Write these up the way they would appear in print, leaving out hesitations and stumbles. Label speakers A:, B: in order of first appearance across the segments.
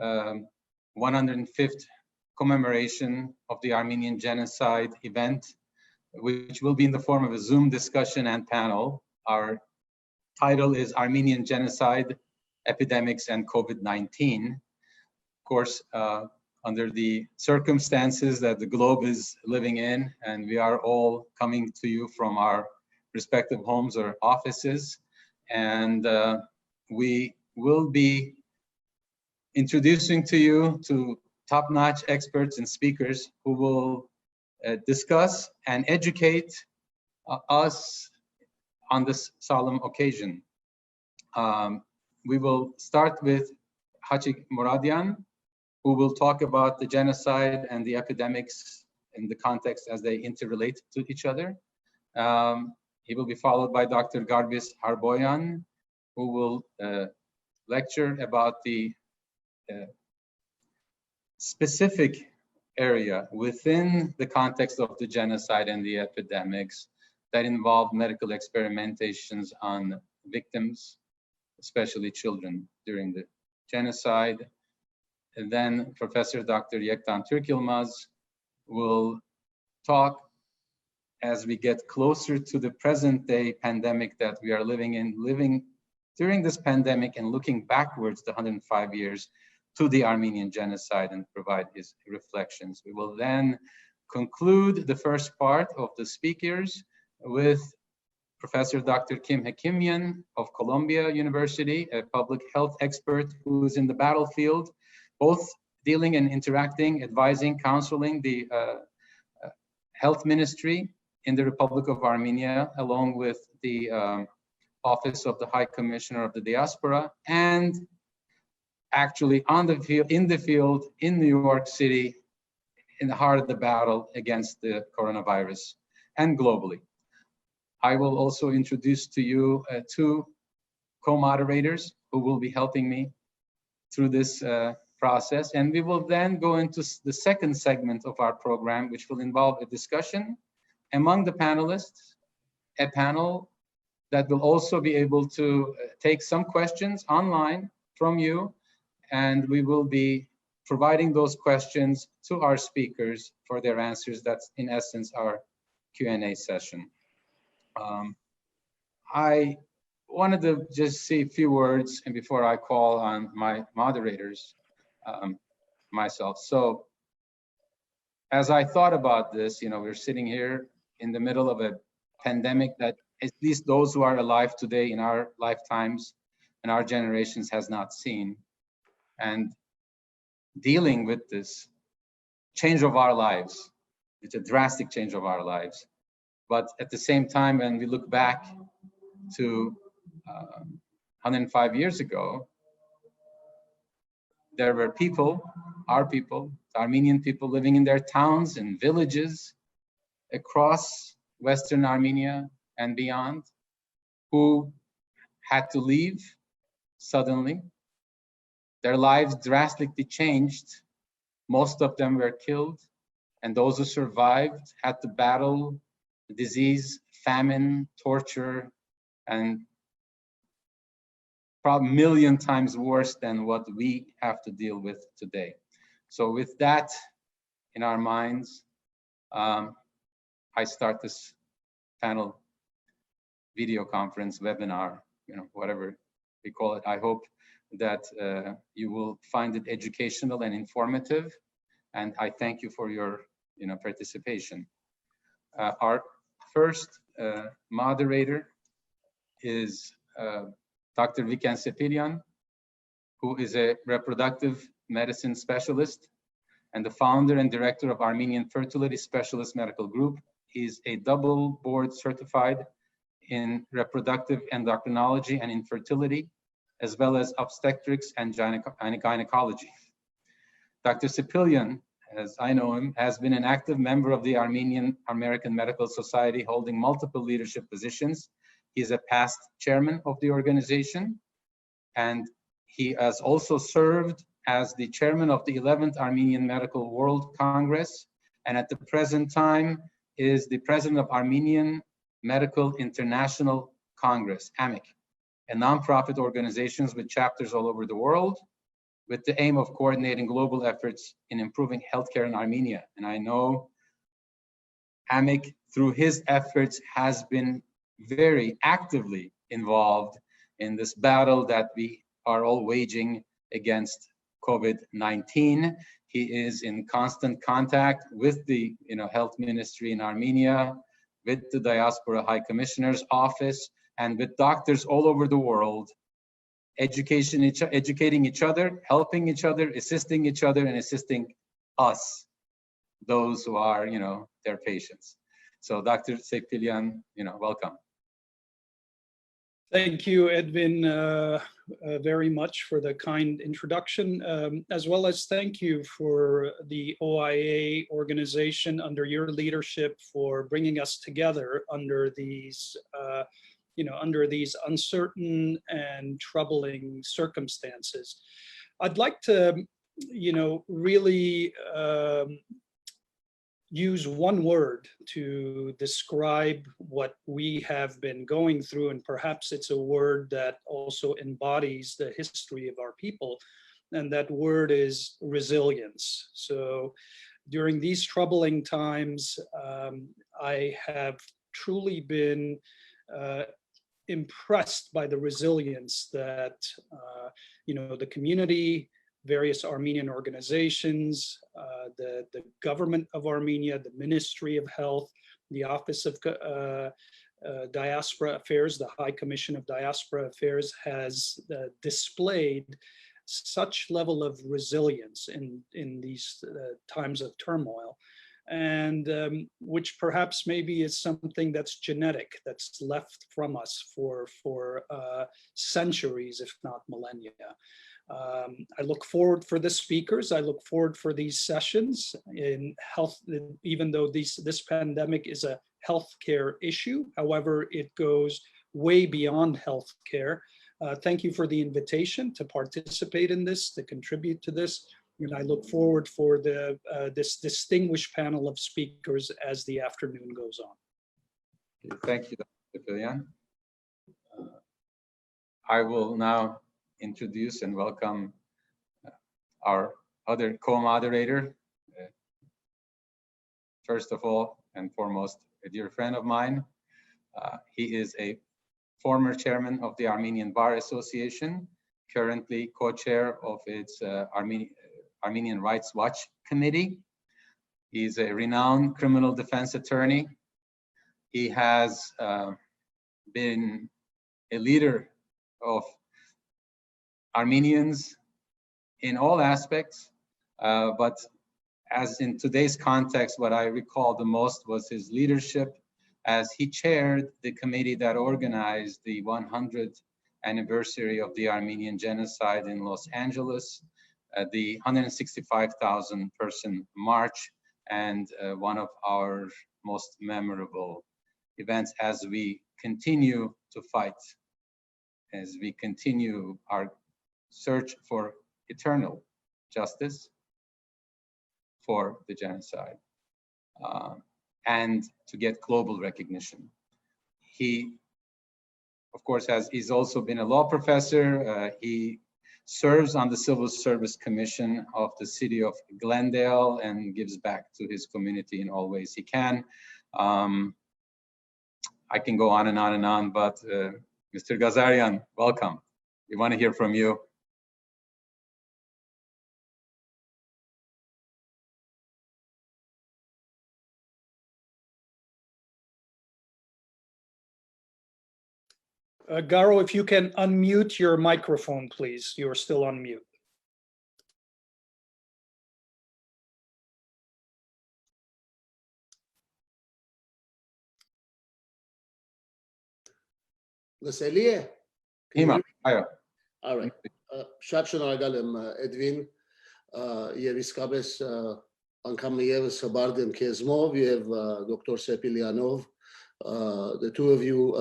A: 105th commemoration of the Armenian Genocide event, which will be in the form of a Zoom discussion and panel. Our title is Armenian Genocide, Epidemics, and COVID-19. Of course, under the circumstances that the globe is living in, and we are all coming to you from our respective homes or offices, and we will be introducing to you to top-notch experts and speakers who will discuss and educate us on this solemn occasion. We will start with Hachi Moradian, who will talk about the genocide and the epidemics in the context as they interrelate to each other. He will be followed by Dr. Garbis Harboyan, who will lecture about the specific area within the context of the genocide and the epidemics that involve medical experimentations on victims, especially children, during the genocide. And then Professor Dr. Yektan Türkyılmaz will talk as we get closer to the present day pandemic that we are living during this pandemic and looking backwards to 105 years to the Armenian genocide and provide his reflections. We will then conclude the first part of the speakers with Professor Dr. Kim Hekimian of Columbia University, a public health expert who is in the battlefield, both dealing and interacting, advising, counseling the health ministry in the Republic of Armenia, along with the Office of the High Commissioner of the Diaspora, and actually on the field, in New York City, in the heart of the battle against the coronavirus and globally. I will also introduce to you two co-moderators who will be helping me through this process. And we will then go into the second segment of our program, which will involve a discussion among the panelists, a panel that will also be able to take some questions online from you, and we will be providing those questions to our speakers for their answers. That's in essence our Q&A session. I wanted to just say a few words and before I call on my moderators myself. So as I thought about this, we're sitting here in the middle of a pandemic that at least those who are alive today in our lifetimes and our generations has not seen. And dealing with this change of our lives, it's a drastic change of our lives. But at the same time, when we look back to 105 years ago, there were people, our people, Armenian people living in their towns and villages across Western Armenia and beyond, who had to leave suddenly. Their lives drastically changed. Most of them were killed, and those who survived had to battle disease, famine, torture, and probably a million times worse than what we have to deal with today. So with that in our minds, I start this panel video conference, webinar, whatever we call it. I hope that you will find it educational and informative, and I thank you for your participation. Our first moderator is Dr. Viken Sepiryan, who is a reproductive medicine specialist and the founder and director of Armenian Fertility Specialist Medical Group. He is a double board certified in reproductive endocrinology and infertility, as well as obstetrics and gynecology. Dr. Sepiryan, as I know him, has been an active member of the Armenian American Medical Society, holding multiple leadership positions. He is a past chairman of the organization, and he has also served as the chairman of the 11th Armenian Medical World Congress, and at the present time is the president of Armenian Medical International Congress, AMIC, a nonprofit organization with chapters all over the world. with the aim of coordinating global efforts in improving healthcare in Armenia. And I know Hamik, through his efforts, has been very actively involved in this battle that we are all waging against COVID-19. He is in constant contact with the health ministry in Armenia, with the Diaspora High Commissioner's office, and with doctors all over the world, educating each other, helping each other, assisting each other, and assisting us, those who are, their patients. So Dr. Sepilyan, welcome.
B: Thank you, Edwin, very much for the kind introduction, as well as thank you for the OIA organization under your leadership for bringing us together under these, under these uncertain and troubling circumstances. I'd like to, really use one word to describe what we have been going through, and perhaps it's a word that also embodies the history of our people, and that word is resilience. So during these troubling times, I have truly been impressed by the resilience that the community, various Armenian organizations, the government of Armenia, the Ministry of Health, the Office of Diaspora Affairs, the High Commission of Diaspora Affairs has displayed such level of resilience in these times of turmoil, and which perhaps maybe is something that's genetic, that's left from us for centuries, if not millennia. I look forward for the speakers. I look forward for these sessions in health, even though this pandemic is a healthcare issue. However, it goes way beyond healthcare. Thank you for the invitation to participate in this, to contribute to this. And I look forward for this distinguished panel of speakers as the afternoon goes on.
A: Thank you, Dr. Sepilyan. I will now introduce and welcome our other co-moderator. First of all and foremost, a dear friend of mine. He is a former chairman of the Armenian Bar Association, currently co-chair of its Armenian Rights Watch Committee. He's a renowned criminal defense attorney. He has been a leader of Armenians in all aspects, but as in today's context, what I recall the most was his leadership as he chaired the committee that organized the 100th anniversary of the Armenian genocide in Los Angeles, the 165,000 person march, and one of our most memorable events as we continue to fight, as we continue our search for eternal justice for the genocide and to get global recognition. He, of course, he's also been a law professor. He serves on the Civil Service Commission of the city of Glendale and gives back to his community in all ways he can. I can go on and on and on, but Mr. Ghazarian, welcome. We want to hear from you.
B: Garo, if you can unmute your microphone, please. You're still on mute.
C: Լսելի
A: Հիմա, այո։
C: All right. Շատ շնորհակալ եմ Էդվին եւ իսկապես անգամ եւս հբարդ եմ քեզմով եւ Դոկտոր Սեպիլյանով. The two of you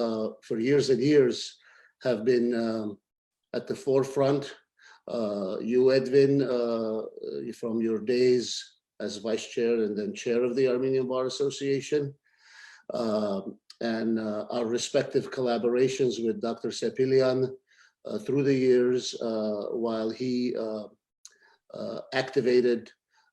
C: for years and years have been at the forefront. You, Edwin, from your days as vice chair and then chair of the Armenian Bar Association, and our respective collaborations with Dr. Sepilyan through the years while he activated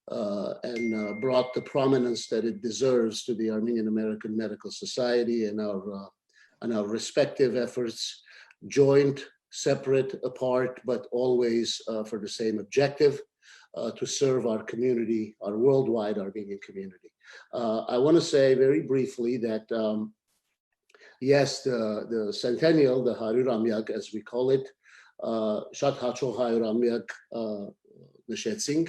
C: and brought the prominence that it deserves to the Armenian American Medical Society and our respective efforts, joint, separate, apart, but always for the same objective, to serve our community, our worldwide Armenian community. I want to say very briefly that yes, the centennial, the Harur Amyak, as we call it, Shat Hacho Harur Amyak Neshetsink,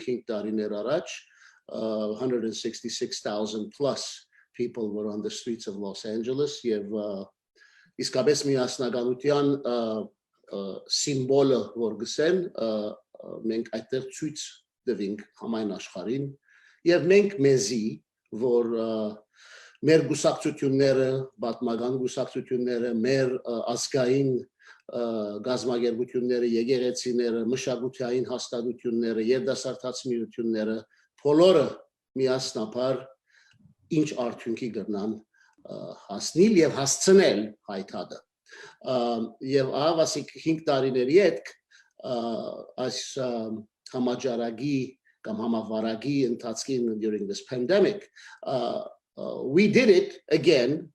C: 166,000 plus people were on the streets of Los Angeles. Իսկապես միասնականության սիմվոլը որ գսեն, մենք այդտեղ ցույց տվենք համայն աշխարհին եւ մենք մեզի որ մեր գուսակցությունները, պատմական գուսակցությունները, մեր ազգային գազագերբությունները, եկեղեցիները, մշակութային հաստատությունները, երդասարտաց միությունները, բոլորը միասնաբար ինչ արդյունքի կգնան հասնել եւ հասցնել հայտարարը եւ ավասիկ 5 տարիների հետ այս համաճարակի կամ համավարակի ընթացքին during this pandemic we did it again,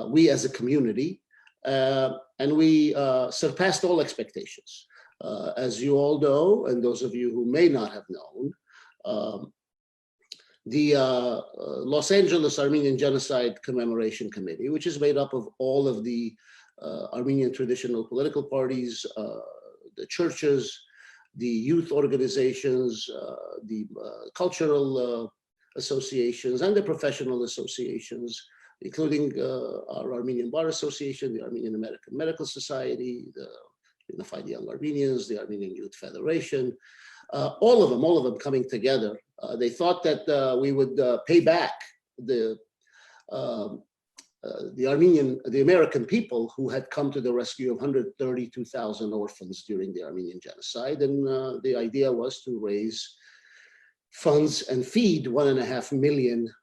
C: we as a community, and we surpassed all expectations. As you all know, and those of you who may not have known, the Los Angeles Armenian Genocide Commemoration Committee, which is made up of all of the Armenian traditional political parties, the churches, the youth organizations, the cultural associations, and the professional associations, including our Armenian Bar Association, the Armenian American Medical Society, the Unified Young Armenians, the Armenian Youth Federation, all of them coming together. They thought that we would pay back the American people who had come to the rescue of 132,000 orphans during the Armenian genocide. And the idea was to raise funds and feed 1.5 million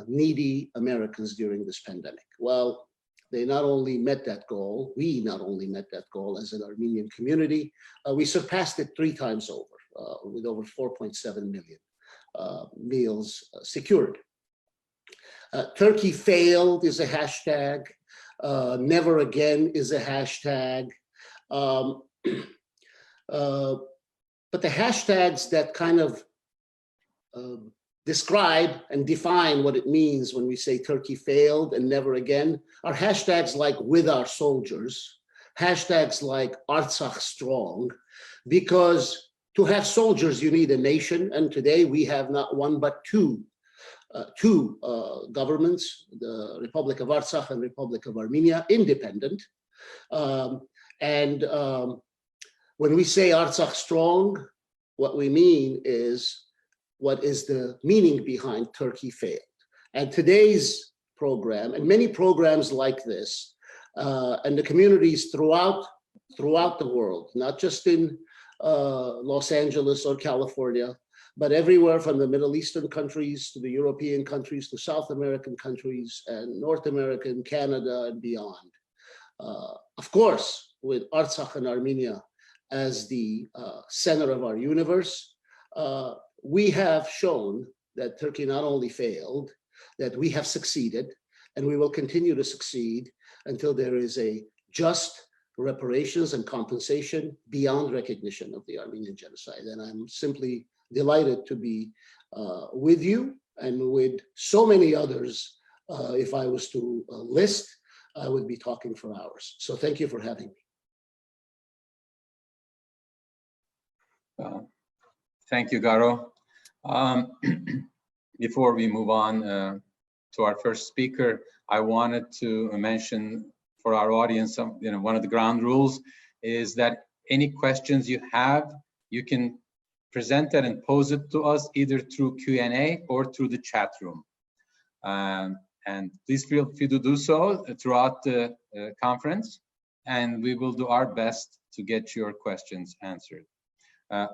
C: needy Americans during this pandemic. Well, they not only met that goal, we not only met that goal as an Armenian community, we surpassed it 3 times over, with over 4.7 million meals secured. Turkey failed is a hashtag. Never again is a hashtag. But the hashtags that kind of describe and define what it means when we say Turkey failed and never again are hashtags like with our soldiers, hashtags like Artsakh strong, because to have soldiers you need a nation, and today we have not one but two governments, the Republic of Artsakh and Republic of Armenia, independent. When we say Artsakh strong, what we mean is what is the meaning behind Turkey failed. And today's program, and many programs like this, and the communities throughout the world, not just in Los Angeles or California, but everywhere from the Middle Eastern countries to the European countries to South American countries and North America and Canada and beyond. Of course, with Artsakh and Armenia as the center of our universe, we have shown that Turkey not only failed, that we have succeeded, and we will continue to succeed until there is a just reparations and compensation beyond recognition of the Armenian genocide. And I'm simply delighted to be with you and with so many others. If I was to list, I would be talking for hours. So thank you for having me.
A: Thank you, Garo. Before we move on to our first speaker, I wanted to mention for our audience, one of the ground rules is that any questions you have, you can present that and pose it to us either through Q&A or through the chat room. And please feel free to do so throughout the conference, and we will do our best to get your questions answered.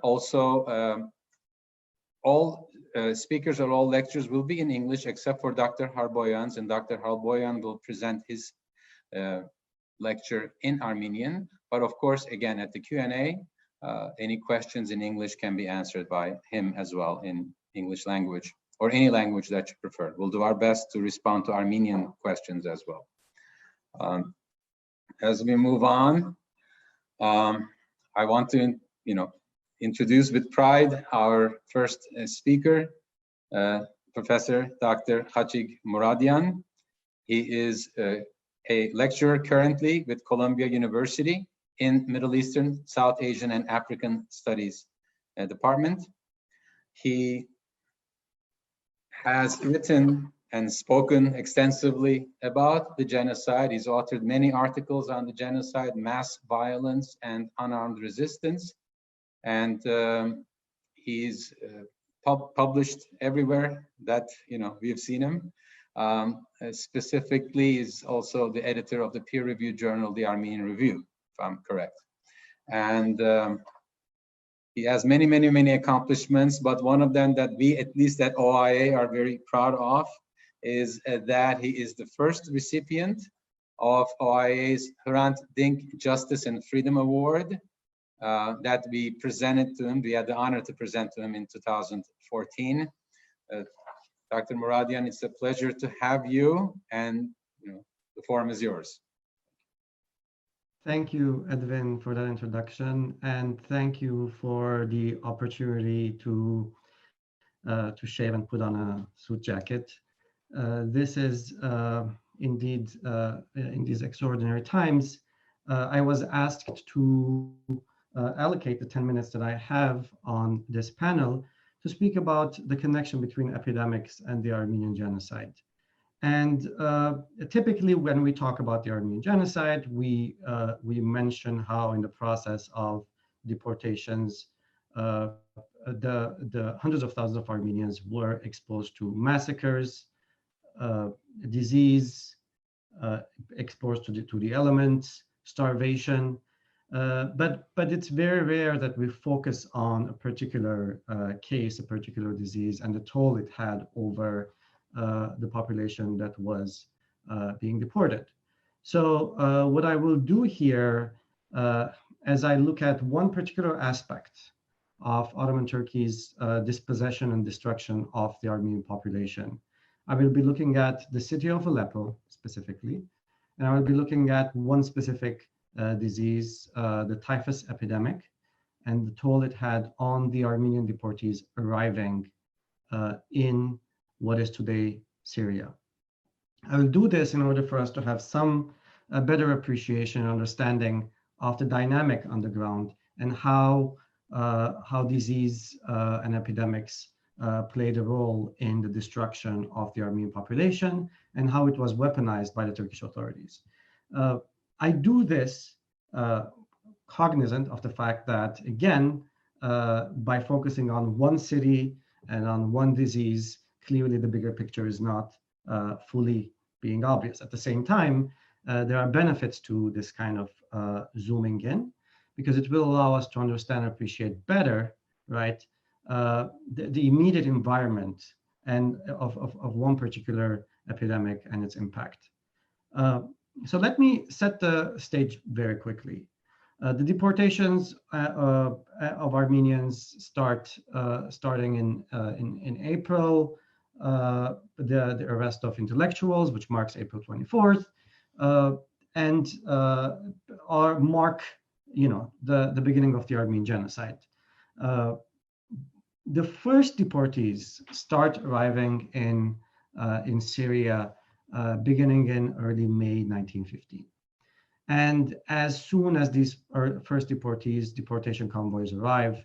A: Also, all speakers or all lectures will be in English except for Dr. Harboyan's, and Dr. Harboyan will present his lecture in Armenian. But of course, again, at the Q&A, Any questions in English can be answered by him as well in English language, or any language that you prefer. We'll do our best to respond to Armenian questions as well. As we move on, I want to, introduce with pride our first speaker, Professor Dr. Hachig Muradian. He is a lecturer currently with Columbia University in Middle Eastern, South Asian, and African Studies Department. He has written and spoken extensively about the genocide. He's authored many articles on the genocide, mass violence, and unarmed resistance. And he's published everywhere that we've seen him. Specifically, is also the editor of the peer-reviewed journal, the Armenian Review, if I'm correct. And he has many, many, many accomplishments, but one of them that we, at least at OIA, are very proud of is that he is the first recipient of OIA's Hrant Dink Justice and Freedom Award that we presented to him. We had the honor to present to him in 2014. Dr. Muradian, it's a pleasure to have you, and the forum is yours.
D: Thank you, Edwin, for that introduction, and thank you for the opportunity to shave and put on a suit jacket. This is indeed, in these extraordinary times, I was asked to allocate the 10 minutes that I have on this panel to speak about the connection between epidemics and the Armenian genocide. And typically when we talk about the Armenian genocide, we mention how in the process of deportations, the hundreds of thousands of Armenians were exposed to massacres, disease, exposed to the elements, starvation. But it's very rare that we focus on a particular case, a particular disease, and the toll it had over the population that was being deported. So what I will do here, as I look at one particular aspect of Ottoman Turkey's dispossession and destruction of the Armenian population, I will be looking at the city of Aleppo specifically, and I will be looking at one specific disease, the typhus epidemic, and the toll it had on the Armenian deportees arriving in what is today Syria. I will do this in order for us to have some better appreciation and understanding of the dynamic on the ground and how disease and epidemics played a role in the destruction of the Armenian population and how it was weaponized by the Turkish authorities. I do this cognizant of the fact that, again, by focusing on one city and on one disease, clearly the bigger picture is not fully being obvious. At the same time, there are benefits to this kind of zooming in, because it will allow us to understand and appreciate better, right, the immediate environment and of one particular epidemic and its impact. So let me set the stage very quickly. The deportations of Armenians starting in April, the arrest of intellectuals, which marks April 24th, and mark the beginning of the Armenian genocide. The first deportees start arriving in Syria beginning in early May 1915. And as soon as these first deportation convoys arrive,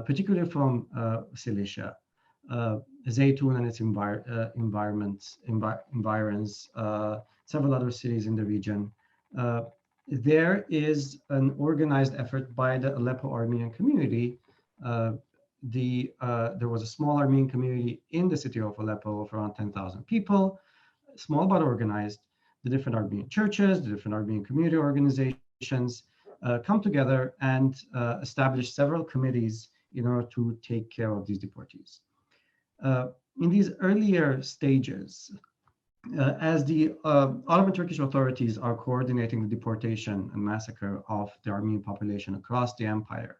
D: particularly from Cilicia, Zeytun and its environs, several other cities in the region, there is an organized effort by the Aleppo Armenian community. There was a small Armenian community in the city of Aleppo of around 10,000 people, small but organized. The different Armenian churches, the different Armenian community organizations come together and establish several committees in order to take care of these deportees. In these earlier stages, as the Ottoman Turkish authorities are coordinating the deportation and massacre of the Armenian population across the empire,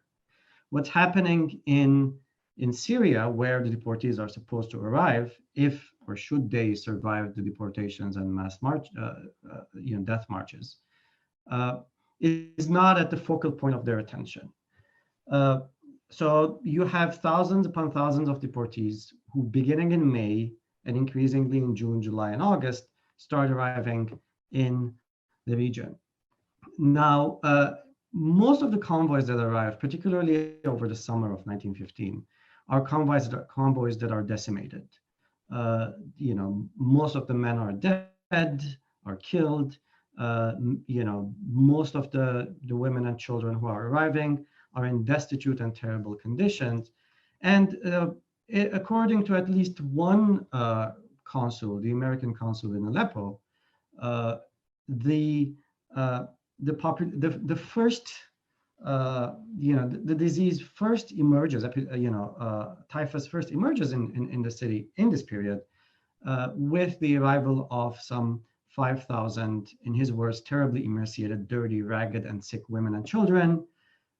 D: What's happening in Syria, where the deportees are supposed to arrive, if or should they survive the deportations and mass death marches, is not at the focal point of their attention. So you have thousands upon thousands of deportees who, beginning in May and increasingly in June, July, and August, start arriving in the region. Now, most of the convoys that arrived, particularly over the summer of 1915, are convoys that are decimated. Most of the men are dead, are killed. Most of the women and children who are arriving are in destitute and terrible conditions. And according to at least one consul, the American consul in Aleppo, the disease first emerges, typhus first emerges in the city in this period with the arrival of some 5,000, in his words, terribly emaciated, dirty, ragged, and sick women and children,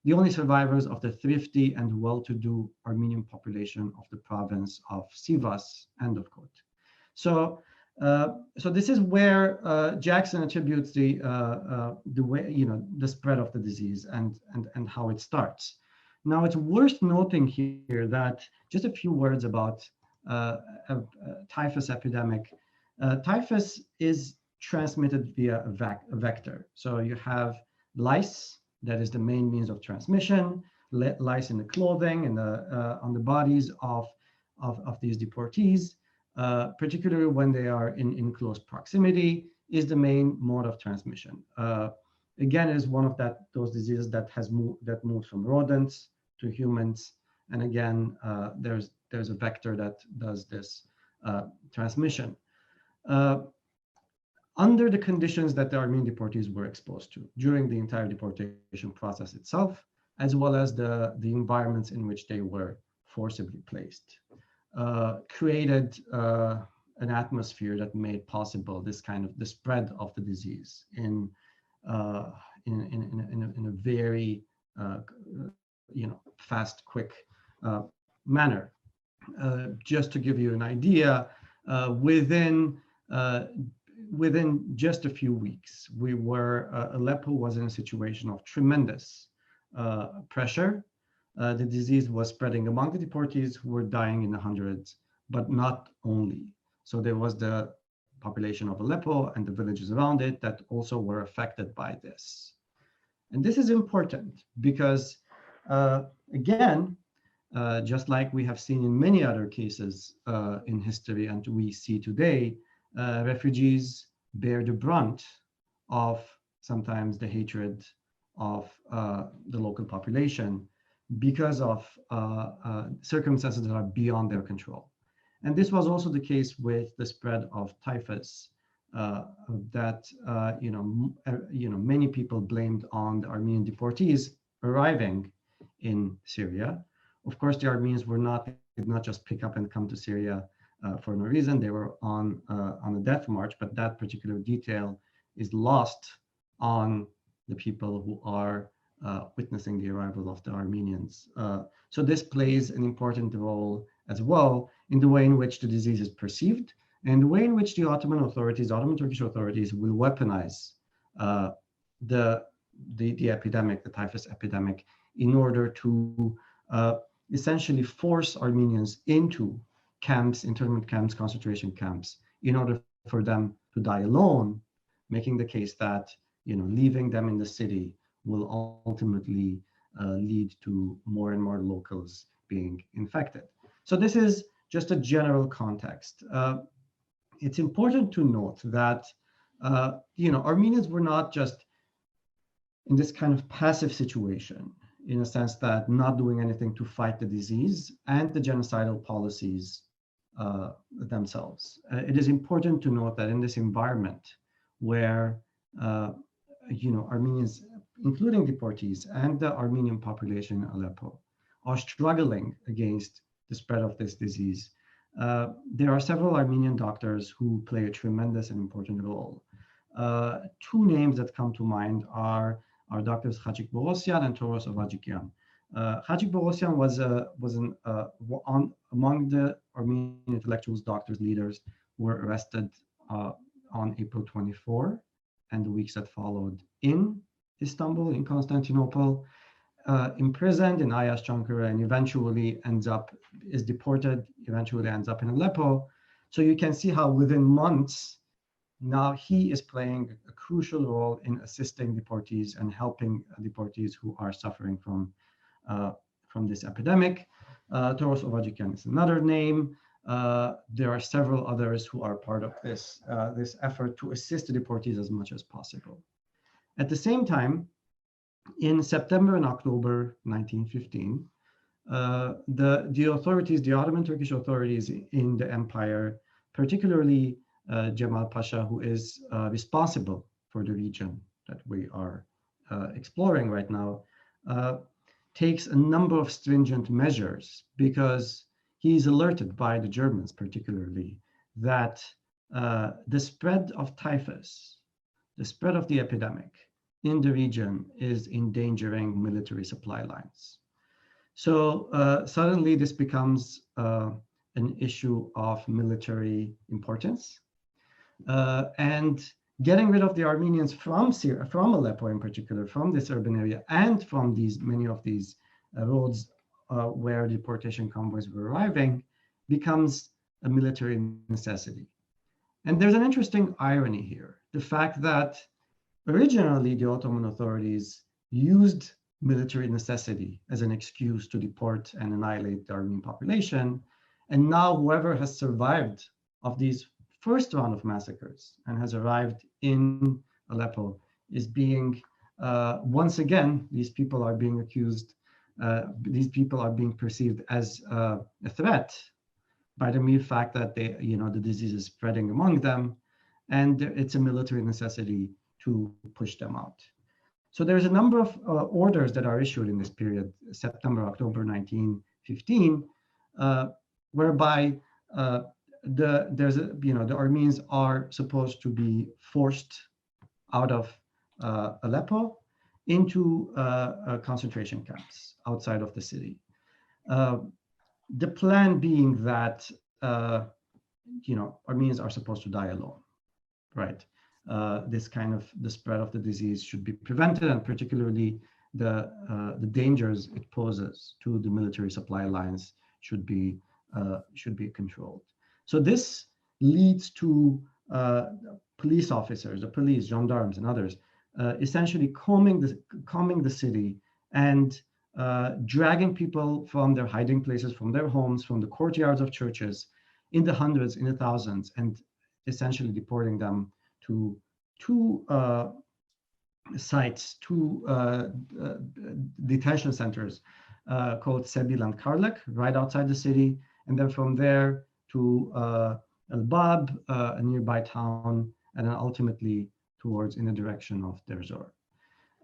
D: the only survivors of the thrifty and well-to-do Armenian population of the province of Sivas, end of quote. So this is where Jackson attributes the way, the spread of the disease and how it starts. Now, it's worth noting here that just a few words about a typhus epidemic. Typhus is transmitted via a vector. So you have lice, that is the main means of transmission, lice in the clothing and on the bodies of these deportees. Particularly when they are in close proximity, is the main mode of transmission. Again, is one of those diseases that moves from rodents to humans, and again, there's a vector that does this transmission. Under the conditions that the Armenian deportees were exposed to during the entire deportation process itself, as well as the environments in which they were forcibly placed. Created an atmosphere that made possible this kind of the spread of the disease in a very fast, quick manner. Just to give you an idea, within just a few weeks, Aleppo was in a situation of tremendous pressure. The disease was spreading among the deportees who were dying in the hundreds, but not only. So there was the population of Aleppo and the villages around it that also were affected by this. And this is important because, again, just like we have seen in many other cases in history and we see today, refugees bear the brunt of sometimes the hatred of the local population because of circumstances that are beyond their control. And this was also the case with the spread of typhus that many people blamed on the Armenian deportees arriving in Syria. Of course, the Armenians did not just pick up and come to Syria for no reason. They were on a death march, but that particular detail is lost on the people who are witnessing the arrival of the Armenians. So this plays an important role as well in the way in which the disease is perceived and the way in which the Ottoman Turkish authorities will weaponize the epidemic, the typhus epidemic, in order to essentially force Armenians into camps, internment camps, concentration camps, in order for them to die alone, making the case that leaving them in the city will ultimately lead to more and more locals being infected. So this is just a general context. It's important to note that Armenians were not just in this kind of passive situation, in a sense that not doing anything to fight the disease and the genocidal policies themselves. It is important to note that in this environment where Armenians, including deportees and the Armenian population in Aleppo, are struggling against the spread of this disease, there are several Armenian doctors who play a tremendous and important role. Two names that come to mind are Doctors Khachik Bogosian and Toros Avajikian. Hagi Bogosian was among the Armenian intellectuals, doctors, leaders who were arrested on April 24 and the weeks that followed in Istanbul, in Constantinople, imprisoned in Ayas Chankara, and eventually is deported, eventually ends up in Aleppo. So you can see how within months, now he is playing a crucial role in assisting deportees and helping deportees who are suffering from this epidemic. Toros Ovadjikian is another name. There are several others who are part of this effort to assist the deportees as much as possible. At the same time, in September and October 1915, the authorities, the Ottoman Turkish authorities in the empire, particularly Cemal Pasha, who is responsible for the region that we are exploring right now, takes a number of stringent measures because he's alerted by the Germans particularly that the spread of typhus, the spread of the epidemic in the region is endangering military supply lines. So suddenly this becomes an issue of military importance. And getting rid of the Armenians from Syria, from Aleppo in particular, from this urban area, and from many of these roads where deportation convoys were arriving, becomes a military necessity. And there's an interesting irony here. The fact that originally the Ottoman authorities used military necessity as an excuse to deport and annihilate the Armenian population. And now whoever has survived of these first round of massacres and has arrived in Aleppo is being, once again, these people are being accused, these people are being perceived as a threat by the mere fact that the disease is spreading among them, and it's a military necessity to push them out. So there's a number of orders that are issued in this period, September, October 1915, whereby the Armenians are supposed to be forced out of Aleppo into concentration camps outside of the city. The plan being that Armenians are supposed to die alone, right? This kind of the spread of the disease should be prevented, and particularly the dangers it poses to the military supply lines should be controlled. So this leads to police officers, the police, gendarmes, and others, essentially combing the city and dragging people from their hiding places, from their homes, from the courtyards of churches, in the hundreds, in the thousands, and essentially deporting them to two sites, two detention centers called Sebil and Karlak, right outside the city, and then from there to El-Bab, a nearby town, and then ultimately towards in the direction of Deir Zor.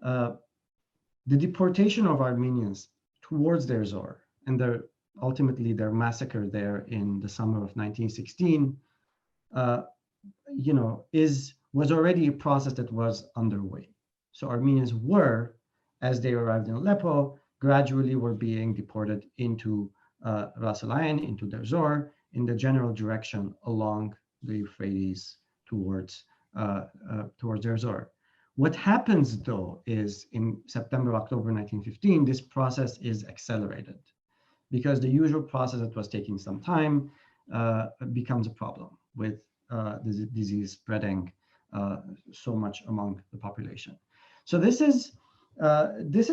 D: The deportation of Armenians towards Deir Zor and ultimately their massacre there in the summer of 1916, was already a process that was underway. So Armenians were, as they arrived in Aleppo, gradually were being deported into Ras Al Ain, into Deir Zor, in the general direction along the Euphrates towards Deir Zor. What happens though is in September, October 1915, this process is accelerated because the usual process that was taking some time becomes a problem with the disease spreading so much among the population. So this is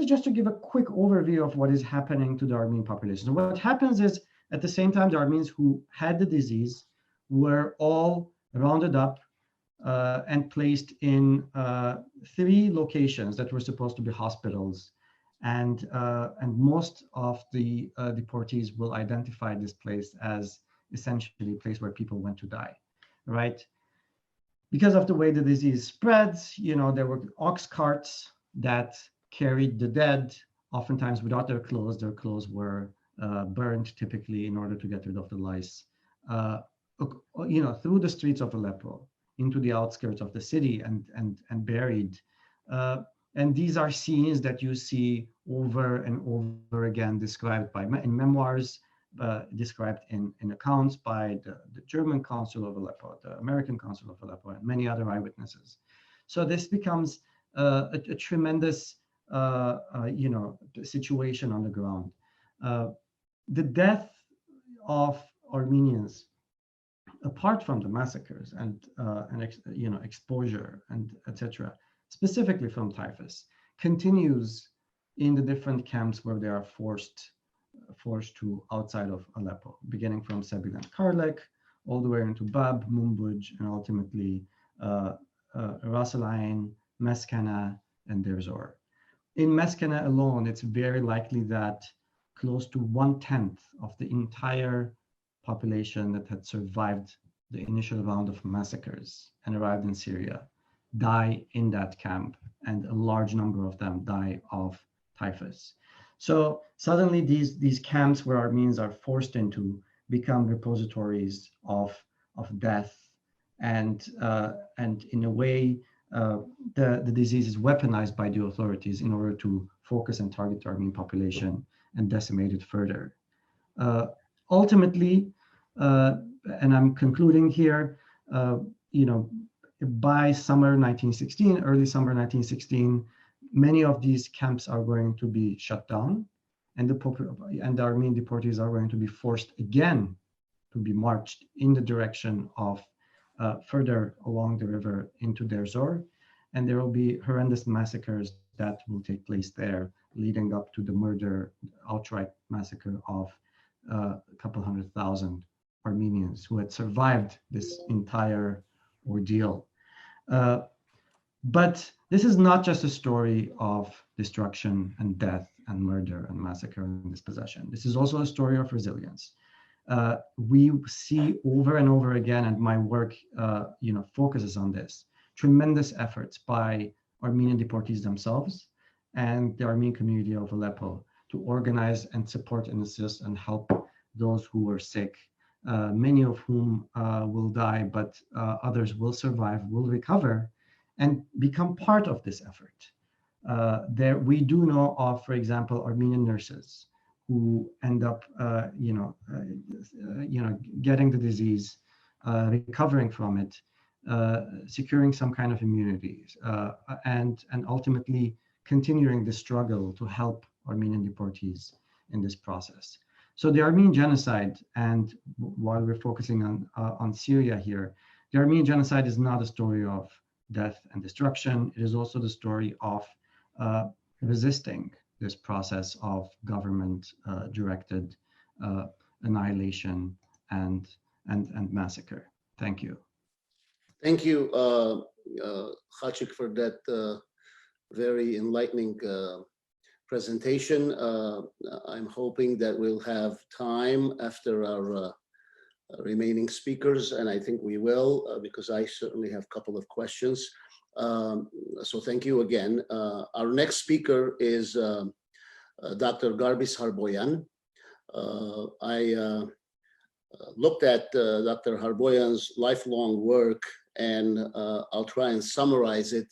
D: just to give a quick overview of what is happening to the Armenian population. So what happens is, at the same time, the Armenians who had the disease were all rounded up and placed in 3 locations that were supposed to be hospitals. And most of the deportees will identify this place as essentially a place where people went to die, right? Because of the way the disease spreads, there were ox carts that carried the dead, oftentimes without their clothes. Their clothes were burned typically in order to get rid of the lice, through the streets of Aleppo into the outskirts of the city and buried. And these are scenes that you see over and over again described in memoirs, described in accounts by the German Consul of Aleppo, the American Consul of Aleppo, and many other eyewitnesses. So this becomes a tremendous situation on the ground. The death of Armenians, apart from the massacres and exposure and etc., specifically from typhus, continues in the different camps where they are forced to outside of Aleppo, beginning from Sebil and Karlek, all the way into Bab, Mumbuj, and ultimately Ras Al Ain, Meskana, and Deir Zor. In Meskana alone, it's very likely that close to 1/10 of the entire population that had survived the initial round of massacres and arrived in Syria die in that camp, and a large number of them die of typhus. So suddenly these camps where Armenians are forced into become repositories of death, and in a way the disease is weaponized by the authorities in order to focus and target the Armenian population and decimate it further. Ultimately, and I'm concluding here, by summer 1916, early summer 1916, many of these camps are going to be shut down, and the Armenian deportees are going to be forced again to be marched in the direction of further along the river into Deir Zor, and there will be horrendous massacres that will take place there, leading up to the outright massacre of a couple 100,000 Armenians who had survived this entire ordeal. But this is not just a story of destruction and death and murder and massacre and dispossession. This is also a story of resilience. We see over and over again, and my work focuses on this, tremendous efforts by Armenian deportees themselves and the Armenian community of Aleppo to organize and support and assist and help those who were sick, many of whom will die, but others will survive, will recover, and become part of this effort. We do know of, for example, Armenian nurses who end up, getting the disease, recovering from it, securing some kind of immunity, and ultimately continuing the struggle to help Armenian deportees in this process. So the Armenian genocide, and while we're focusing on Syria here, the Armenian genocide is not a story of death and destruction. It is also the story of resisting this process of government-directed annihilation and massacre. Thank you.
C: Thank you, Khachik, for that very enlightening presentation. I'm hoping that we'll have time after our remaining speakers, and I think we will, because I certainly have a couple of questions. So thank you again. Our next speaker is Dr. Garbis Harboyan. I looked at Dr. Harboyan's lifelong work, and I'll try and summarize it,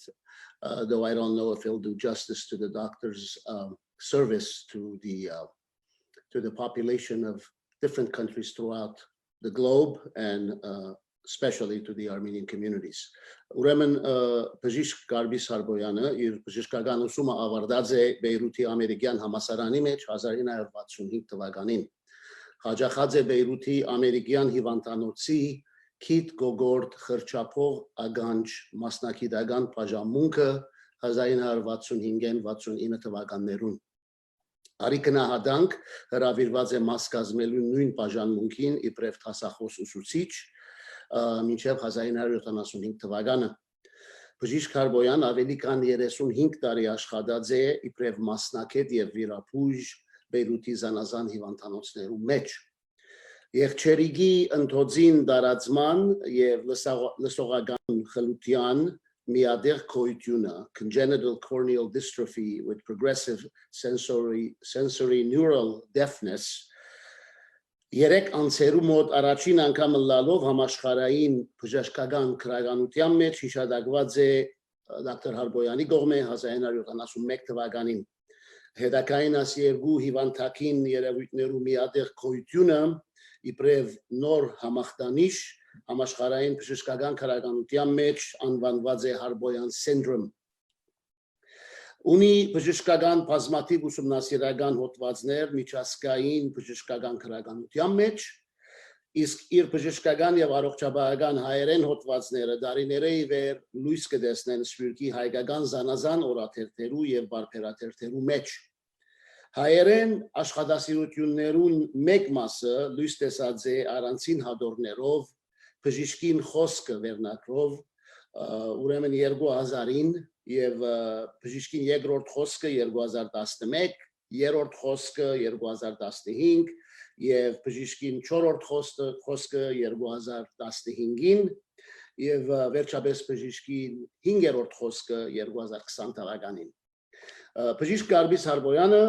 C: though I don't know if it'll do justice to the doctor's service to the population of different countries throughout the globe, and especially to the Armenian communities. Ուրեմն բժիշկ Գարբիս Հարբոյանը իր բժշկական ուսումը ավարտած է Բեյրութի ամերիկյան համալսարանի մեջ 1965 թվականին։ Հաջախած է Բեյրութի ամերիկյան հիվանդանոցի քիթ գոգորտ խրճափող ագանջ մասնակիտական բաժանմունքը 1965-69 թվականներուն։ Արիքնահադանք հրավիրված է մաս կազմելու նույն բաժանմունքին իբրև դասախոս ուսուցիչ մինչև 1975 թվականը։ Բժիշկ Հարբոյան ավելի քան 35 տարի աշխատած է իբրև մասնակետ եւ վիրապույժ Բեյրութի զանազան հիվանդանոցներում մեջ։ Եղջերիգի ընթոձին դարածման եւ լսողական խլության միադեղ քոյությունը, congenital corneal dystrophy with progressive sensory neural deafness, երեք անցերու մոտ առաջին անգամ լալով համաշխարհային բժշկական քրագանության մեջ հիշադակված է դոկտոր Հարբոյանի կողմէ 1971 թվականին հետակային աս երկու հիվանդակին երևույթներու միատեղ գոյությունը իբրև նոր համախտանիշ համաշխարհային բժշկական քրագանության մեջ անվանված է Հարբոյան սինդրոմ ունի բժշկական բազմաթիվ ուսումնասիրական հոդվածներ միջազգային բժշկական քրագանության մեջ իսկ իր բժշկական եւ առողջապահական հայերեն հոդվածները դարիների վեր լույս կտեսնեն սպիրկի հայկական զանազան օրաթերթերու եւ բարբերաթերթերու մեջ հայերեն աշխատասիրություններուն մեկ մասը լույս տեսած է առանցին հադորներով բժշկին խոսքը վերնակրով ուրեմն 2000-ին եւ բժշկին երկրորդ խոսքը 2011 երրորդ խոսքը 2015 եւ բժշկին 4-րդ խոսքը 2015-ին եւ վերջապես բժշկին 5-րդ խոսքը 2020 թվականին բժիշկ Գարբիս Հարբոյանը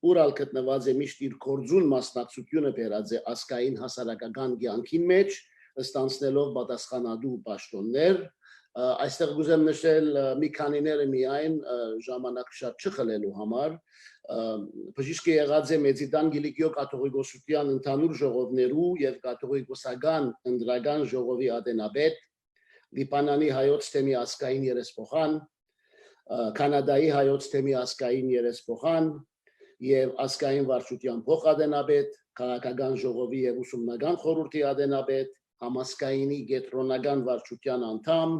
C: ուրալ գտնված է միշտ իր կորձուն մասնակցությունը բերած է ասկային հասարակական կյանքին մեջ ստանցնելով պատասխանատու պաշտոններ այստեղ գուզեմ նշել մի քանիները միայն ժամանակ շատ չխլելու համար բժիշկը եղած է Մեծիդան Գիլիկիո կաթողիկոսության ընդհանուր ժողովներու եւ կաթողիկոսական ընդրական ժողովի ադենաբեդ Լիբանանի հայոց թեմի ասկային երեսփոխան Կանադայի հայոց թեմի ասկային երեսփոխան եւ ասկային վարչության փոխադենաբեդ քաղաքական ժողովի եւ ուսումնական խորհրդի ադենաբեդ համասկայինի գետրոնական վարչության անդամ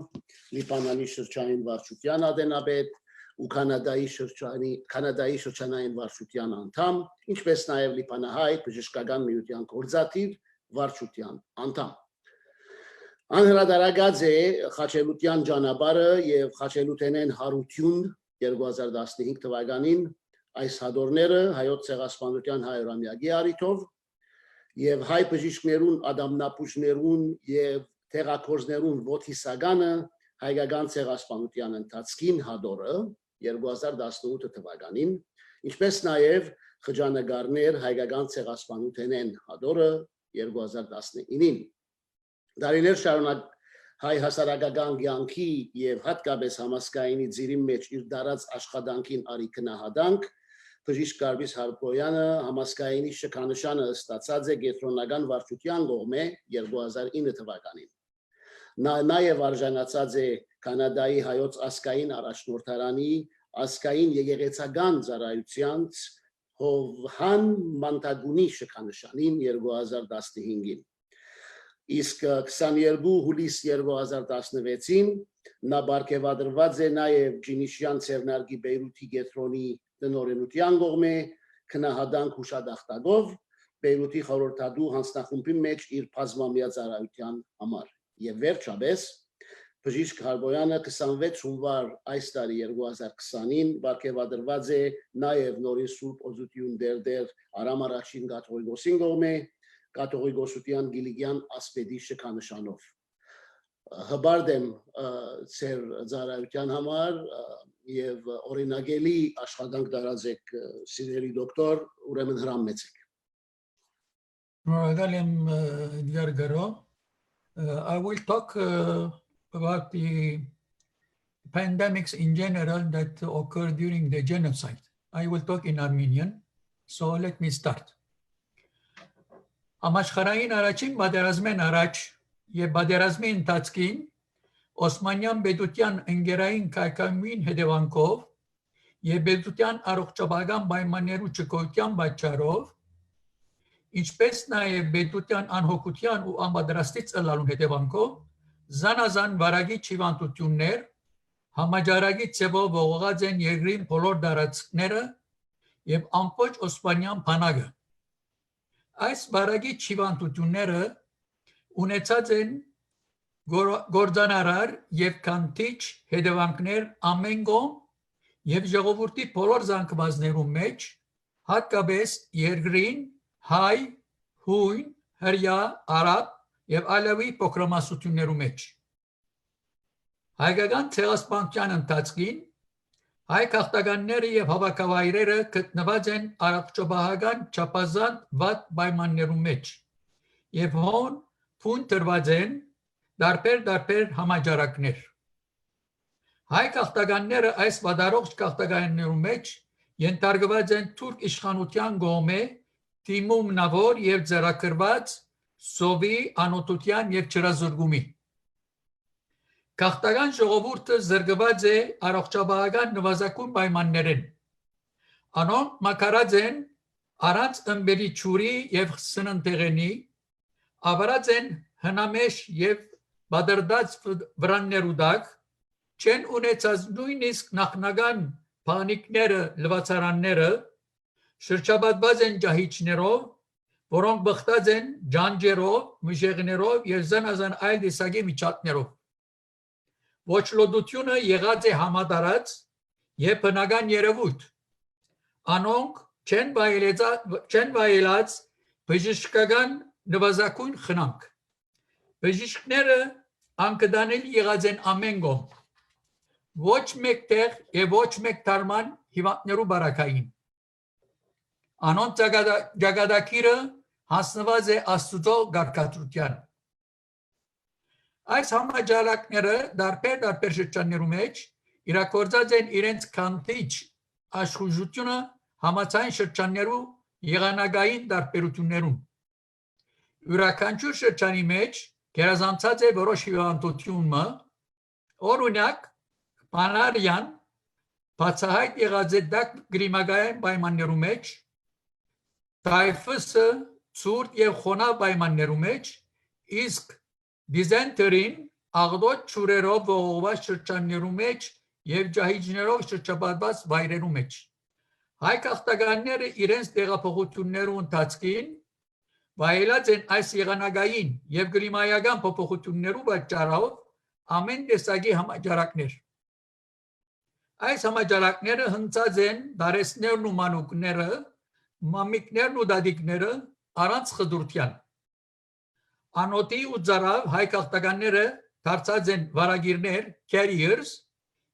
C: Լիբանանի շրջանային վարչության ադենաբեդ ու Կանադայի շրջանային վարչության անդամ ինչպես նաեւ Լիբանահայ բժշկական միության գործադիր վարչության անդամ Անհրաժարակած է խաչելության ճանապարհը եւ խաչելութենեն հարություն 2015 թվականին այս հադորները հայոց ցեղասպանության 100-ամյակի առիթով եւ հայ բժիշկներուն ադամնապուշներուն եւ թերակորզներուն ոտիսագանը հայկական ցեղասպանության ընթացքին հադորը 2018 թվականին ինչպես նաեւ խճանկարներ հայկական ցեղասպանութենեն հադորը 2019-ին Դարիներ շարունակ հայ հասարակական կյանքի եւ հատկապես համասկայինի ծիրի մեջ իր դարած աշխատանքին արի քնահանդանք բժիշկ Գարբիս Հարբոյանը համասկայինի շքանշանը ստացած է գետրոնական վարչության կողմէ 2009 թվականին նա նաեւ արժանացած է Կանադայի հայոց ասկային առաջնորդարանի ասկային եկեղեցական ծառայության Հովհան Մանտագունի շքանշանին 2015-ին Իսկ 22 հուլիս 2016-ին նա բարգեւադրված է նաև Ջինիշյան Ցերնարգի Բեյրութի գետրոնի տնօրենության կողմէ քնահանդանք հուշադախտակով Բեյրութի խորհրդատու հանձնախումբի մեջ իր բազմամյա ծառայության համար եւ վերջապես բժիշկ Հարբոյանը 26 հունվար այս տարի 2020-ին բարգեւադրված է նաև նորին Սուրբ Օզություն դերդեր Արամ առաջին կաթողիկոսին կողմէ Կաթողիկոսության Գիլիգյան ասպետի շքանշանով հբարդեմ ծեր ծառայության համար եւ օրինագելի աշխատանք դարածեք սիրելի դոկտոր ուրեմն հրամեցեք
E: Շնորհակալ եմ Էդգար Գարո I will talk about the pandemics in general that occurred during the genocide. I will talk in Armenian, so let me start. Համաշխարհային առաջին պատերազմեն առաջ եւ պատերազմի ընթացքին Օսմանյան պետության ընկերային կայքամին հետևանքով եւ պետության առողջապահական պայմաններու չկայության պատճառով ինչպես նաեւ պետության անհոգության ու անպատրաստի ծլալուն հետևանքով զանազան վարագի հիվանդություններ համաճարակի ծավով ողողած են երկրին բոլոր տարածքները եւ ամբողջ Օսմանյան բանակը Այս վարագի հիվանդությունները ունեցած են գործանարար եւ կանտիչ հետևանքներ ամեն կողմ եւ ժողովրդի բոլոր զանգվածներու մեջ հատկապես երկրին հայ, հույն, հրյա, արաբ եւ ալավի փոքրամասնություններու մեջ Հայկական ցեղասպանության ընթացքին Հայ քաղաքականները եւ հավաքավայրերը գտնված են առողջապահական չափազանց վատ պայմաններու մեջ եւ հոն փուն տրված են դարբեր համաճարակներ Հայ քաղաքականները այս վադարողջ քաղաքականներու մեջ ենթարկված են թուրք իշխանության կողմէ դիմումնավոր եւ ձեռագրված սովի անօթության եւ չրազուրգումի։ Քաղաքական ժողովուրդը զրկված է առողջապահական նվազագույն պայմաններեն։ Անոնք մակարած են առանց ըմբերի ճուրի եւ սննդեղենի, ավարած են հնամեշ եւ բادرդած վրաններու դակ, չեն ունեցած նույնիսկ նախնական փանիկները, լվացարանները, շրջապատված են ջահիջներով, որոնք բխտած են ջանջերով, մժեղներով եւ զանազան այլ տեսակի միջատներով։ Ոչ լոդությունը եղած է համատարած եւ բնական երևույթ։ Անոնք չեն վայելած բժշկական նվազագույն խնամք։ Բժիշկները անկդանելի եղած են ամեն կողմ, ոչ մեկ տեղ եւ ոչ մեկ թարման հիվանդներու բարակային։ Անոնց ճակատագիրը հասնված է Աստուծո գարկատրության։ Այս համաճարակները դարբեր շրջաններու մեջ իրակորձած են իրենց քանթիչ աշխուժությունը համացային շրջաններու եղանակային դարբերություններում։ Յուրաքանչյուր շրջանի մեջ գերազանցած է որոշ հիվանդությունը, օրինակ բանարյան բացահայտ եղած է դակ կլիմայական պայմաններու մեջ, տայֆուսը ցուրտ եւ խոնավ պայմաններու մեջ, իսկ դիզենտերին աղդոտ ճուրերով ողողված շրջաններու մեջ եւ ջահիջներով շրջապատված վայրերու մեջ։ Հայ քաղաքականները իրենց տեղափոխություններու ընթացքին վայելած են այս եղանակային եւ կլիմայական փոփոխություններու պատճառով ամեն տեսակի համաճարակներ։ Այս համաճարակները հնցած են դարեսներն ու մանուկները, մամիկներն ու դադիկները առանց խդուրության։ Անոթի ու ծարավ հայ քաղաքականները դարձած են վարագիրներ, carriers,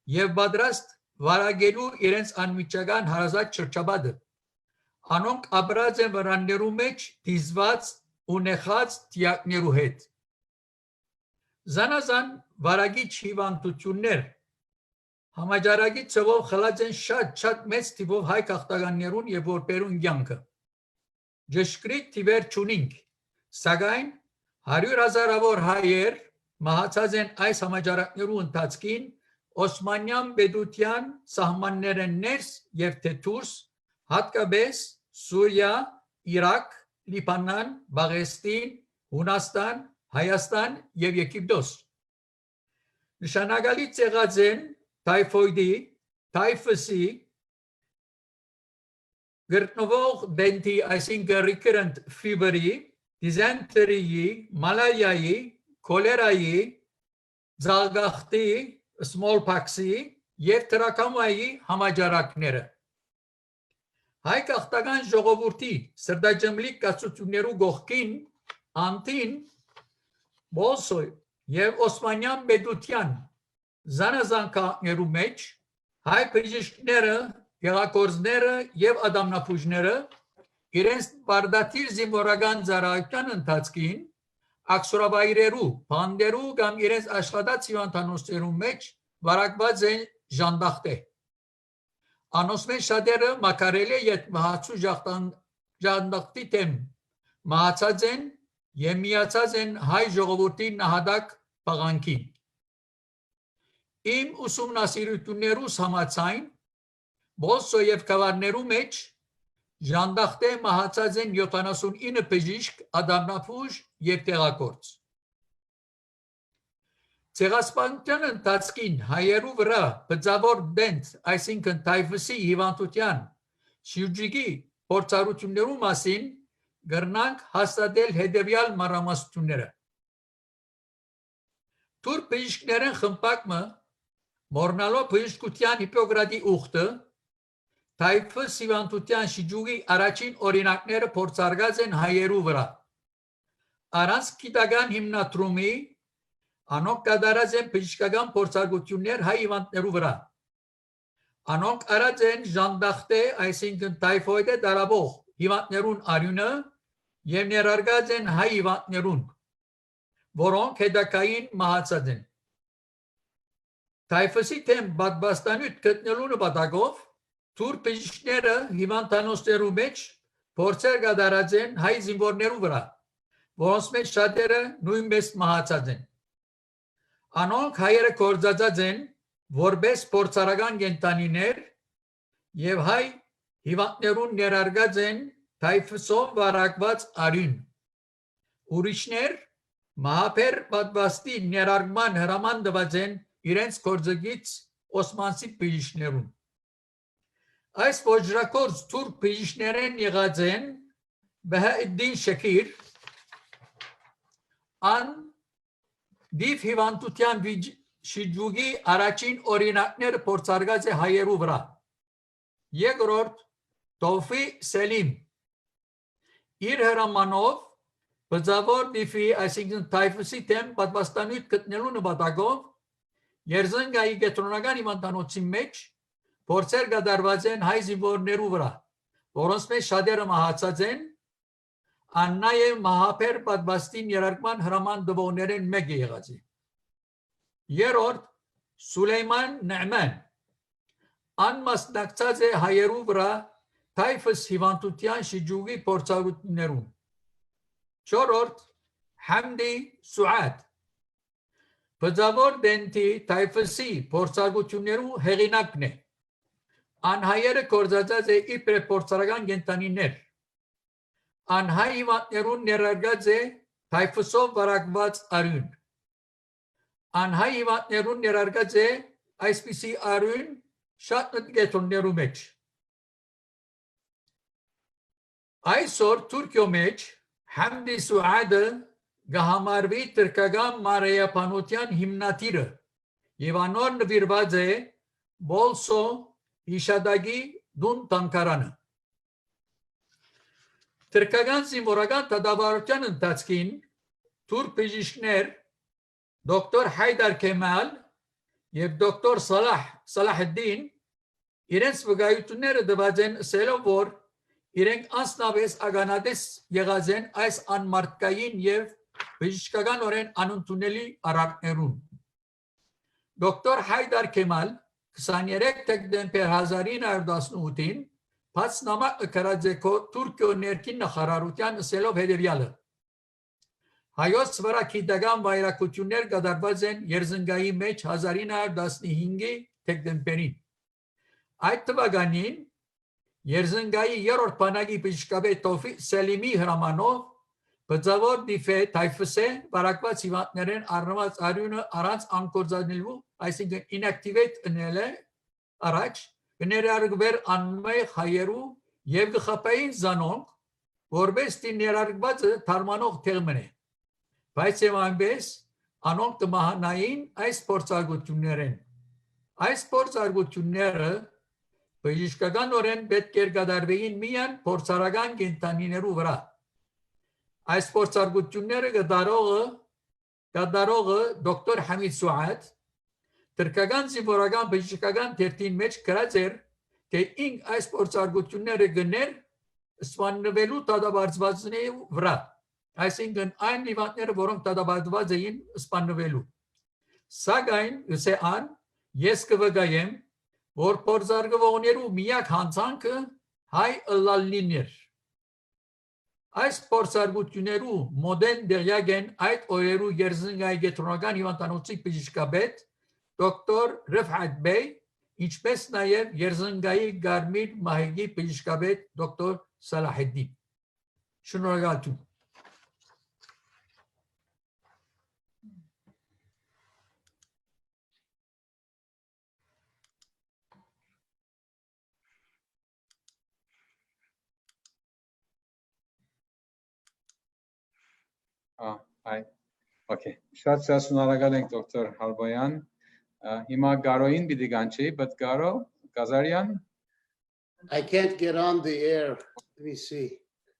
E: եւ պատրաստ վարագելու իրենց անմիջական հարազատ շրջապատը։ Անոնք ապրած են վրաններու մեջ դիզված ու նեխած տիակներու հետ։ Զանազան վարագիչ հիվանդություններ համաճարակի ծովով խլած են շատ մեծ թիվով հայ քաղաքականներուն եւ որբերուն կյանքը։ Ճշգրիտ թիվեր չունինք, սակայն 100,000-ավոր հայեր մահացած են այս համաճարակներու ընթացքին Օսմանյան պետության սահմաններեն ներս եւ թե դուրս, հատկապես Սուրիա, Իրաք, Լիբանան, Բաղեստին, Հունաստան, Հայաստան եւ Եգիպտոս։ Նշանակալից եղած են տայֆոիդի, տայֆուսի, գրտնվող դենտի, այսինքն recurrent fever-ի, դիզենտերիի, մալարիայի, քոլերայի, ձաղգախտի, smallpox-ի եւ տրակոմայի համաճարակները։ Հայ քաղաքական ժողովրդի սրտաջմլիկ կացություններու գողքին անտին Բոսոյ եւ Օսմանյան պետության զանազան քաղաքներու մեջ հայ բժիշկները, գեղագործները եւ ադամնապուժները իրենց բարդատիր զինվորական ծառայության ընթացքին աքսորավայրերու, բանդերու կամ իրենց աշխատած հիվանդանոցներու մեջ վարակված են ժանդախտե։ Անոնց շատերը մակարել է եւ մահացու ժանդախտի դեմ մահացած են եւ միացած են հայ ժողովրդի նահատակ բաղանքին։ Իմ ուսումնասիրություններուս համաձայն Բոսո եւ կավարներու մեջ ժանդախտե մահացած են 79 բժիշկ, ադամնապուժ եւ տեղագործ։ Ցեղասպանության ընթացքին հայերու վրա բծավոր դենտ, այսինքն տայֆուսի հիվանդության շրջիկի փորձառություններու մասին գրնանք հաստատել հետևյալ մանրամասնությունները։ Թուրք բժիշկներն խմբակը մորնալով բժշկության Հիպոկրատի ուխտը տայֆուս հիվանդության շրջուկի առաջին օրինակները փորձարկած են հայերու վրա։ Առանց գիտական հիմնադրումի անոնք կատարած են բժշկական փորձարկություններ հայ հիվանդներու վրա։ Անոնք արած են ժանդախտե, այսինքն տայֆոիդը դարաբող հիվանդներուն արյունը եւ ներարգած են հայ հիվանդներուն, որոնք հետագային մահացած են։ Tayfasi tem badbastanüt գտնելու նպատակով թուր բժիշկները հիվանդանոցներու մեջ փորձեր կատարած են հայ զինվորներու վրա, որոնց մեջ շատերը նույնպես մահացած են։ Անոնք հայերը կործածած են որպես փորձարական կենտանիներ եւ հայ հիվանդներուն ներարգած են թայֆսով վարակված արյուն։ Ուրիշներ մահապեր պատվաստի ներարգման հրաման տված են իրենց գործգից օսմանցի բժիշկներուն։ Այս ոճրակորձ թուրք բժիշկներեն եղած են Բահաեդդին Շաքիր, ան դիվ հիվանդության շիջուգի առաջին օրինակները փորձարկած է հայերու վրա։ Երկրորդ Տոֆի Սելիմ իր հրամանով բծավոր դիվի, այսինքն թայֆսի թեմ պատվաստանույթ գտնելու նպատակով Երզնգայի կենտրոնական հիվանդանոցի մեջ փորձեր կատարված են հայ զինվորներու վրա, որոնց մեջ շատերը մահացած են, ան նաև մահապեր պատվաստի ներարկման հրաման տվողներեն մեկը եղած է։ Երրորդ Սուլեյման Նዕման, ան մասնակցած է հայերու վրա թայֆս հիվանդության շիջուգի փորձառություններուն։ Չորրորդ Համդի Սուադ, բծավոր դենտի թայֆսի փորձառություններու հեղինակն է։ Ան հայերը կործածած է իբրե փորձարական կենտանիներ։ Ան հայ հիվանդներուն ներարգած է թայֆսով վարակված արյուն։ Ան հայ հիվանդներուն ներարգած է այսպիսի արյուն շատ կենտրոններու մեջ։ Այսօր Թուրքիո մեջ Համդի Սուադը գահամարվի թրկական մարեապանության հիմնադիրը եւ անոր նվիրված է Բոլսո Իշադագի դուն տանկարանը։ Թրկական զինվորական դատավարության ընթացքին թուրք բժիշկներ դոկտոր Հայդար Քեմալ եւ դոկտոր Սալահեդդին իրենց վկայությունները տված են ասելով, որ իրենք անձնապես ագանադես եղած են այս անմարդկային եւ բժշկականորեն անընդունելի արարքներուն։ Դոկտոր Հայդար Քեմալ 23 դեկտեմբեր 1918-ին բաց նամակ գրած է Թուրքիո ներքին նախարարության ասելով հետևյալը. հայոց վրա քիդական վայրակություններ կատարված են Երզնգայի մեջ 1915-ի դեկտեմբերին։ Այդ թվականին Երզնգայի երրորդ բանակի բժշկապետ Տոֆի Սելիմի հրամանով բծավոր դիֆե թայֆսե վարակված հիվանդներեն առնված արյունը առանց անկործանելու, այսինքն inactivate ընել է առաջ կներարկվեր անմեղ հայերու եւ գխապային զանոնք, որպես ներարկվածը թարմանող թեղմն է։ Բայց եւ այնպես անոնք կմահանային այս փորձարկություններեն։ Այս փորձարկությունները բժշկականորեն պետք էր կատարվեին միայն փորձարական կենտանիներու վրա։ Այս փորձարկությունները կատարողը դոկտոր Համիդ Սուադ թրկական զինվորական բժշկական թերթին մեջ գրած էր, թե ինք այս փորձարկությունները գներ սպանվելու դատապարտվածների վրա, այսինքն այն հիվանդները, որոնք դատապարտված էին սպանվելու։ Սակայն ըսեան ես կվկայեմ, որ փորձարկվողներու միակ հանցանքը հայ ըլլալնին էր։ Այս փորձարկություններու մոդեն դերյակ են այդ օրերու Երզնգայի կենտրոնական հիվանդանոցի բժշկապետ դոկտոր Ռֆաթ Բեյ, ինչպես նաև Երզնգայի Գարմիր Մահեգի բժշկապետ դոկտոր Սալահեդդին։ Շնորհակալություն։
A: Hi. Okay. Շատ շնորհակալ ենք դոկտոր Հարբոյան։ Հիմա Գարոին պիտի կանչի, but Garo Kazarian?
C: I can't get on the air. Let me see.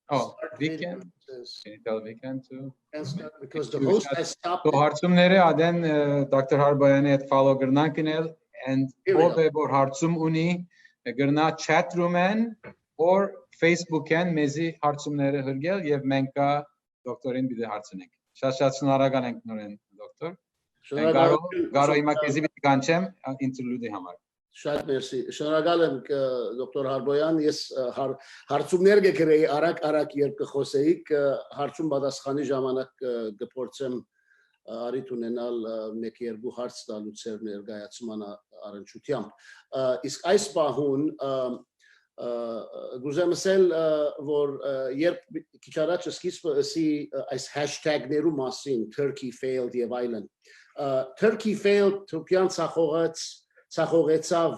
A: Oh,
C: Start
A: we
C: video.
A: can. Can you tell we can too?
C: Can't start because the host has stopped
A: So
C: it.
A: հարցումները ադեն Dr. Հարբոյանի հետ follow գրնանքնել and
C: Here we go.
A: ով է որ հարցում ունի գրնա chat room-են or Facebook-են մեզի հարցումները հրգել եւ մենք կա դոկտորին պիտի հարցնենք։ Շատ շնորհակալ ենք նորեն դոկտոր։ Garo ima քեզի պիտի կանչեմ ինտերլյուդի համար։
C: Շատ մերսի։ Շնորհակալ եմ դոկտոր Հարբոյան, ես հարցումներ կգրեի արագ երբ կխոսեիք, հարցում պատասխանի ժամանակ կփորձեմ արիթ ունենալ 1-2 հարց տալուց էր ներկայացման առնչությամբ։ Իսկ այս պահուն գուզեմ ասել, որ երբ քիչ առաջ սկիզբը ասի այս hashtag-ներու մասին Turkey failed եւ այլն, Turkey failed Թուրքիան ցախողեցավ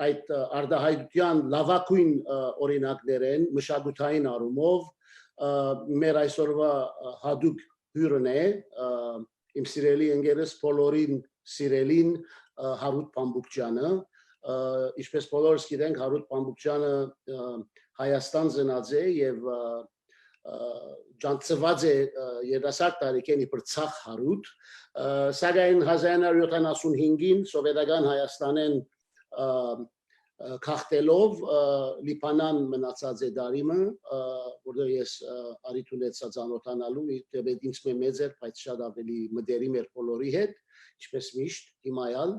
C: այդ արդահայտության լավագույն օրինակներեն մշակութային առումով մեր այսօրվա հadoop հյուրն է իմ սիրելի ընկերս բոլորին սիրելին Հարութ Փամբուկյանը, ինչպես բոլորս գիտենք, Հարութ Փամբուկյանը Հայաստան ծնած է եւ ջանցված է երասակ տարիքեն իբր ցախ Հարութ, սակայն 1975-ին սովետական Հայաստանեն քաղտելով Լիբանան մնացած է դարիմը, որտեղ ես արիթ ունեցա ծանոթանալու, ինձ մեծ էր, բայց շատ ավելի մտերիմ էր բոլորի հետ, ինչպես միշտ հիմայալ,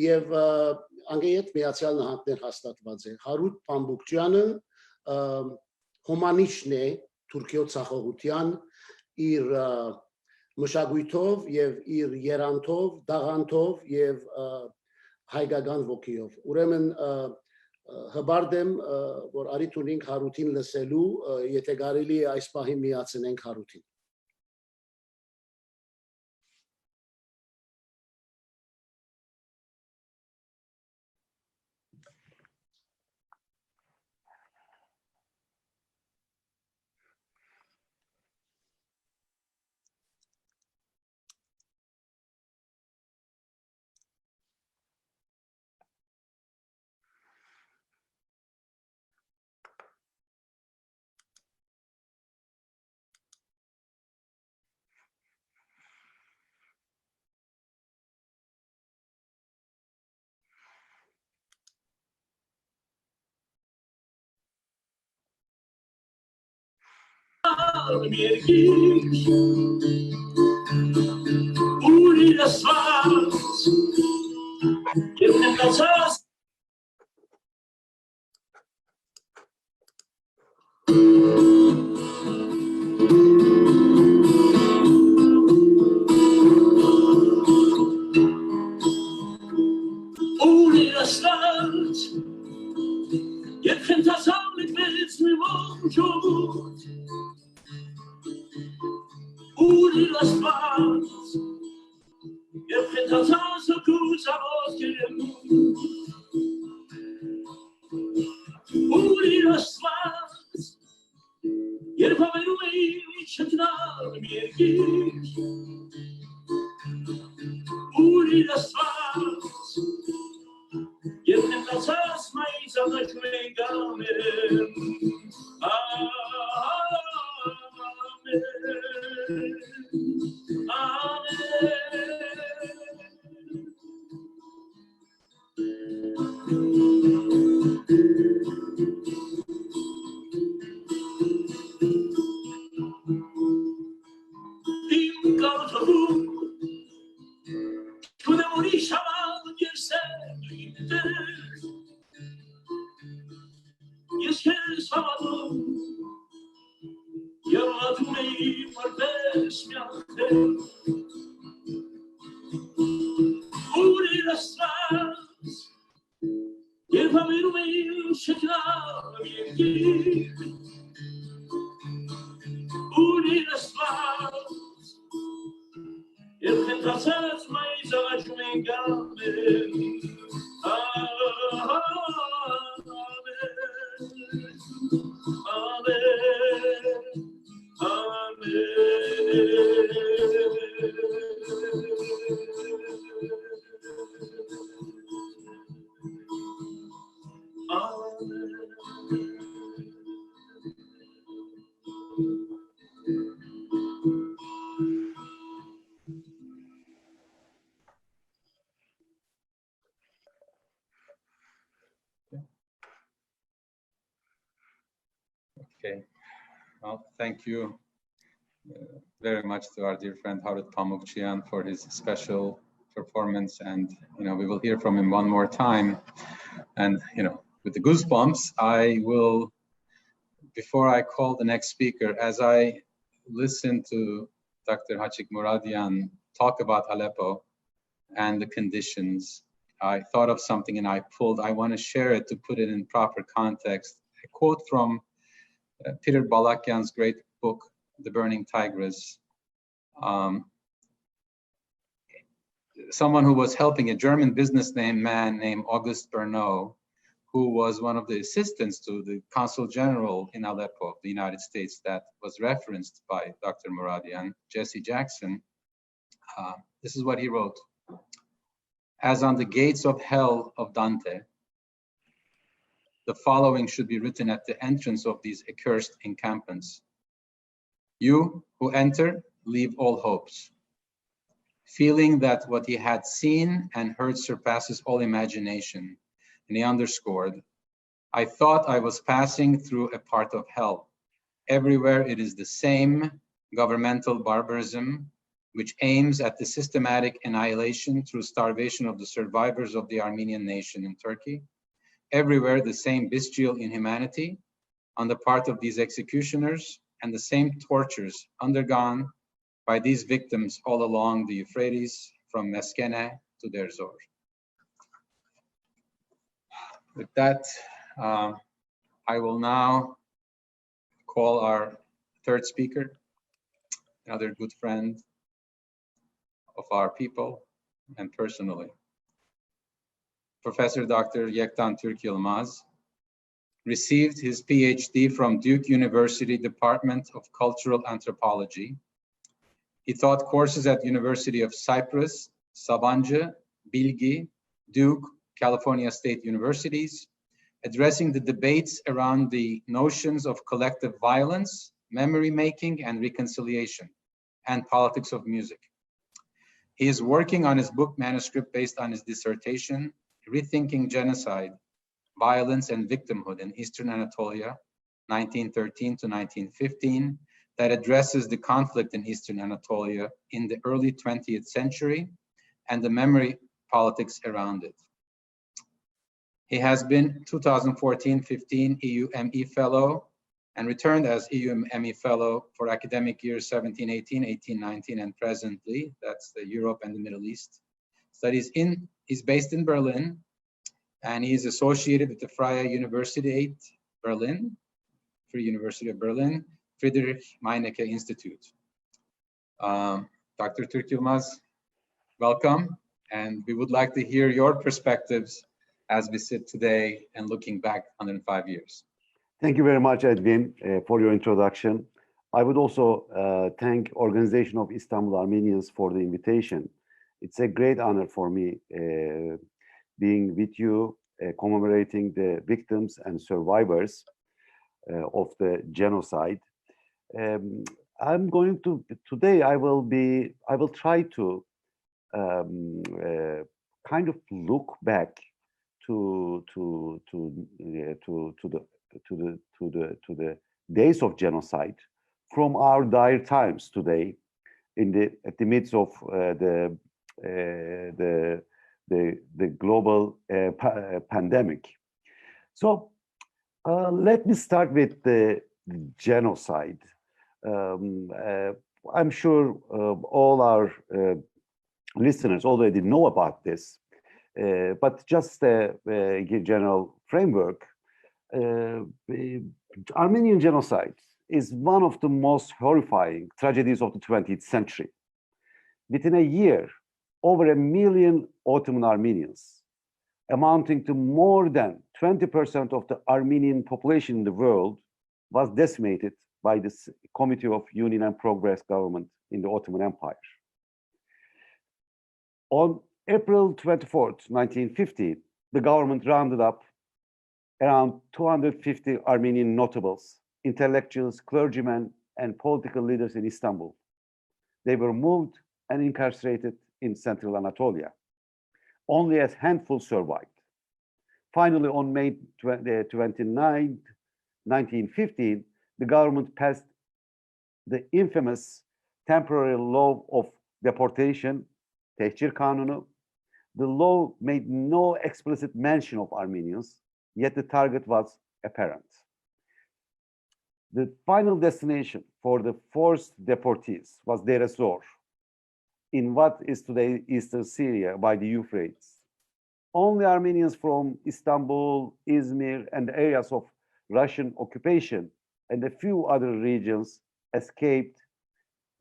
C: եւ անգեյետ Միացյալ Նահանգներ հաստատված է։ Հարութ Փամբուկյանը հոմանիշն է Թուրքիո ցախողության իր մշակույթով եւ իր երանթով, դաղանթով եւ հայկական ոգիով։ Ուրեմն հբարդ եմ, որ արիթ ունենք Հարութին լսելու, եթե կարելի է այս պահին միացնենք Հարութին։
A: Okay, well, thank you, very much to our dear friend Harut Pamukchian for his special performance, and we will hear from him one more time. And with the goosebumps, I will, before I call the next speaker, as I listen to Dr. Hachik Muradian talk about Aleppo and the conditions, I thought of something and I want to share it to put it in proper context. A quote from Peter Balakian's great book, The Burning Tigris. Someone who was helping a German businessman named August Bernau, who was one of the assistants to the Consul General in Aleppo of the United States that was referenced by Dr. Muradian, Jesse Jackson. This is what he wrote. As on the gates of hell of Dante, the following should be written at the entrance of these accursed encampments. You who enter, leave all hopes, feeling that what he had seen and heard surpasses all imagination. And he underscored, I thought I was passing through a part of hell. Everywhere it is the same governmental barbarism, which aims at the systematic annihilation through starvation of the survivors of the Armenian nation in Turkey. Everywhere the same bestial inhumanity on the part of these executioners and the same tortures undergone by these victims all along the Euphrates from Meskene to Deir Zor. With that, I will now call our third speaker, another good friend of our people and personally. Professor Dr. Yektan Türk Yılmaz received his PhD from Duke University Department of Cultural Anthropology. He taught courses at University of Cyprus, Sabancı, Bilgi, Duke, California State Universities, addressing the debates around the notions of collective violence, memory making, and reconciliation, and politics of music. He is working on his book manuscript based on his dissertation, Rethinking Genocide, Violence and Victimhood in Eastern Anatolia, 1913 to 1915, that addresses the conflict in Eastern Anatolia in the early 20th century and the memory politics around it. He has been 2014-15 EU-ME Fellow and returned as EU-ME Fellow for academic years 17-18, 18-19, and presently, that's the Europe and the Middle East. He's based in Berlin, and he's associated with the Freie Universität Berlin, Free University of Berlin, Friedrich Meinecke Institute. Dr. Türk Yılmaz, welcome, and we would like to hear your perspectives as we sit today and looking back 105 years.
F: Thank you very much, Edwin, for your introduction. I would also thank Organization of Istanbul Armenians for the invitation. It's a great honor for me being with you, commemorating the victims and survivors of the genocide. Today I will try to kind of look back to the days of genocide from our dire times today, at the midst of the global pandemic. So let me start with the genocide. I'm sure all our listeners already know about this, but just a general framework. Armenian genocide is one of the most horrifying tragedies of the 20th century. Within a year, over 1 million Ottoman Armenians, amounting to more than 20% of the Armenian population in the world, was decimated by the Committee of Union and Progress government in the Ottoman Empire. On April 24th, 1950, the government rounded up around 250 Armenian notables, intellectuals, clergymen, and political leaders in Istanbul. They were moved and incarcerated in Central Anatolia. Only a handful survived. Finally, on May 29, 1915, the government passed the infamous temporary law of deportation, Tehcir Kanunu. The law made no explicit mention of Armenians, yet the target was apparent. The final destination for the forced deportees was Deir ez-Zor, in what is today eastern Syria by the Euphrates. Only Armenians from Istanbul, Izmir, and the areas of Russian occupation and a few other regions escaped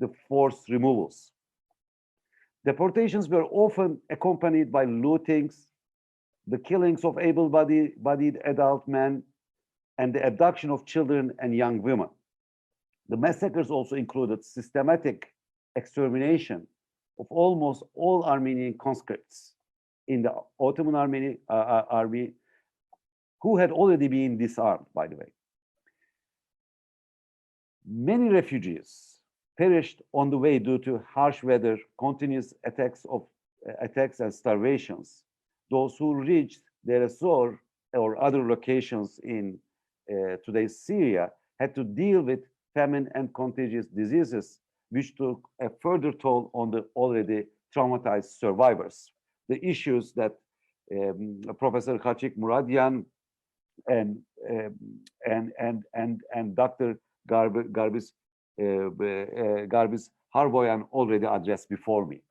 F: the forced removals. Deportations were often accompanied by lootings, the killings of able-bodied adult men, and the abduction of children and young women. The massacres also included systematic extermination of almost all Armenian conscripts in the Ottoman army, who had already been disarmed, by the way. Many refugees perished on the way due to harsh weather, continuous attacks and starvations. Those who reached Deir ez-Zor or other locations in today's Syria had to deal with famine and contagious diseases, which took a further toll on the already traumatized survivors. The issues that Professor Khachik Muradian and Dr. Garbis Harboyan already addressed before me.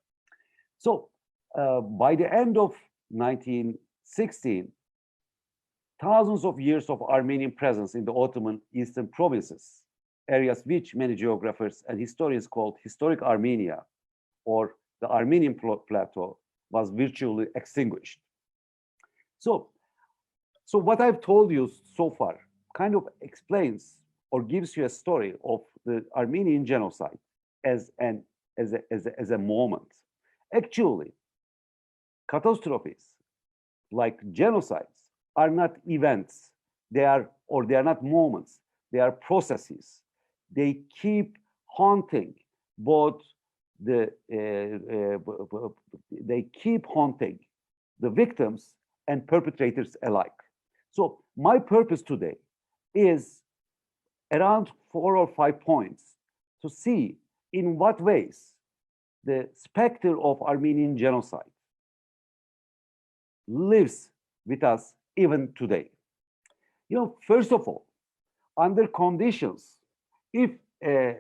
F: So by the end of 1916, thousands of years of Armenian presence in the Ottoman eastern provinces, areas which many geographers and historians called historic Armenia or the Armenian plateau, was virtually extinguished. So what I've told you so far kind of explains or gives you a story of the Armenian genocide as a moment. Actually, catastrophes like genocides are not events. They are not moments. They are processes. They keep haunting both the victims and perpetrators alike. So my purpose today is around 4 or 5 points to see in what ways the specter of Armenian genocide lives with us even today. You know, first of all, under conditions, if a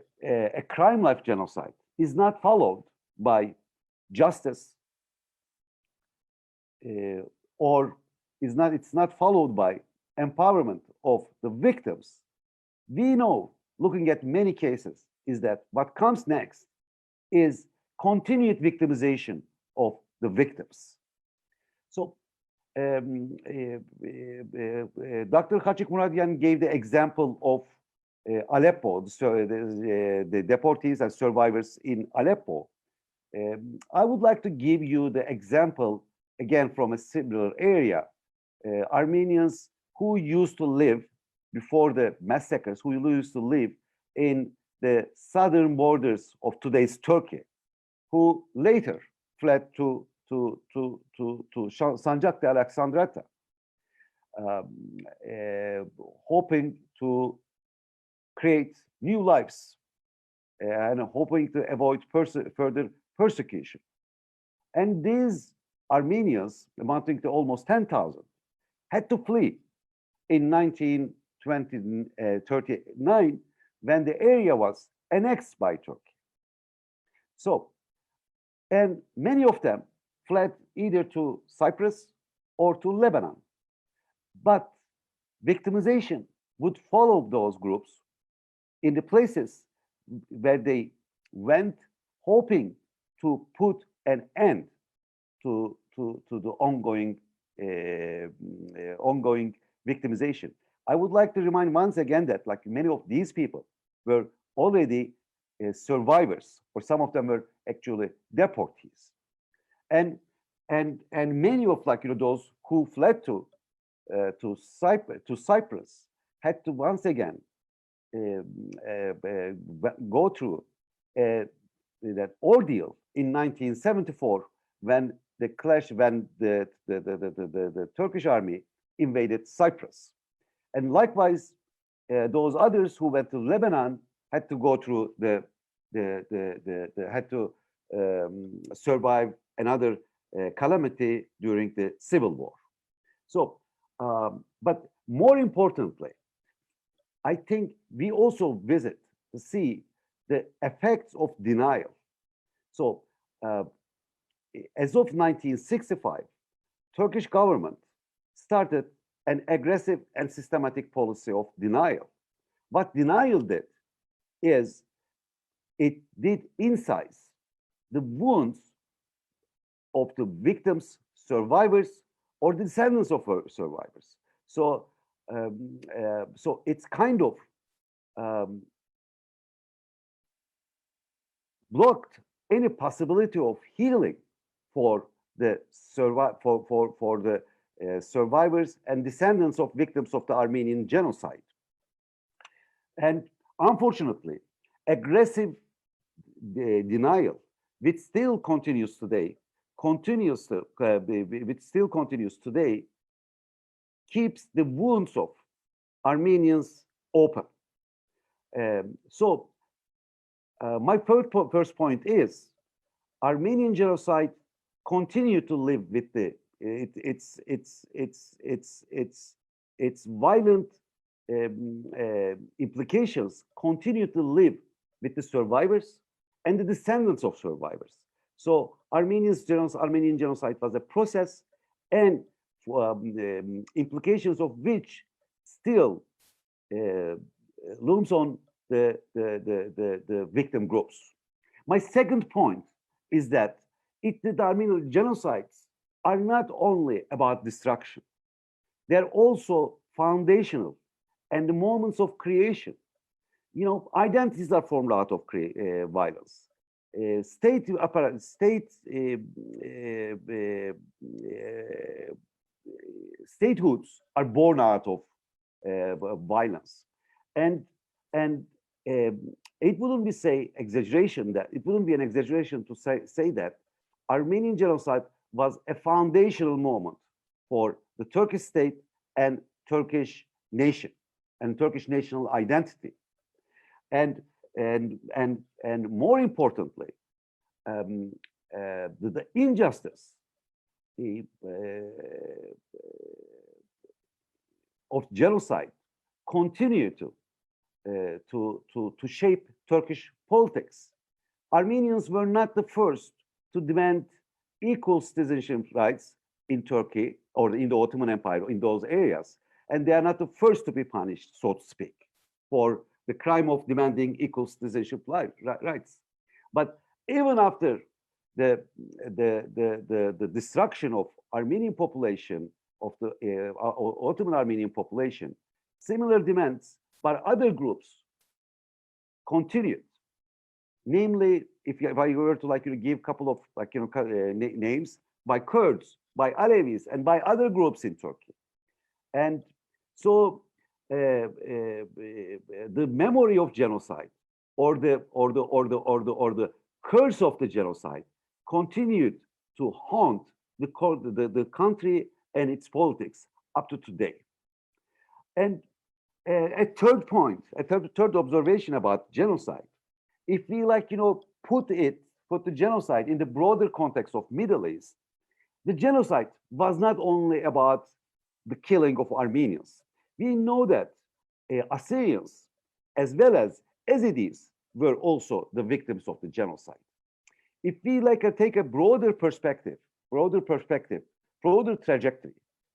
F: crime like genocide is not followed by justice or it's not followed by empowerment of the victims, we know, looking at many cases, is that what comes next is continued victimization of the victims. So Dr. Khachik Muradian gave the example of Aleppo, so the deportees and survivors in Aleppo. I would like to give you the example, again, from a similar area. Armenians who used to live before the massacres, who used to live in the southern borders of today's Turkey, who later fled to Sancak de Alexandretta, hoping to create new lives and hoping to avoid further persecution. And these Armenians, amounting to almost 10,000, had to flee in 1939 when the area was annexed by Turkey. So, and many of them fled either to Cyprus or to Lebanon. But victimization would follow those groups in the places where they went, hoping to put an end to the ongoing victimization. I would like to remind once again that, like, many of these people were already survivors, or some of them were actually deportees, and many of, like, those who fled to Cyprus had to once again go through that ordeal in 1974 when the Turkish army invaded Cyprus. And likewise, those others who went to Lebanon had to go through the had to survive another calamity during the civil war. So, but more importantly, I think we also visit to see the effects of denial. So, as of 1965, Turkish government started an aggressive and systematic policy of denial. What denial did is it did incise the wounds of the victims, survivors, or the descendants of survivors. So, so it's kind of blocked any possibility of healing for the survivors and descendants of victims of the Armenian genocide. And unfortunately, aggressive denial, which still continues today, keeps the wounds of Armenians open. So my first point is Armenian genocide continue to live with the its violent implications continue to live with the survivors and the descendants of survivors. So Armenian genocide was a process, and implications of which still looms on the victim groups. My second point is that the Armenian genocides are not only about destruction, they're also foundational and the moments of creation. You know, identities are formed out of violence. Statehoods are born out of violence, and it wouldn't be it wouldn't be an exaggeration to say that Armenian genocide was a foundational moment for the Turkish state and Turkish nation and Turkish national identity, and more importantly, the injustice of genocide continue to shape Turkish politics. Armenians were not the first to demand equal citizenship rights in Turkey or in the Ottoman Empire in those areas, and they are not the first to be punished, so to speak, for the crime of demanding equal citizenship rights. But even after the destruction of Armenian population, of the Ottoman Armenian population, similar demands by other groups continued. Namely, if I were to give a couple of names, by Kurds, by Alevis, and by other groups in Turkey. And so the memory of genocide or the curse of the genocide continued to haunt the country and its politics up to today. And a third point, a third observation about genocide, if we put the genocide in the broader context of Middle East, the genocide was not only about the killing of Armenians. We know that Assyrians as well as Yazidis were also the victims of the genocide. If we take a broader perspective, broader trajectory,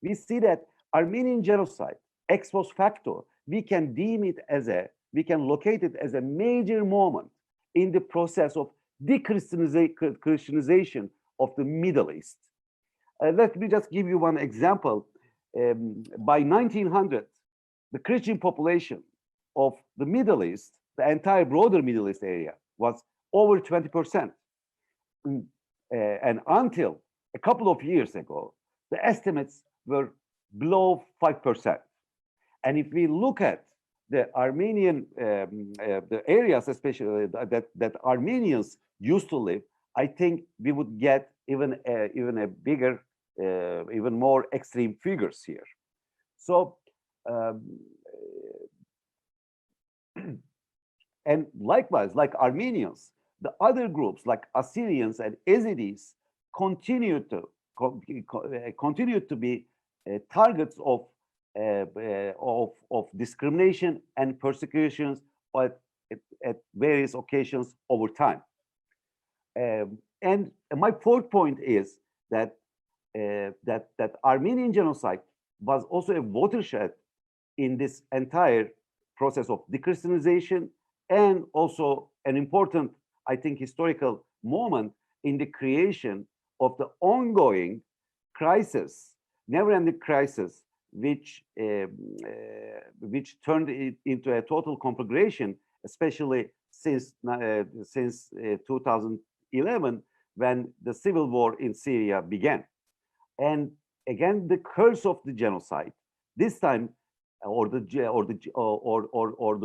F: we see that Armenian genocide, ex post facto, we can locate it as a major moment in the process of de-Christianization of the Middle East. Let me just give you one example. By 1900, the Christian population of the Middle East, the entire broader Middle East area, was over 20%. And until a couple of years ago, the estimates were below 5%. And if we look at the Armenian, the areas especially that Armenians used to live, I think we would get even a bigger, even more extreme figures here. So And likewise, like Armenians, the other groups like Assyrians and Yazidis continue to be targets of discrimination and persecutions at various occasions over time. And my fourth point is that that Armenian genocide was also a watershed in this entire process of de-Christianization, and also an important, I think, historical moment in the creation of the ongoing crisis, never-ending crisis, which turned it into a total conflagration, especially since 2011, when the civil war in Syria began. And again, the curse of the genocide, this time, or the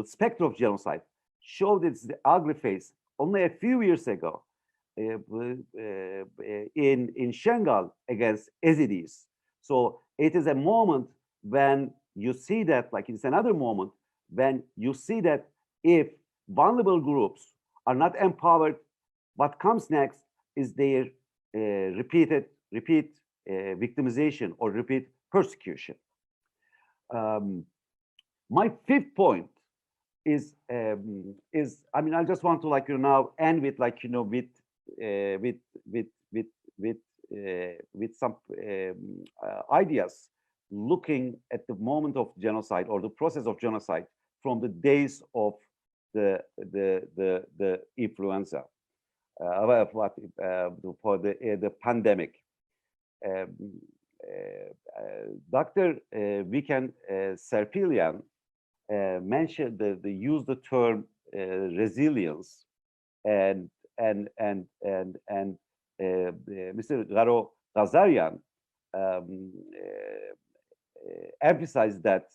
F: specter of genocide, showed its ugly face only a few years ago in Shengal against Yazidis. So it is a moment when you see that, like it's another moment when you see that if vulnerable groups are not empowered, what comes next is their repeat victimization or repeat persecution. My fifth point is I mean, I just want to now end with with some ideas looking at the moment of genocide or the process of genocide from the days of the influenza for the pandemic. Dr. Viken Serpilian mentioned used the term resilience, and Mr. Garo Ghazarian emphasized that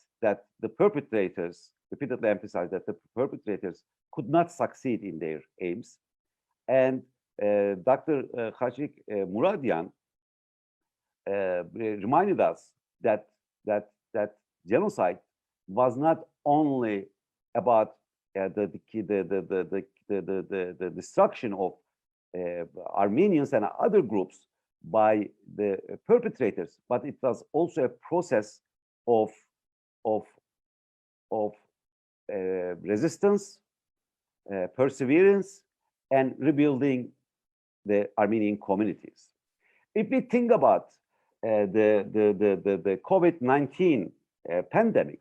F: the perpetrators, repeatedly emphasized that the perpetrators could not succeed in their aims. And Dr. Khachik Muradian reminded us that genocide was not only about the destruction of Armenians and other groups by the perpetrators, but it was also a process of resistance, perseverance, and rebuilding the Armenian communities. If we think about the COVID-19 pandemic,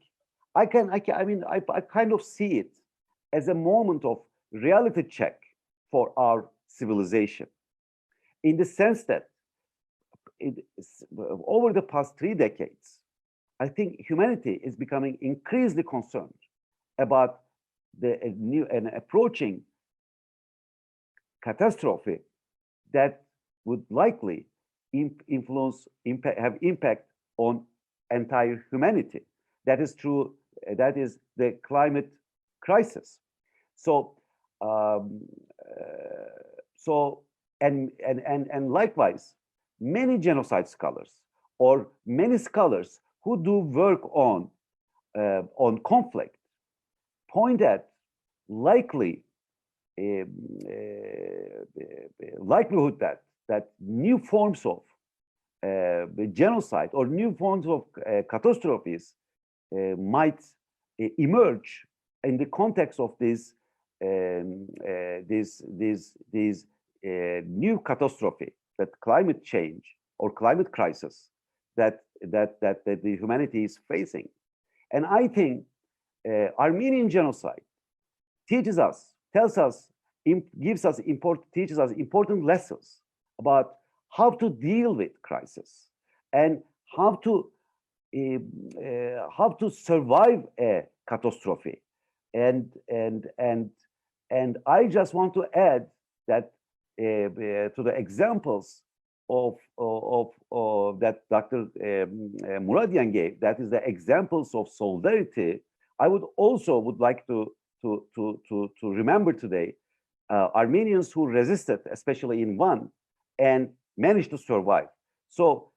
F: I kind of see it as a moment of reality check for our civilization, in the sense that over the past 3 decades, I think humanity is becoming increasingly concerned about the new and approaching catastrophe that would likely have impact on entire humanity. That is true. That is the climate crisis. So, and likewise, many genocide scholars or many scholars who do work on conflict point at likelihood that new forms of genocide or new forms of catastrophes might emerge in the context of this new catastrophe, that climate change or climate crisis that the humanity is facing. And I think Armenian genocide teaches us important lessons about how to deal with crisis and how to survive a catastrophe. And I just want to add that to the examples of that Dr. Muradian gave, that is the examples of solidarity. I would like to remember today Armenians who resisted, especially in one, and managed to survive. So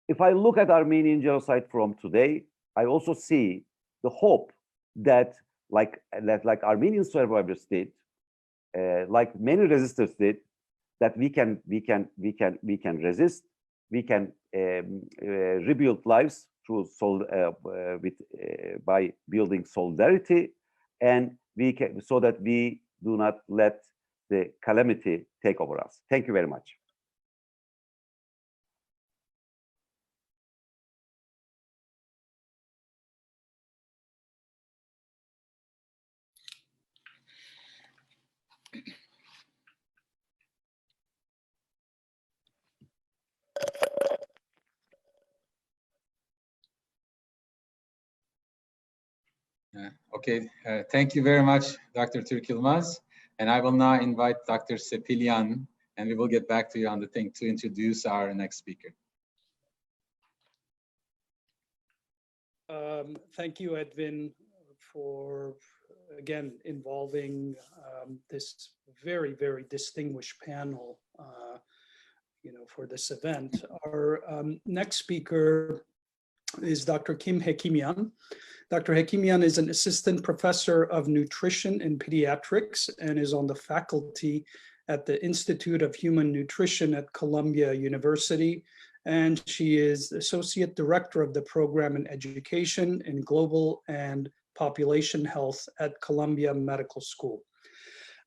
F: if I look at Armenian genocide from today, I also see the hope that like Armenian survivors did, like many resistors did, that we can resist, we can rebuild lives through by building solidarity, and we can, so that we do not let the calamity take over us. Thank you very much.
A: Okay, thank you very much, Dr. Türk Yılmaz. And I will now invite Dr. Sepilyan, and we will get back to you on the thing to introduce our next speaker.
B: Thank you, Edwin, for, again, involving this very, very distinguished panel, for this event. Our next speaker is Dr. Kim Hekimyan. Dr. Hekimyan is an assistant professor of nutrition and pediatrics and is on the faculty at the Institute of Human Nutrition at Columbia University. And she is associate director of the program in education in global and population health at Columbia Medical School.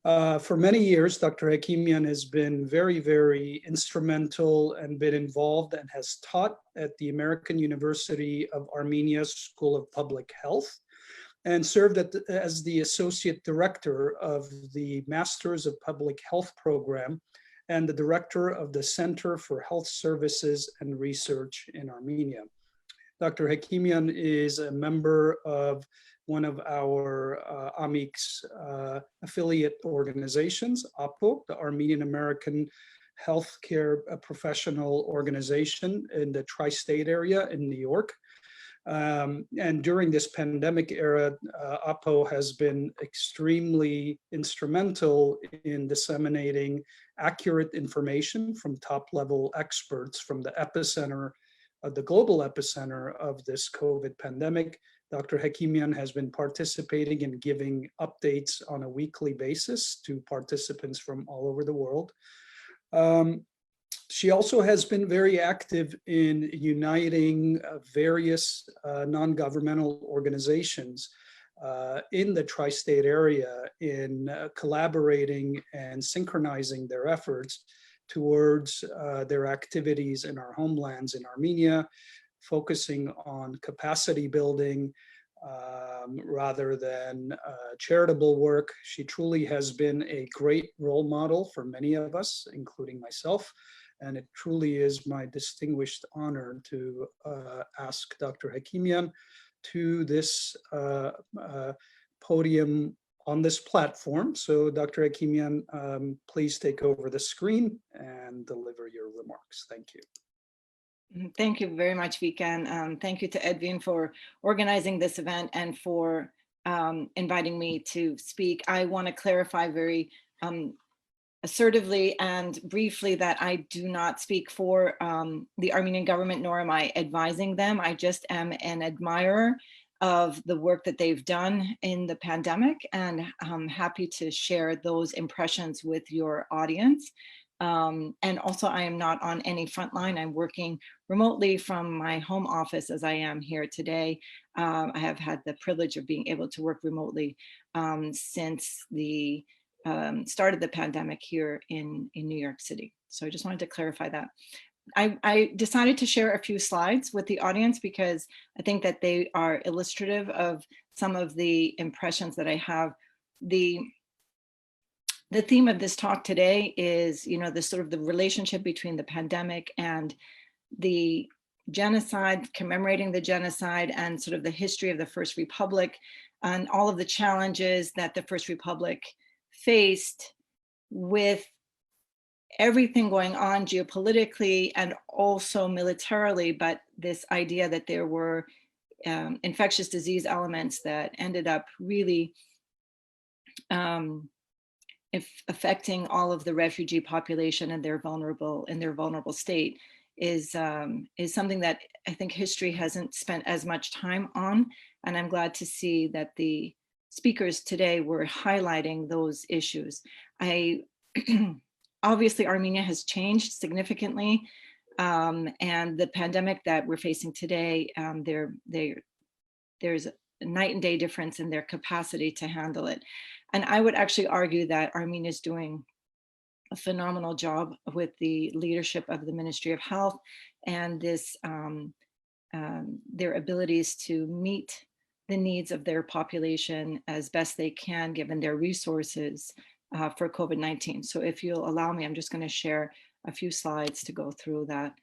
B: For many years, Dr. Hekimyan has been very, very instrumental and been involved and has taught at the American University of Armenia School of Public Health and served as the associate director of the Masters of Public Health program and the director of the Center for Health Services and Research in Armenia. Dr. Hekimyan is a member of one of our AMIC's affiliate organizations, APO, the Armenian American Healthcare Professional Organization in the tri-state area in New York. And during this pandemic era, APO has been extremely instrumental in disseminating accurate information from top-level experts from the epicenter, the global epicenter of this COVID pandemic. Dr. Hekimyan has been participating and giving updates on a weekly basis to participants from all over the world. She also has been very active in uniting various non-governmental organizations in the tri-state area in collaborating and synchronizing their efforts towards their activities in our homelands in Armenia, focusing on capacity building rather than charitable work. She truly has been a great role model for many of us, including myself. And it truly is my distinguished honor to ask Dr. Hekimyan to this podium on this platform. So Dr. Hekimyan, please take over the screen and deliver your remarks. Thank you.
G: Thank you very much, Vika, and thank you to Edwin for organizing this event and for inviting me to speak. I want to clarify very assertively and briefly that I do not speak for the Armenian government, nor am I advising them. I just am an admirer of the work that they've done in the pandemic, and I'm happy to share those impressions with your audience. And also, I am not on any front line. I'm working remotely from my home office as I am here today. I have had the privilege of being able to work remotely since the start of the pandemic here in New York City. So I just wanted to clarify that. I decided to share a few slides with the audience because I think that they are illustrative of some of the impressions that I have. The theme of this talk today is, the sort of the relationship between the pandemic and the genocide, commemorating the genocide, and sort of the history of the First Republic and all of the challenges that the First Republic faced with everything going on geopolitically and also militarily, but this idea that there were infectious disease elements that ended up really affecting all of the refugee population and their vulnerable state is something that I think history hasn't spent as much time on. And I'm glad to see that the speakers today were highlighting those issues. Obviously, Armenia has changed significantly, and the pandemic that we're facing today, there's a night and day difference in their capacity to handle it. And I would actually argue that Armenia is doing a phenomenal job with the leadership of the Ministry of Health and this their abilities to meet the needs of their population as best they can, given their resources for COVID-19. So if you'll allow me, I'm just going to share a few slides to go through that.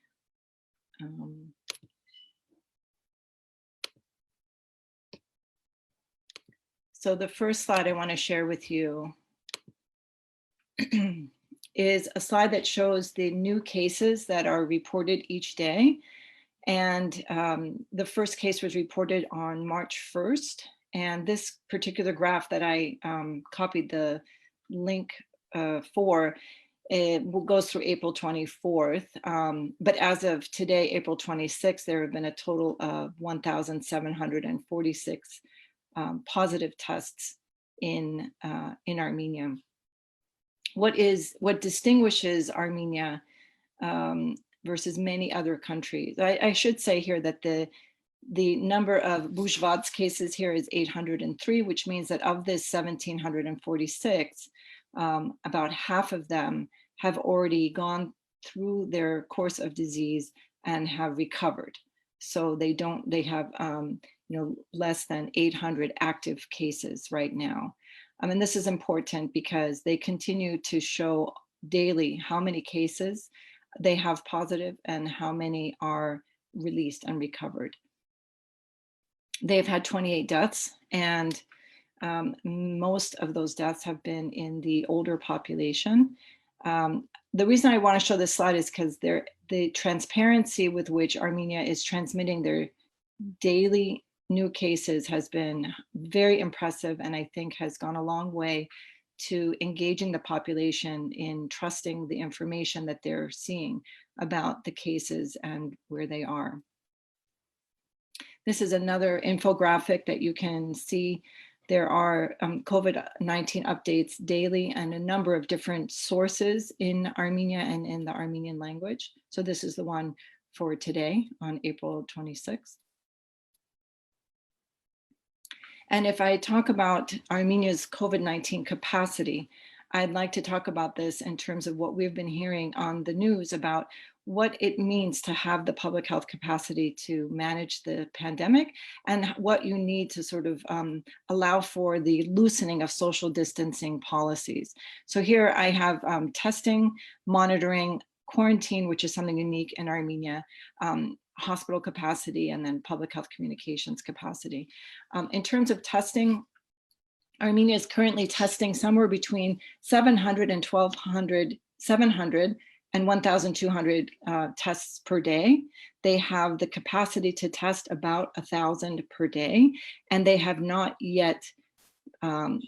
G: So the first slide I want to share with you is a slide that shows the new cases that are reported each day. And the first case was reported on March 1st. And this particular graph that I copied the link for, it goes through April 24th. But as of today, April 26th, there have been a total of 1,746 positive tests in Armenia. What distinguishes Armenia versus many other countries? I should say here that the number of Bujvats cases here is 803, which means that of this 1,746, about half of them have already gone through their course of disease and have recovered. So they have less than 800 active cases right now. And this is important because they continue to show daily how many cases they have positive and how many are released and recovered. They've had 28 deaths, and most of those deaths have been in the older population. The reason I want to show this slide is because the transparency with which Armenia is transmitting their daily new cases has been very impressive, and I think has gone a long way to engaging the population in trusting the information that they're seeing about the cases and where they are. This is another infographic that you can see. There are COVID-19 updates daily and a number of different sources in Armenia and in the Armenian language. So this is the one for today on April 26th. And if I talk about Armenia's COVID-19 capacity, I'd like to talk about this in terms of what we've been hearing on the news about what it means to have the public health capacity to manage the pandemic and what you need to sort of allow for the loosening of social distancing policies. So here I have testing, monitoring, quarantine, which is something unique in Armenia, hospital capacity, and then public health communications capacity. In terms of testing, Armenia is currently testing somewhere between 700 and 1,200 tests per day. They have the capacity to test about 1,000 per day, and they have not yet,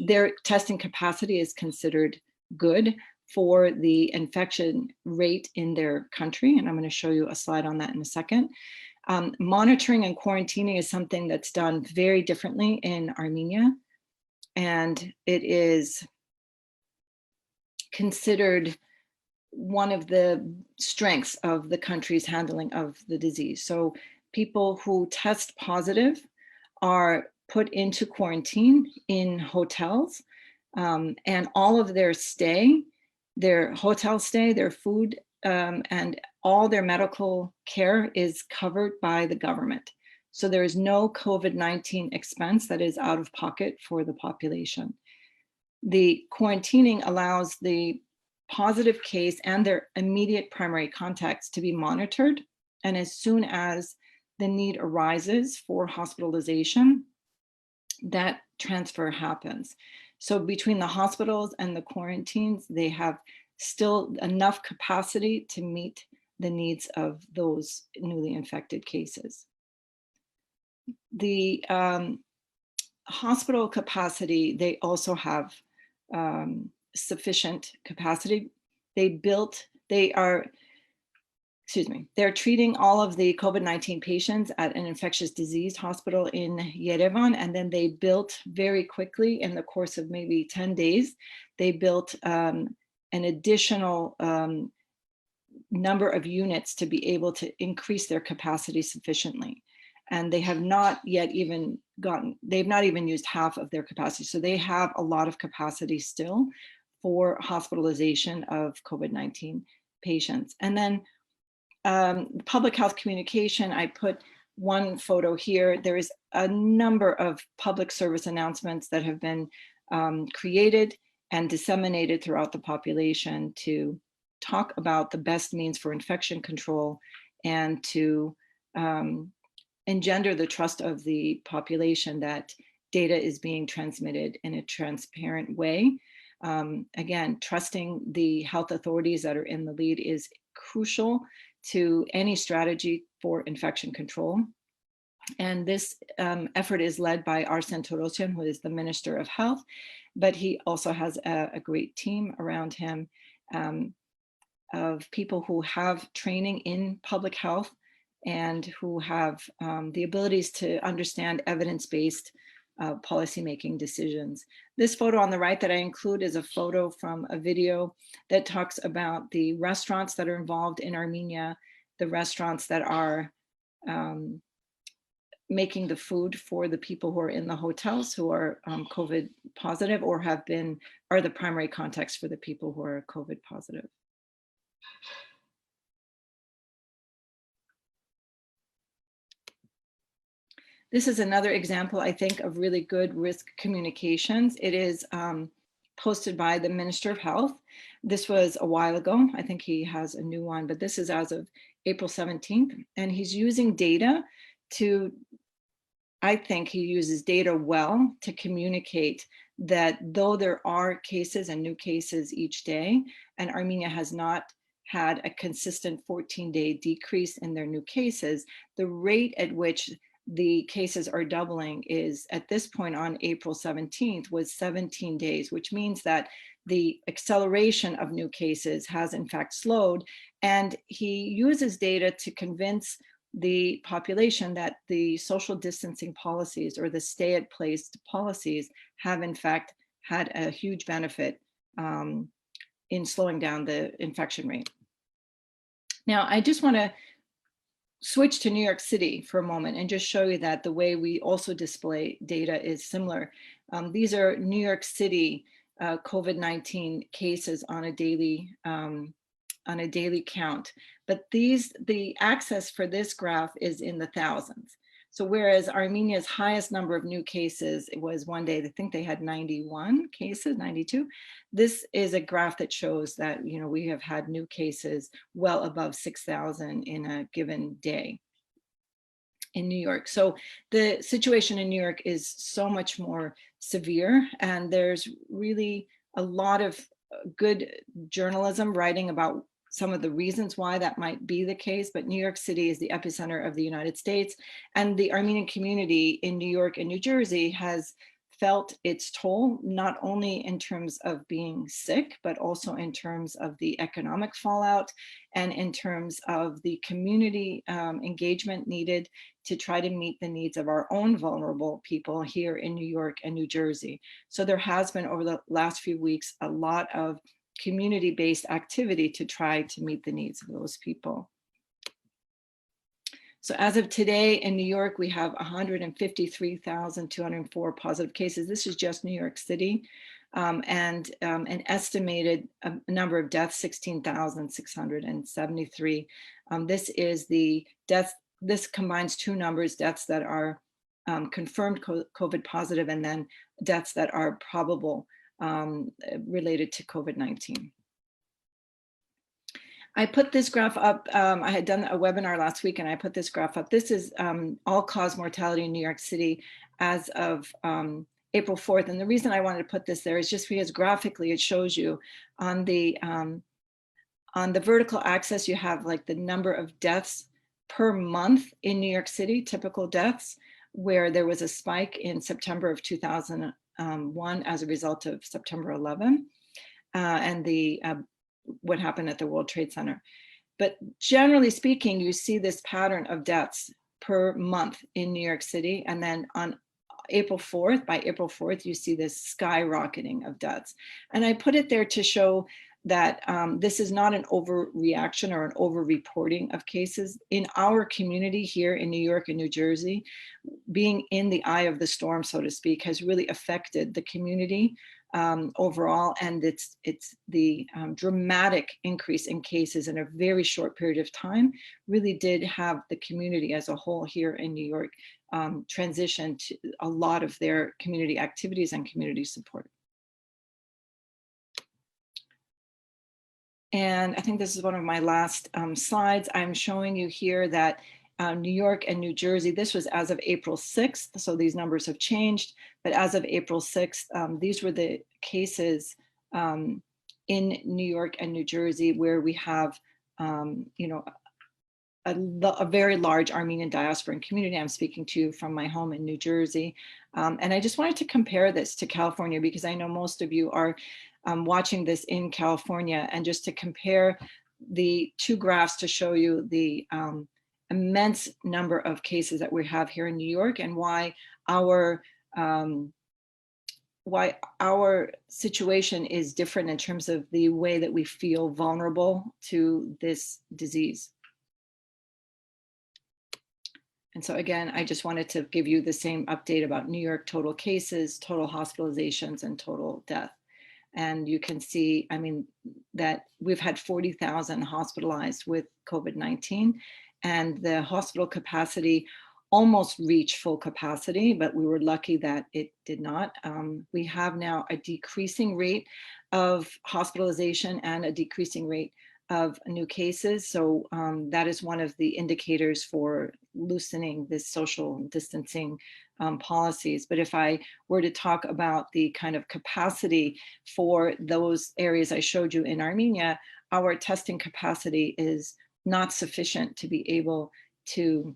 G: their testing capacity is considered good for the infection rate in their country. And I'm going to show you a slide on that in a second. Monitoring and quarantining is something that's done very differently in Armenia. And it is considered one of the strengths of the country's handling of the disease. So people who test positive are put into quarantine in hotels, and all of their stay, their hotel stay, their food, and all their medical care is covered by the government. So there is no COVID-19 expense that is out of pocket for the population. The quarantining allows the positive case and their immediate primary contacts to be monitored. And as soon as the need arises for hospitalization, that transfer happens. So between the hospitals and the quarantines, they have still enough capacity to meet the needs of those newly infected cases. The hospital capacity, they also have sufficient capacity. They are excuse me, they're treating all of the COVID-19 patients at an infectious disease hospital in Yerevan. And then they built very quickly, in the course of maybe 10 days, they built an additional number of units to be able to increase their capacity sufficiently. And they have not yet even they've not even used half of their capacity. So they have a lot of capacity still for hospitalization of COVID-19 patients. And then public health communication, I put one photo here. There is a number of public service announcements that have been created and disseminated throughout the population to talk about the best means for infection control and to engender the trust of the population that data is being transmitted in a transparent way. Again, trusting the health authorities that are in the lead is crucial to any strategy for infection control. And this effort is led by Arsen Torosyan, who is the Minister of Health, but he also has a great team around him of people who have training in public health and who have the abilities to understand evidence-based policymaking decisions. This photo on the right that I include is a photo from a video that talks about the restaurants that are involved in Armenia, the restaurants that are making the food for the people who are in the hotels who are COVID positive or are the primary contacts for the people who are COVID positive. This is another example, I think, of really good risk communications. It is posted by the Minister of Health. This was a while ago. I think he has a new one, but this is as of April 17th. And he's using data to, I think he uses data well to communicate that though there are cases and new cases each day, and Armenia has not had a consistent 14-day decrease in their new cases, the rate at which the cases are doubling is, at this point on April 17th, was 17 days, which means that the acceleration of new cases has in fact slowed. And he uses data to convince the population that the social distancing policies or the stay at place policies have in fact had a huge benefit in slowing down the infection rate. Now, I just want to switch to New York City for a moment and just show you that the way we also display data is similar. These are New York City COVID-19 cases on a daily count, but the access for this graph is in the thousands. So whereas Armenia's highest number of new cases, it was one day, I think they had 91 cases, 92. This is a graph that shows that, you know, we have had new cases well above 6,000 in a given day in New York. So the situation in New York is so much more severe, and there's really a lot of good journalism writing about some of the reasons why that might be the case, but New York City is the epicenter of the United States, and the Armenian community in New York and New Jersey has felt its toll, not only in terms of being sick, but also in terms of the economic fallout and in terms of the community engagement needed to try to meet the needs of our own vulnerable people here in New York and New Jersey. So there has been, over the last few weeks, a lot of community-based activity to try to meet the needs of those people. So as of today in New York, we have 153,204 positive cases. This is just New York City, and an estimated number of deaths, 16,673. This is the death. This combines two numbers: deaths that are confirmed COVID positive, and then deaths that are probable related to COVID-19. I put this graph up. I had done a webinar last week and I put this graph up. This is all-cause mortality in New York City as of April 4th. And the reason I wanted to put this there is just because graphically it shows you on the vertical axis, you have like the number of deaths per month in New York City, typical deaths, where there was a spike in September of 2001 as a result of September 11 and what happened at the World Trade Center. But generally speaking, you see this pattern of deaths per month in New York City. And then on April 4th, by April 4th, you see this skyrocketing of deaths. And I put it there to show that this is not an overreaction or an over-reporting of cases. In our community here in New York and New Jersey, being in the eye of the storm, so to speak, has really affected the community overall. And it's the dramatic increase in cases in a very short period of time really did have the community as a whole here in New York transition to a lot of their community activities and community support. And I think this is one of my last slides. I'm showing you here that New York and New Jersey, this was as of April 6th, so these numbers have changed, but as of April 6th, these were the cases in New York and New Jersey where we have, you know, a very large Armenian diaspora community. I'm speaking to you from my home in New Jersey. And I just wanted to compare this to California because I know most of you are watching this in California, and just to compare the two graphs to show you the immense number of cases that we have here in New York and why our situation is different in terms of the way that we feel vulnerable to this disease. And so again, I just wanted to give you the same update about New York total cases, total hospitalizations, and total death. And you can see, I mean, that we've had 40,000 hospitalized with COVID-19, and the hospital capacity almost reached full capacity, but we were lucky that it did not. We have now a decreasing rate of hospitalization and a decreasing rate of new cases. So that is one of the indicators for loosening this social distancing policies. But if I were to talk about the kind of capacity for those areas I showed you in Armenia, our testing capacity is not sufficient to be able to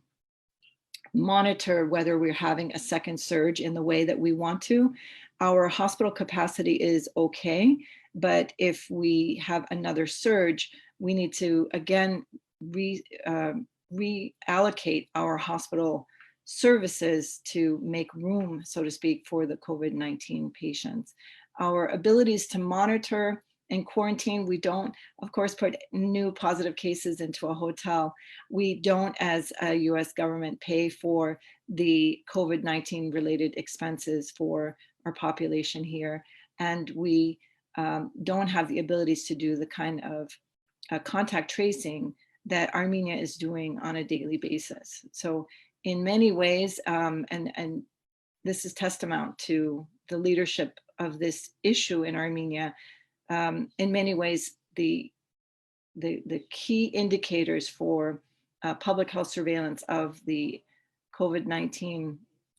G: monitor whether we're having a second surge in the way that we want to. Our hospital capacity is okay, but if we have another surge, we need to again reallocate our hospital services to make room, so to speak, for the COVID-19 patients. Our abilities to monitor and quarantine, we don't, of course, put new positive cases into a hotel. We don't, as a US government, pay for the COVID-19 related expenses for our population here. And we don't have the abilities to do the kind of contact tracing that Armenia is doing on a daily basis. So in many ways, and this is testament to the leadership of this issue in Armenia, in many ways, the key indicators for public health surveillance of the COVID-19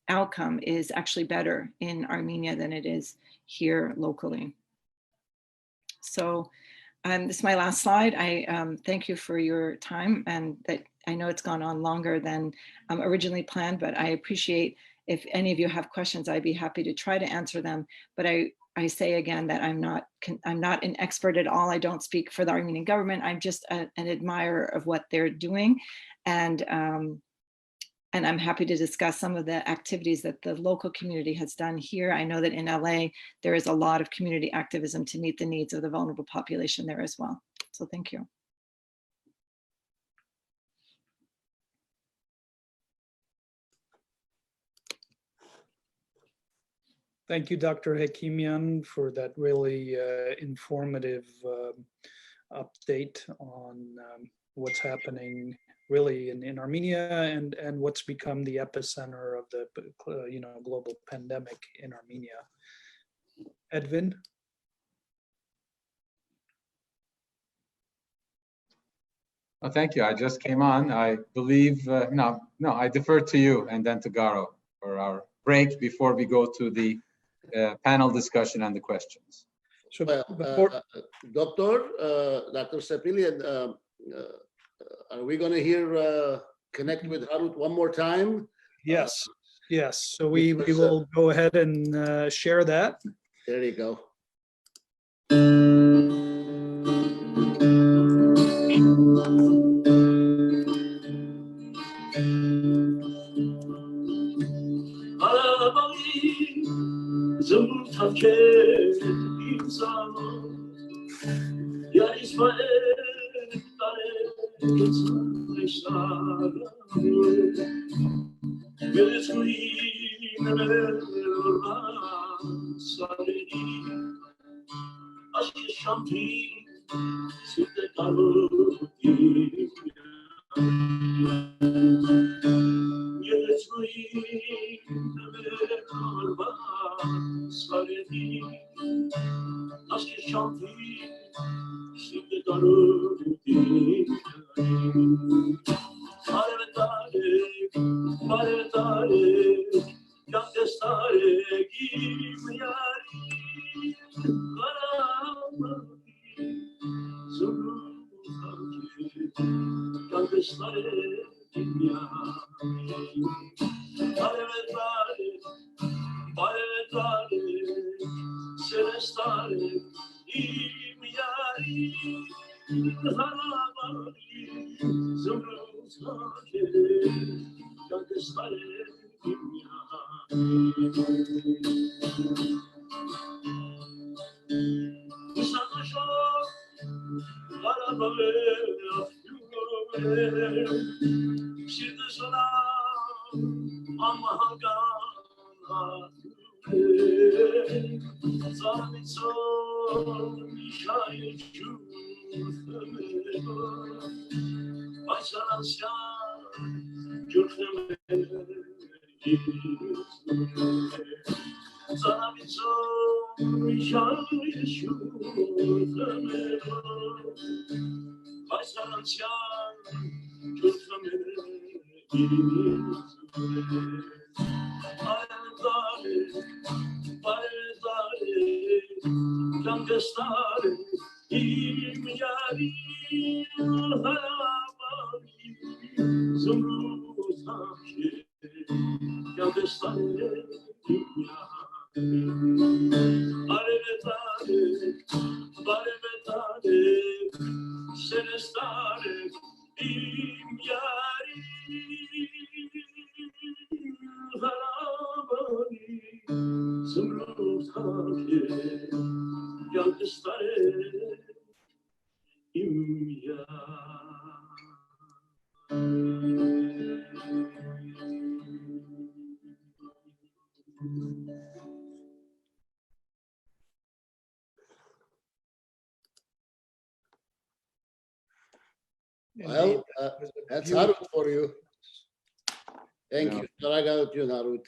G: outcome is actually better in Armenia than it is here locally. So this is my last slide. I thank you for your time, and that I know it's gone on longer than originally planned, but I appreciate if any of you have questions, I'd be happy to try to answer them. But I say again that I'm not an expert at all. I don't speak for the Armenian government. I'm just an admirer of what they're doing. And I'm happy to discuss some of the activities that the local community has done here. I know that in LA, there is a lot of community activism to meet the needs of the vulnerable population there as well. So thank you.
B: Thank you, Dr. Hakimian, for that really informative update on what's happening really in Armenia and what's become the epicenter of the global pandemic in Armenia. Edwin?
A: Well, thank you. I just came on. I believe, no, I defer to you and then to Garo for our break before we go to the panel discussion and the questions.
B: So
C: Dr. Sepilian, are we going to hear connect with Harut one more time?
B: Yes, yes. So we will go ahead and share that.
C: There you go. Well, that's Harut for you. Thank you. Drag out you, Harut.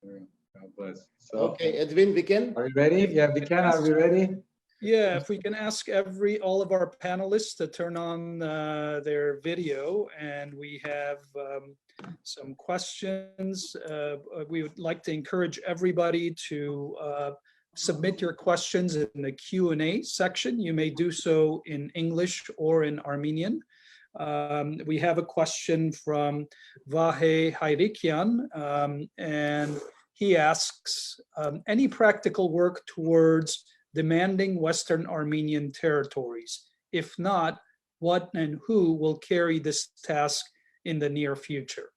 A: God bless. So,
C: Okay, Edwin, Viken.
A: are you ready? Yeah, Viken, are we ready?
B: Yeah, if we can ask all of our panelists to turn on their video, and we have some questions. We would like to encourage everybody to submit your questions in the Q&A section. You may do so in English or in Armenian. We have a question from Vahe Hairikian, and he asks, any practical work towards demanding Western Armenian territories? If not, what and who will carry this task in the near future?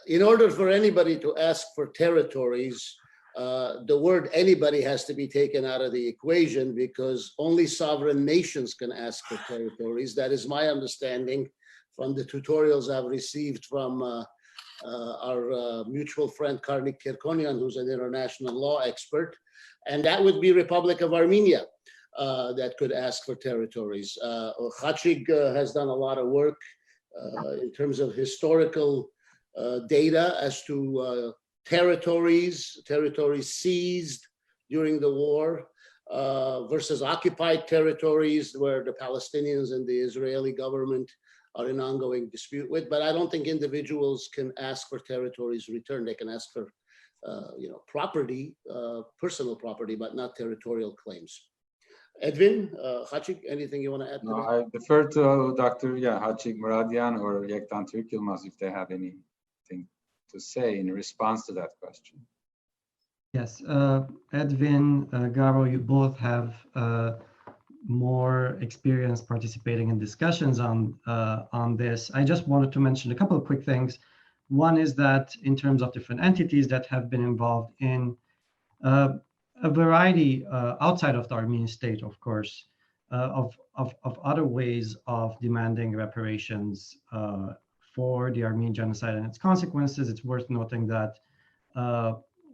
C: In order for anybody to ask for territories, the word anybody has to be taken out of the equation, because only sovereign nations can ask for territories. That is my understanding from the tutorials I've received from our mutual friend Karnik Kirkonian, who's an international law expert, and that would be Republic of Armenia that could ask for territories. Khachig has done a lot of work in terms of historical data as to territories seized during the war versus occupied territories where the Palestinians and the Israeli government are in ongoing dispute with. But I don't think individuals can ask for territories returned. They can ask for property, personal property, but not territorial claims. Edwin, Khachig, anything you want to add to that?
A: I defer to Dr. Khachig Muradian or Yektan Türk Yılmaz if they have anything to say in response to that question.
D: Yes, Edwin, Garo, you both have more experience participating in discussions on this. I just wanted to mention a couple of quick things. One is that in terms of different entities that have been involved in a variety outside of the Armenian state, of course, of other ways of demanding reparations for the Armenian genocide and its consequences. It's worth noting that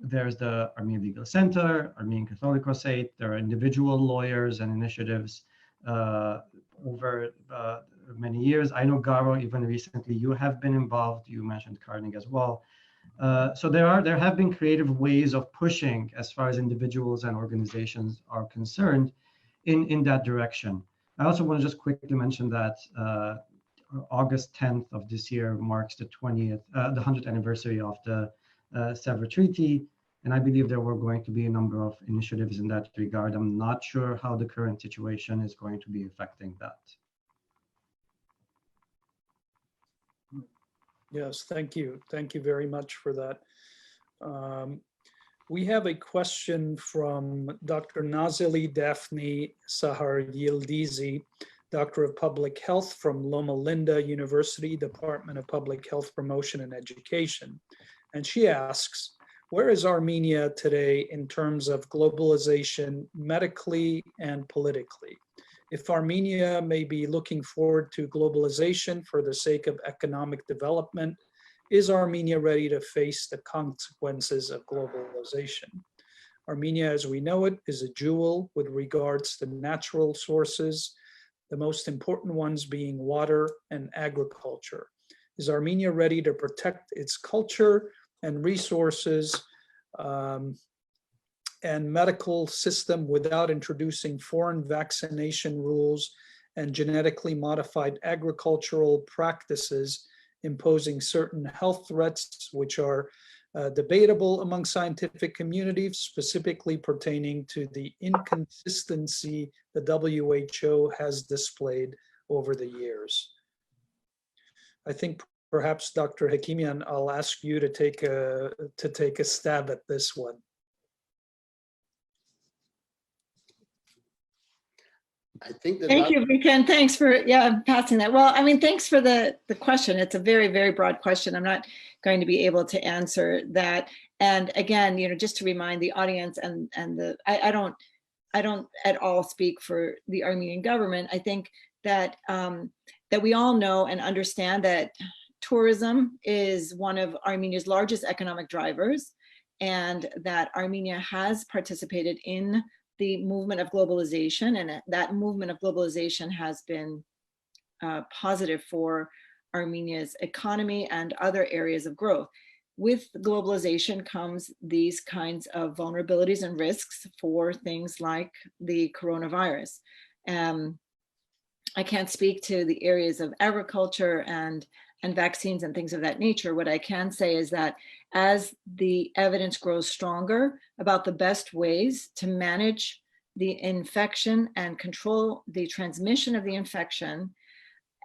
D: there's the Armenian Legal Center, Armenian Catholicosate, there are individual lawyers and initiatives over many years. I know, Garo, even recently you have been involved. You mentioned Carnegie as well. So there have been creative ways of pushing as far as individuals and organizations are concerned in that direction. I also want to just quickly mention that August 10th of this year marks the 100th anniversary of the Sevres Treaty. And I believe there were going to be a number of initiatives in that regard. I'm not sure how the current situation is going to be affecting that.
B: Yes, thank you. Thank you very much for that. We have a question from Dr. Nazili Daphne Sahar Yildizi, Doctor of Public Health from Loma Linda University, Department of Public Health Promotion and Education. And she asks, where is Armenia today in terms of globalization, medically and politically? If Armenia may be looking forward to globalization for the sake of economic development, is Armenia ready to face the consequences of globalization? Armenia, as we know it, is a jewel with regards to natural sources, the most important ones being water and agriculture. Is Armenia ready to protect its culture and resources and medical system without introducing foreign vaccination rules and genetically modified agricultural practices, imposing certain health threats which are debatable among scientific communities, specifically pertaining to the inconsistency the WHO has displayed over the years? I think perhaps Dr. Hakimian, I'll ask you to take a stab at this one.
C: I think that.
G: Thank you, Viken. Thanks for passing that. Well, I mean, thanks for the question. It's a very, very broad question. I'm not going to be able to answer that. And again, just to remind the audience I don't at all speak for the Armenian government. I think that that we all know and understand that tourism is one of Armenia's largest economic drivers, and that Armenia has participated in the movement of globalization, and that movement of globalization has been positive for Armenia's economy and other areas of growth. With globalization comes these kinds of vulnerabilities and risks for things like the coronavirus. I can't speak to the areas of agriculture and vaccines and things of that nature. What I can say is that as the evidence grows stronger about the best ways to manage the infection and control the transmission of the infection,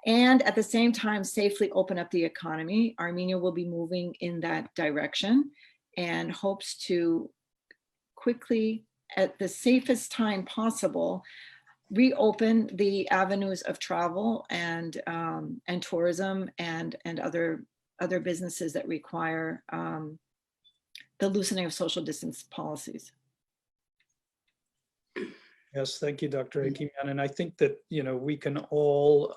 G: and at the same time safely open up the economy, Armenia will be moving in that direction and hopes to quickly, at the safest time possible, reopen the avenues of travel and tourism and other businesses that require the loosening of social distance policies.
B: Yes, thank you, Dr. Hakimian. And I think that we can all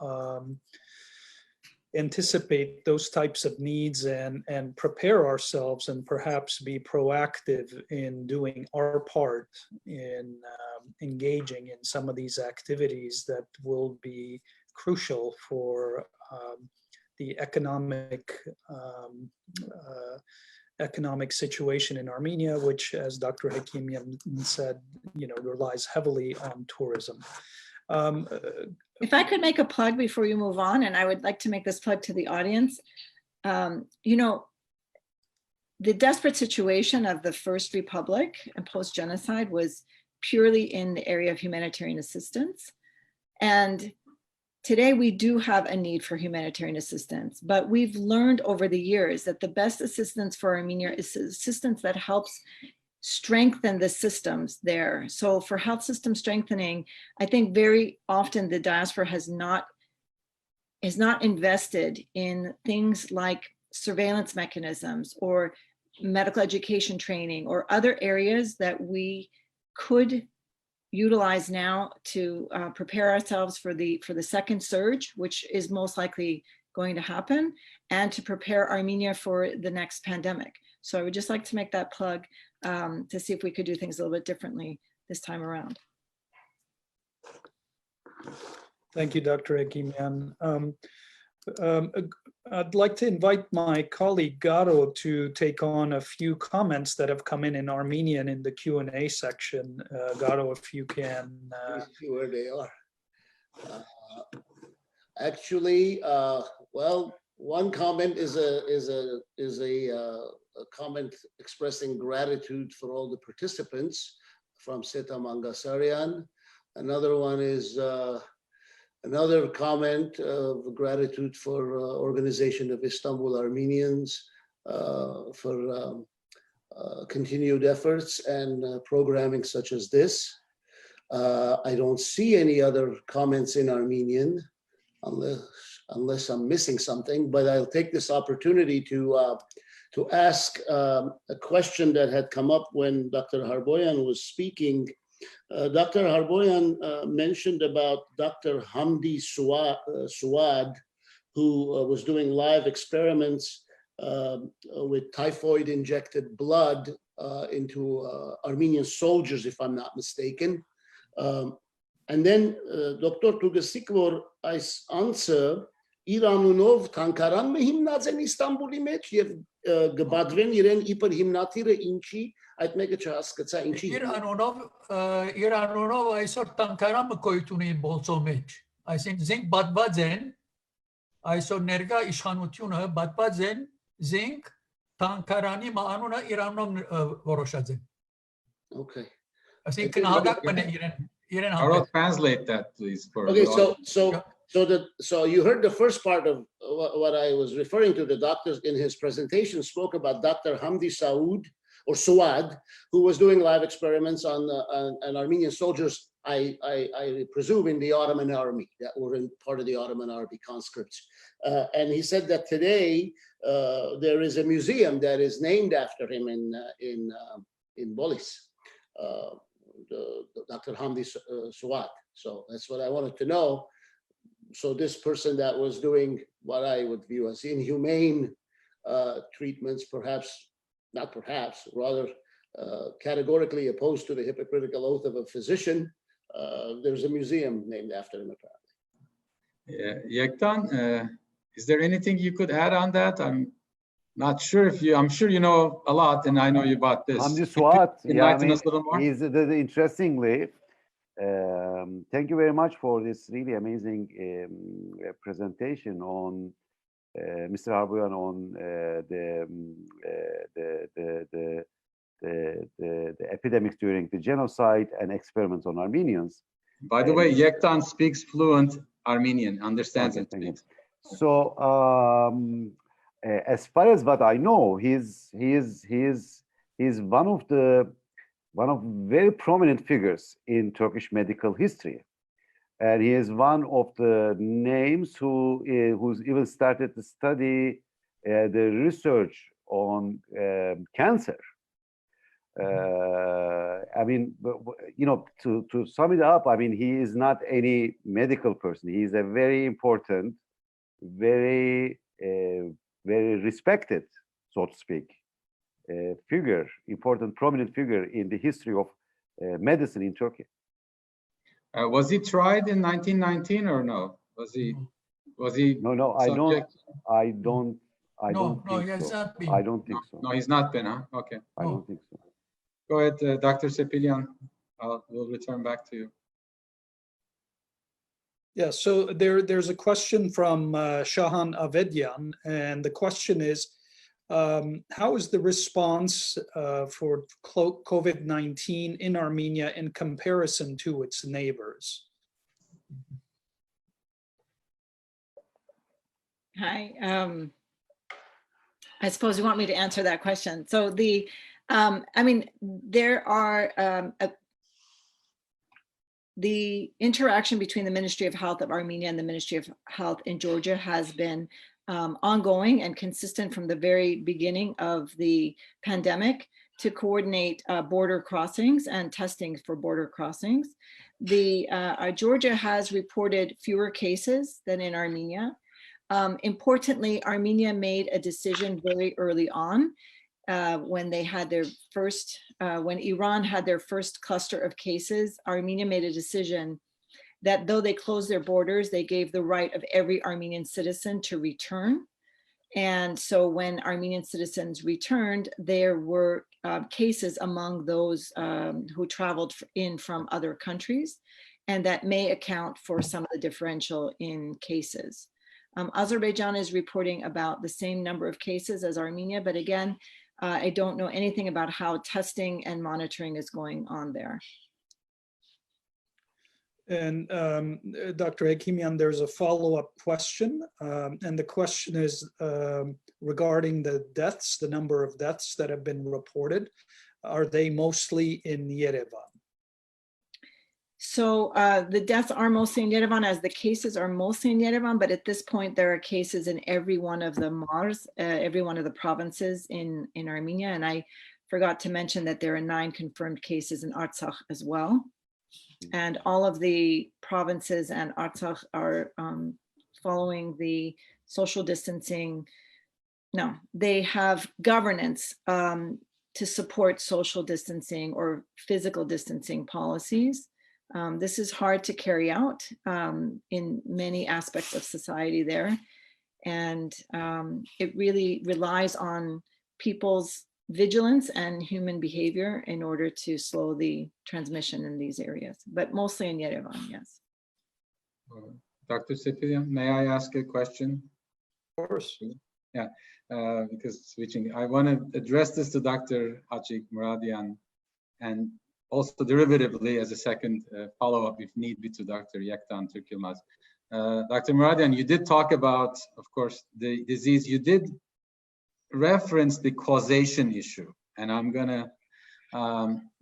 B: anticipate those types of needs and prepare ourselves and perhaps be proactive in doing our part in engaging in some of these activities that will be crucial for the economic situation in Armenia, which, as Dr. Hakimian said, relies heavily on tourism.
G: If I could make a plug before you move on, and I would like to make this plug to the audience, the desperate situation of the First Republic and post-genocide was purely in the area of humanitarian assistance. And today we do have a need for humanitarian assistance, but we've learned over the years that the best assistance for Armenia is assistance that helps strengthen the systems there. So for health system strengthening, I think very often the diaspora is not invested in things like surveillance mechanisms or medical education training or other areas that we could utilize now to prepare ourselves for the second surge, which is most likely going to happen, and to prepare Armenia for the next pandemic. So I would just like to make that plug to see if we could do things a little bit differently this time around.
B: Thank you, Dr. Ekimian. I'd like to invite my colleague Garo to take on a few comments that have come in Armenian in the Q&A section. Garo, if you can.
C: See where they are. Actually, well, one comment is a comment expressing gratitude for all the participants from Seta Mangasarian. Another one is another comment of gratitude for Organization of Istanbul Armenians for continued efforts and programming such as this. I don't see any other comments in Armenian unless I'm missing something, but I'll take this opportunity to ask a question that had come up when Dr. Harboyan was speaking. Dr. Harboyan mentioned about Dr. Hamdi Suad, who was doing live experiments with typhoid injected blood into Armenian soldiers, if I'm not mistaken. And then Dr. Tugesikvor answer Իրանունով թանկարան մը հիմնած են Իստանբուլի մեջ եւ գբadvեն իրեն իբր հիմնադիրը ինչի այդ մեկը չհասկացա ինչի
E: Իրանունով այսօր թանկարանը գոյություն ունի բոլցո մեջ այսինքն զինք բադված են այսօր ներկա իշխանությունը բադված են զինք թանկարանի անունը Իրանով որոշած են
C: Okay.
E: այսինքն հադակ մնա իրեն
A: I'll translate that, please. For
C: okay, so you heard the first part of what I was referring to. The doctor in his presentation spoke about Dr. Hamdi Suad, who was doing live experiments on Armenian soldiers, I presume in the Ottoman army, that were in part of the Ottoman army conscripts. And he said that today there is a museum that is named after him in Bolis. Dr. Hamdi Suad. So that's what I wanted to know. So this person that was doing what I would view as inhumane treatments, rather categorically opposed to the hypocritical oath of a physician, there's a museum named after him apparently.
A: Yeah, Yektan, is there anything you could add on that? I'm not sure if I'm sure you know a lot, and I know you about this.
F: Hamdi Suad,
A: enlighten us a little more?
F: Interestingly, thank you very much for this really amazing presentation on Mr. Harboyan on the epidemics during the genocide and experiments on Armenians.
A: By the way, Yektan speaks fluent Armenian, understands and speaks.
F: So as far as what I know, he's one of very prominent figures in Turkish medical history, and he is one of the names who's even started to study the research on cancer. I mean, you know, to sum it up, I mean, he is not any medical person. He is a very important, very respected, so to speak, figure, important, prominent figure in the history of medicine in Turkey.
A: Was he tried in 1919 or no? Was he?
F: No, I don't think so.
A: No, he's not been, huh? Okay.
F: I don't think so.
A: Go ahead, Dr. Sepilian. We'll return back to you.
B: Yeah, so there's a question from Shahan Avedyan, and the question is, how is the response for COVID-19 in Armenia in comparison to its neighbors?
G: Hi, I suppose you want me to answer that question. So I mean, there are the interaction between the Ministry of Health of Armenia and the Ministry of Health in Georgia has been ongoing and consistent from the very beginning of the pandemic to coordinate border crossings and testing for border crossings. Georgia has reported fewer cases than in Armenia. Importantly, Armenia made a decision very early on when they had their first, when Iran had their first cluster of cases. Armenia made a decision that though they closed their borders, they gave the right of every Armenian citizen to return. And so when Armenian citizens returned, there were cases among those who traveled in from other countries, and that may account for some of the differential in cases. Azerbaijan is reporting about the same number of cases as Armenia, but again, I don't know anything about how testing and monitoring is going on there.
B: And Dr. Hakimian, there's a follow-up question, and the question is regarding the deaths, the number of deaths that have been reported. Are they mostly in Yerevan?
G: So the deaths are mostly in Yerevan, as the cases are mostly in Yerevan, but at this point there are cases in every one of the Mars, every one of the provinces in Armenia. And I forgot to mention that there are 9 confirmed cases in Artsakh as well. And all of the provinces and Artsakh are following the social distancing. No, they have governance to support social distancing or physical distancing policies. This is hard to carry out in many aspects of society there. And it really relies on people's vigilance and human behavior in order to slow the transmission in these areas, but mostly in Yerevan, yes.
A: Dr. Sepilian, may I ask a question?
B: Of course.
A: Yeah, because switching, I want to address this to Dr. Hachik Muradian, and also derivatively as a second follow-up, if need be, to Dr. Yektan Türkilmaz. Dr. Muradian, you did talk about, of course, the disease. You did reference the causation issue, and I'm gonna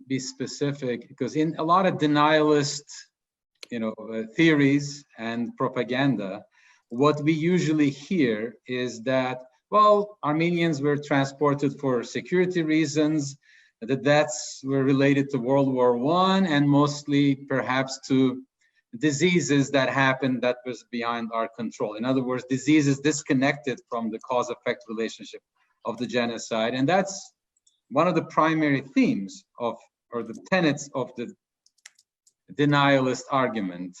A: be specific, because in a lot of denialist, theories and propaganda, what we usually hear is that, well, Armenians were transported for security reasons, the deaths were related to World War I, and mostly perhaps to diseases that happened that was beyond our control. In other words, diseases disconnected from the cause-effect relationship of the genocide. And that's one of the primary themes of, or the tenets of the denialist argument.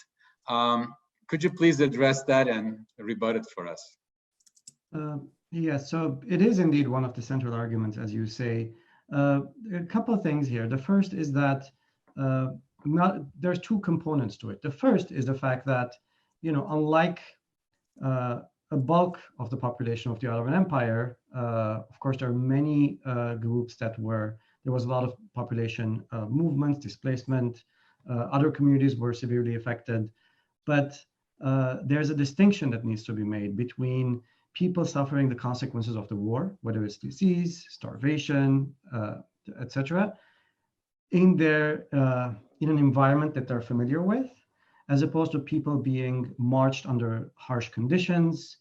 A: Could you please address that and rebut it for us?
D: Yes, so it is indeed one of the central arguments, as you say. A couple of things here. The first is that there's 2 components to it. The first is the fact that, unlike a bulk of the population of the Ottoman Empire, of course, there are many groups there was a lot of population movements, displacement, other communities were severely affected, but there's a distinction that needs to be made between people suffering the consequences of the war, whether it's disease, starvation, etc., in an environment that they're familiar with, as opposed to people being marched under harsh conditions,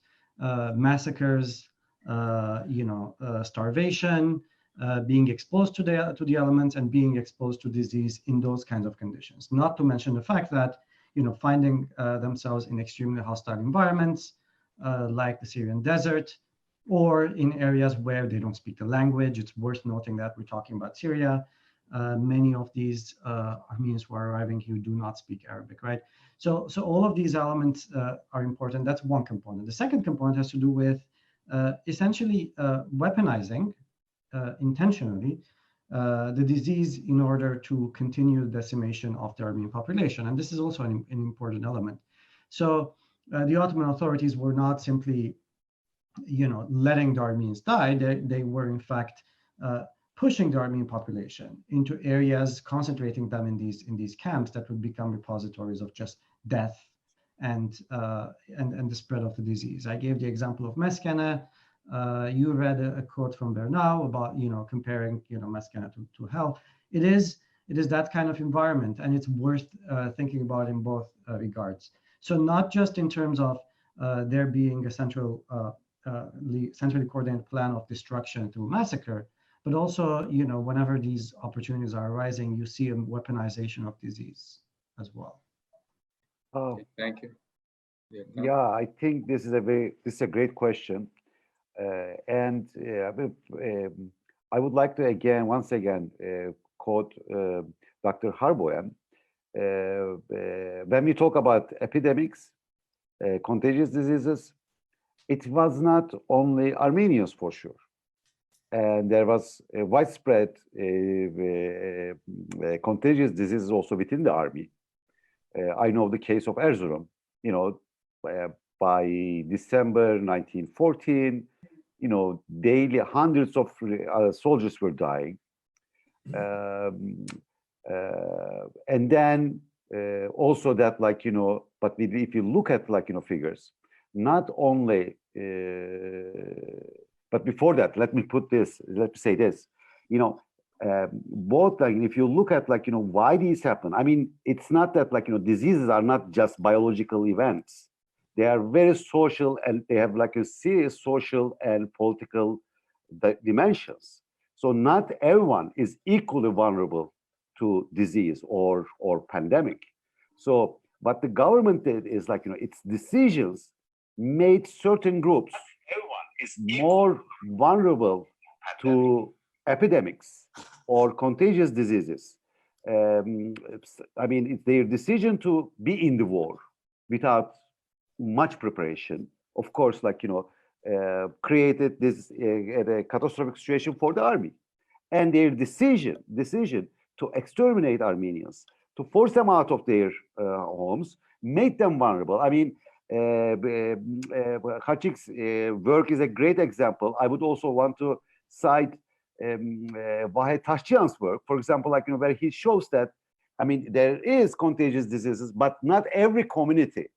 D: massacres, starvation, being exposed to the elements and being exposed to disease in those kinds of conditions. Not to mention the fact that, finding themselves in extremely hostile environments, like the Syrian desert, or in areas where they don't speak the language. It's worth noting that we're talking about Syria. Many of these Armenians who are arriving here do not speak Arabic, right? So all of these elements are important. That's one component. The second component has to do with essentially weaponizing intentionally the disease in order to continue the decimation of the Armenian population. And this is also an important element. So the Ottoman authorities were not simply, letting the Armenians die. They were in fact pushing the Armenian population into areas, concentrating them in these camps that would become repositories of just death and the spread of the disease. I gave the example of Meskene. You read a quote from Bernau about comparing Meskene to hell. It is that kind of environment, and it's worth thinking about in both regards. So not just in terms of there being a central centrally coordinated plan of destruction through massacre, but also, whenever these opportunities are arising, you see a weaponization of disease as well.
A: Okay, thank you.
F: Yeah, I think this is a great question, and I would like to once again quote Dr. Harboyan. When we talk about epidemics, contagious diseases, it was not only Armenians for sure, and there was a widespread contagious diseases also within the army. I know the case of Erzurum. By December 1914, daily hundreds of soldiers were dying. And then also that, but if you look at, figures, not only, but before that, let me say this, both, if you look at, why these happen, I mean, it's not that, diseases are not just biological events. They are very social, and they have a serious social and political dimensions. So not everyone is equally vulnerable to disease or pandemic. So what the government did is its decisions made certain groups more vulnerable to epidemics or contagious diseases. I mean, it's their decision to be in the war without much preparation, of course, created this a catastrophic situation for the army, and their decision to exterminate Armenians, to force them out of their homes, made them vulnerable. I mean, Khachik's work is a great example. I would also want to cite Vahed Tashchian's work, for example, where he shows that, I mean, there is contagious diseases, but not every community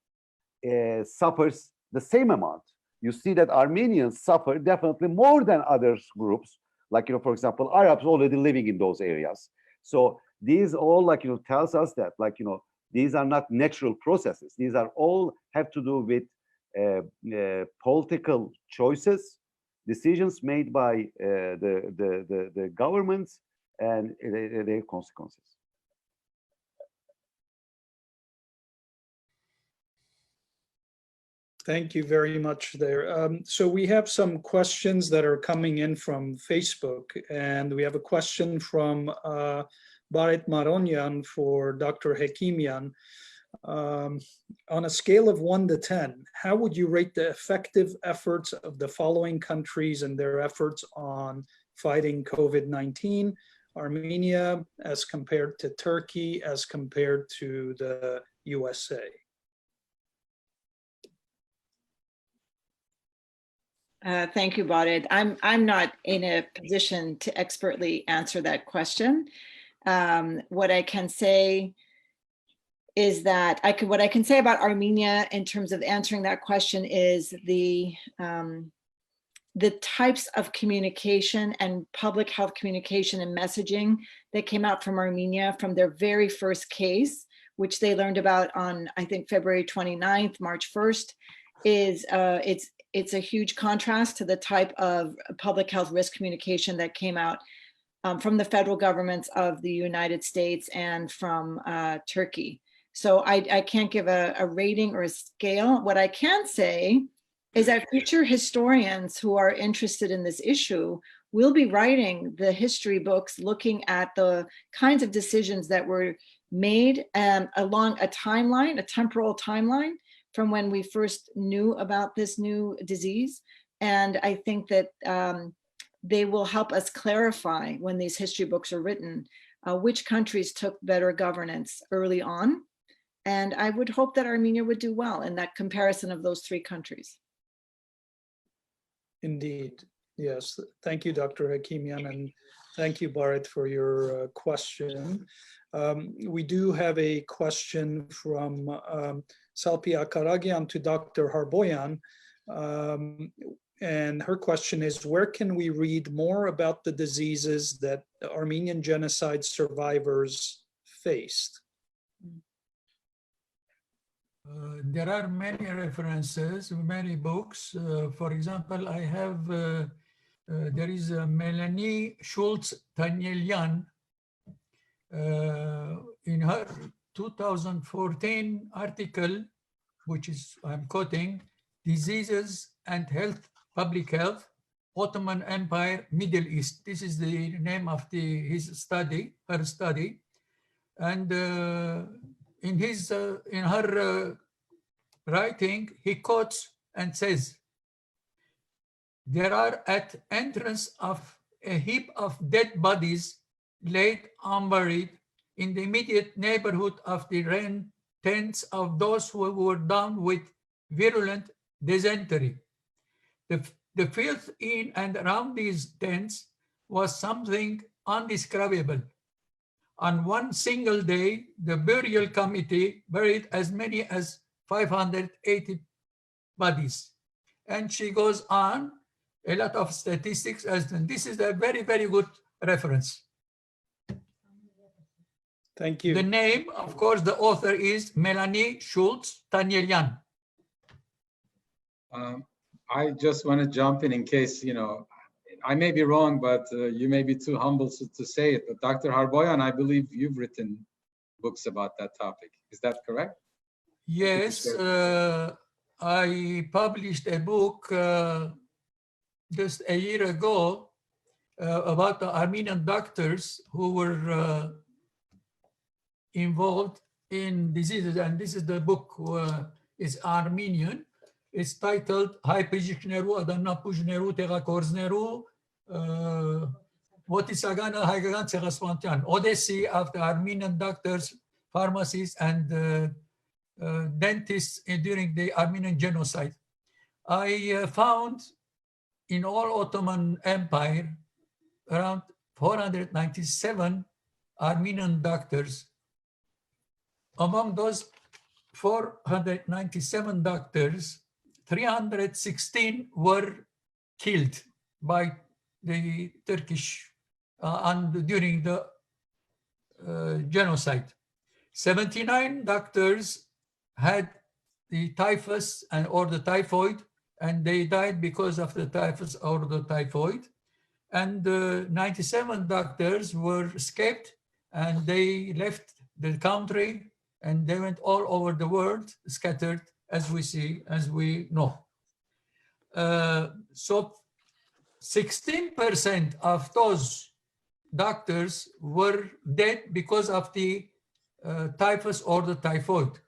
F: suffers the same amount. You see that Armenians suffer definitely more than other groups, for example, Arabs already living in those areas. So these all, tells us that, these are not natural processes. These are all have to do with political choices, decisions made by the governments, and their consequences.
B: Thank you very much there. So we have some questions that are coming in from Facebook, and we have a question from Barit Maronyan for Dr. Hekimian. On a scale of 1 to 10, how would you rate the effective efforts of the following countries and their efforts on fighting COVID-19? Armenia as compared to Turkey, as compared to the USA?
G: Thank you, Barit. I'm not in a position to expertly answer that question. What I can say is that what I can say about Armenia in terms of answering that question is the types of communication and public health communication and messaging that came out from Armenia from their very first case, which they learned about on, I think, February 29th, March 1st, is it's a huge contrast to the type of public health risk communication that came out from the federal governments of the United States and from Turkey. So I can't give a rating or a scale. What I can say is that future historians who are interested in this issue will be writing the history books looking at the kinds of decisions that were made along a timeline, a temporal timeline, from when we first knew about this new disease. And I think that they will help us clarify when these history books are written, which countries took better governance early on. And I would hope that Armenia would do well in that comparison of those 3 countries.
B: Indeed, yes. Thank you, Dr. Hekimian, and thank you, Barit, for your question. We do have a question from Salpia Karagian to Dr. Harboyan. And her question is, where can we read more about the diseases that the Armenian genocide survivors faced?
E: there are many references, many books. For example, I have, there is Melanie Schultz-Danielian in her 2014 article, which is, I'm quoting, Diseases and Health, Public Health, Ottoman Empire, Middle East. This is the name of his study, her study. And in her writing, he quotes and says, there are at entrance of a heap of dead bodies laid unburied in the immediate neighborhood of the tents of those who were down with virulent dysentery. The filth in and around these tents was something undescribable. On one single day, the burial committee buried as many as 580 bodies. And she goes on, a lot of statistics, and this is a very, very good reference.
B: Thank you.
E: The name, of course, the author is Melanie Schultz-Danielian.
A: I just want to jump in case, you know, I may be wrong, but you may be too humble to say it. But Dr. Harboyan, I believe you've written books about that topic. Is that correct?
E: Yes, I published a book just a year ago about the Armenian doctors who were involved in diseases, and this is the book, is Armenian. It's titled Հայբժիշկներու, Ադանապուժներու, Տեղակորձներու, Ոտիսագանը հայկական ցեղասպանության, Odyssey of the Armenian doctors, pharmacists, and dentists during the Armenian genocide. I found in all Ottoman Empire around 497 Armenian doctors. Among those 497 doctors, 316 were killed by the Turkish during the genocide. 79 doctors had the typhus or the typhoid, and they died because of the typhus or the typhoid. And 97 doctors were escaped, and they left the country, and they went all over the world, scattered, as we see, as we know. So 16% of those doctors were dead because of the typhus or the typhoid.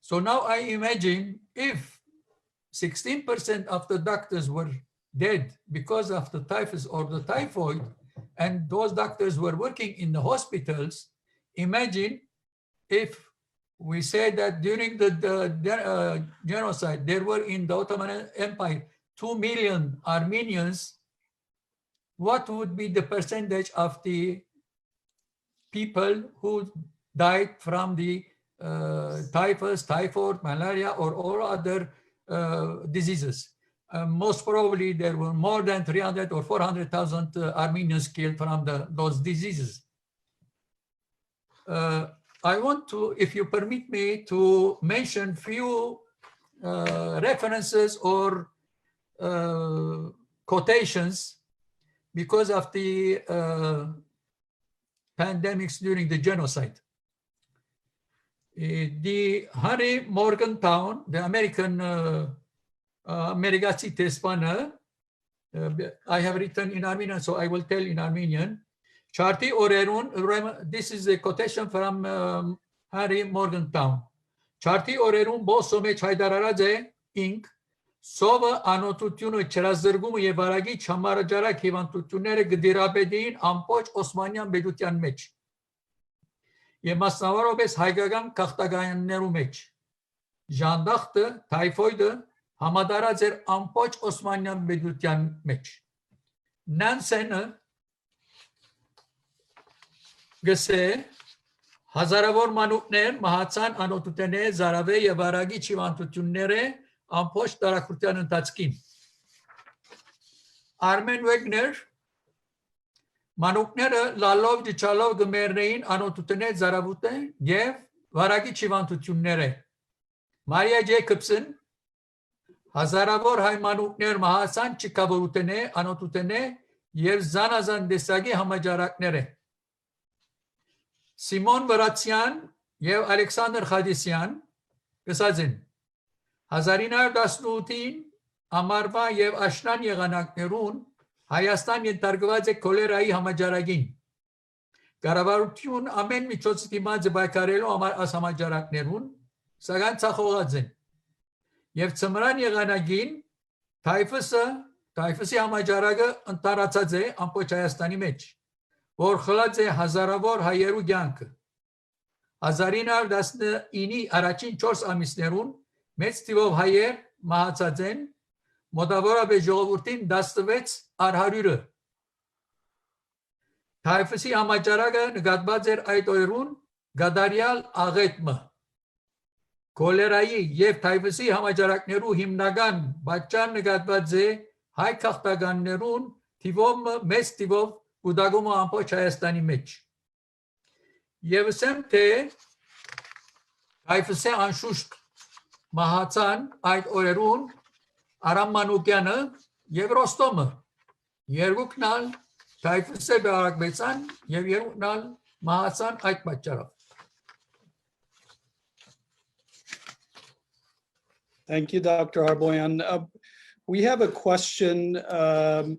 E: So now I imagine if 16% of the doctors were dead because of the typhus or the typhoid, and those doctors were working in the hospitals, imagine if we say that during the genocide, there were in the Ottoman Empire 2 million Armenians, what would be the percentage of the people who died from the typhus, typhoid, malaria, or all other diseases? Most probably there were more than 300 or 400,000 Armenians killed from those diseases. I want to, if you permit me, to mention few references or quotations because of the pandemics during the genocide. The Henry Morgantown, the American Amerigazi Tespana, I have written in Armenian, so I will tell in Armenian. Charti orerun, this is a quotation from Henry Morgantown. Charti orerun boso mech haydararaze ink sova anotutiunu çerazırgumu yevaragi çamarajara kivantutunere gdirabedin ampoç Osmanyan bedutyan mech. Yemasnavarobes haygagan kahtagayanneru mech. Jandaxtı, tayfoydu, hamadarazer ampoç Osmanyan bedutyan mech. Nansene Gse Hazarավոր մանուկներ մահացան անօտուտենե զարավե եւ արագի չիվանտությունները ամբողջ տարածության ընթացքին։ Armen Wegner մանուկները լալով դիչալով գմերնեին անօտուտենե զարավուտը եւ վարագի չիվանտությունները։ Maria Jacobson, հազարավոր հայմանուկներ մահացան չկավորութենե, անոտութենե և զանազան դեսագի համաճարակներ են։ Սիմոն Վրացյան և Ալեքսանդր Խադիսյան կսած են 1918-ին ամառվա և աշնան եղանակներուն Հայաստան ենթարկված է քոլերայի համաճարակին։ Կառավարություն ամեն միջոց դիմաց է պայքարելու համար այս համաճարակներուն, սակայն ցախողած են։ Եվ ծմրան եղանակին թայֆուսի համաճարակը ընտարացած է ամբողջ Հայաստանի մեջ, որ խլած է հազարավոր հայերու կյանքը։ 1919-ի առաջին 4 ամիսներուն մեծ թիվով հայեր մահացած են, մոտավորապես ժողովրդին 16 առ 100-ը։ Թայֆուսի համաճարակը նկատված էր այդ օրերուն գադարյալ աղետմը։ Քոլերայի և թայֆուսի համաճարակներու հիմնական պատճառ նկատված է հայ քաղաքականներուն մեծ թիվով կուտակումը ամբողջ Հայաստանի մեջ։ Եվ ասեմ թե թայֆուսի անշուշտ մահացան այդ օրերուն Արամ Մանուկյանը և Ռոստոմը։ Երկուքն ալ թայֆուսի բերակվեցան և երկուքն ալ մահացան այդ պատճառով։
B: Thank you, Dr. Harboyan. We have a question.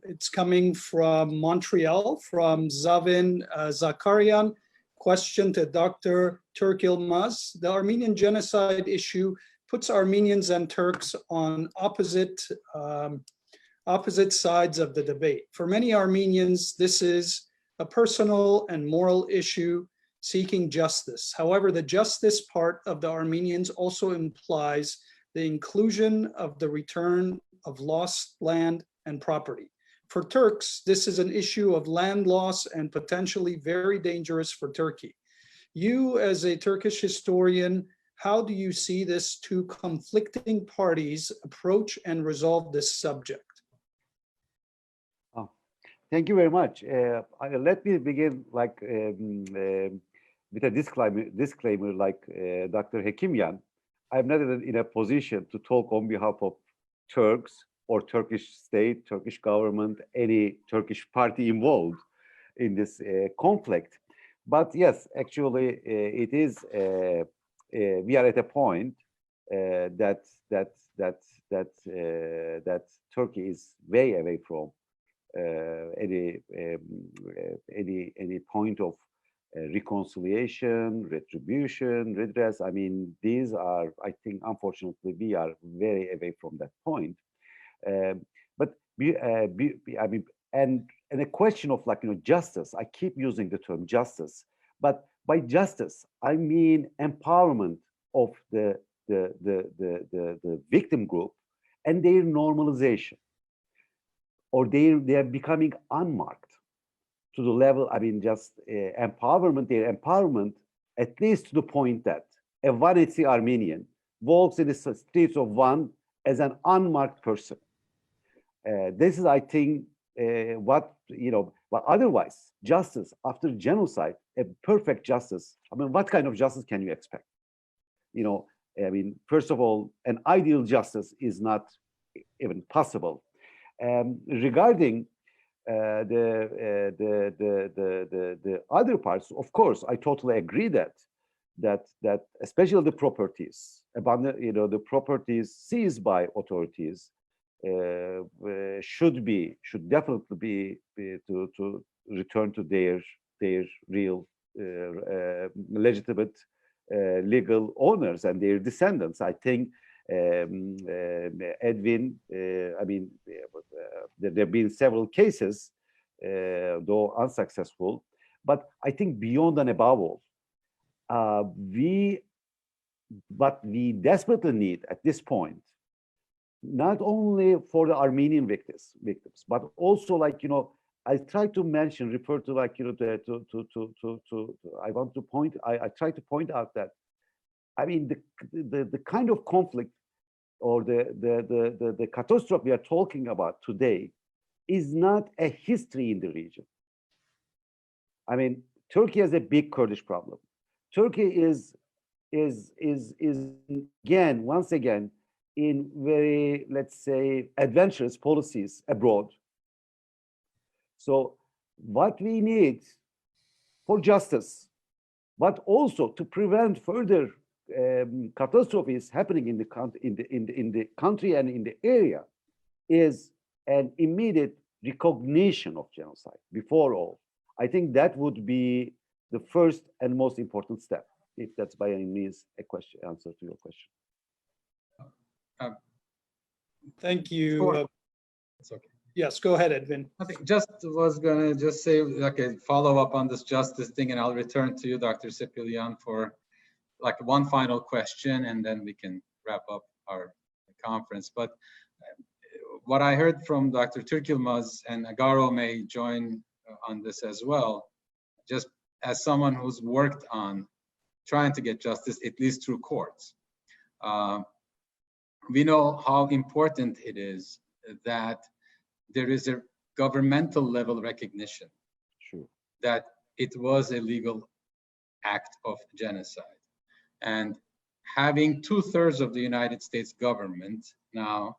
B: It's coming from Montreal, from Zavin Zakarian. Question to Dr. Turk Yilmaz. The Armenian genocide issue puts Armenians and Turks on opposite sides of the debate. For many Armenians, this is a personal and moral issue seeking justice. However, the justice part of the Armenians also implies the inclusion of the return of lost land and property. For Turks, this is an issue of land loss and potentially very dangerous for Turkey. You, as a Turkish historian, how do you see this two conflicting parties approach and resolve this subject?
F: Thank you very much. Let me begin with a disclaimer like Dr. Hekimyan. I'm not in a position to talk on behalf of Turks or Turkish state, Turkish government, any Turkish party involved in this conflict. But yes, actually, it is. We are at a point that Turkey is way away from any point of reconciliation, retribution, redress. I mean, these are, I think, unfortunately, we are very away from that point. But I mean, and a question of justice. I keep using the term justice, but by justice I mean empowerment of the victim group and their normalization, or they are becoming unmarked. To the level, I mean, just empowerment, their empowerment, at least to the point that a Vanetsi Armenian walks in the streets of Van as an unmarked person. This is, I think, but otherwise, justice after genocide, a perfect justice. I mean, what kind of justice can you expect? I mean, first of all, an ideal justice is not even possible. Regarding the other parts, of course, I totally agree that especially the properties, the properties seized by authorities should definitely be to return to their real legitimate legal owners and their descendants. I think Edwin, I mean, there have been several cases, though unsuccessful, but I think beyond and above all, what we desperately need at this point, not only for the Armenian victims, but also I try to mention, refer to I try to point out that, I mean, the kind of conflict or the catastrophe we are talking about today is not a history in the region. I mean, Turkey has a big Kurdish problem. Turkey is is again, once again, in very, let's say, adventurous policies abroad. So what we need for justice, but also to prevent further catastrophes happening in the country and in the area, is an immediate recognition of genocide before all. I think that would be the first and most important step, if that's by any means a question, answer to your question.
B: Thank you.
A: Sure. It's okay.
B: Yes, go ahead, Edwin.
A: I think just was gonna just say, okay, follow up on this justice thing, and I'll return to you, Dr. Sepilian, for like one final question, and then we can wrap up our conference. But what I heard from Dr. Türkilmaz, and Agaro may join on this as well, just as someone who's worked on trying to get justice, at least through courts. We know how important it is that there is a governmental level recognition that it was a legal act of genocide. And having 2/3 of the United States government now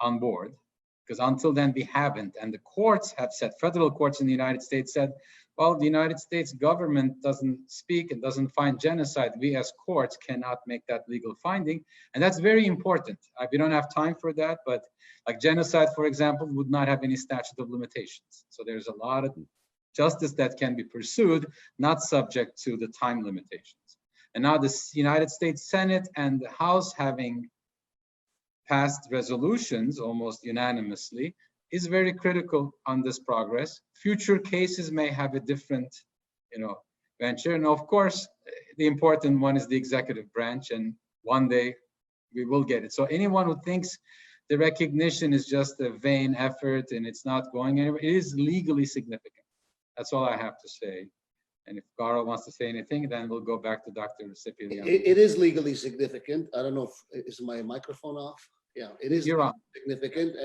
A: on board, because until then we haven't, and the courts have said, federal courts in the United States said, well, the United States government doesn't speak and doesn't find genocide. We as courts cannot make that legal finding. And that's very important. We don't have time for that, but like genocide, for example, would not have any statute of limitations. So there's a lot of justice that can be pursued, not subject to the time limitations. And now the United States Senate and the House having passed resolutions almost unanimously is very critical on this progress. Future cases may have a different, venture. And of course, the important one is the executive branch, and one day we will get it. So anyone who thinks the recognition is just a vain effort and it's not going anywhere, it is legally significant. That's all I have to say. And if Garo wants to say anything, then we'll go back to Dr. Sepilian.
C: It is legally significant. I don't know if, is my microphone off? Yeah, it is significant.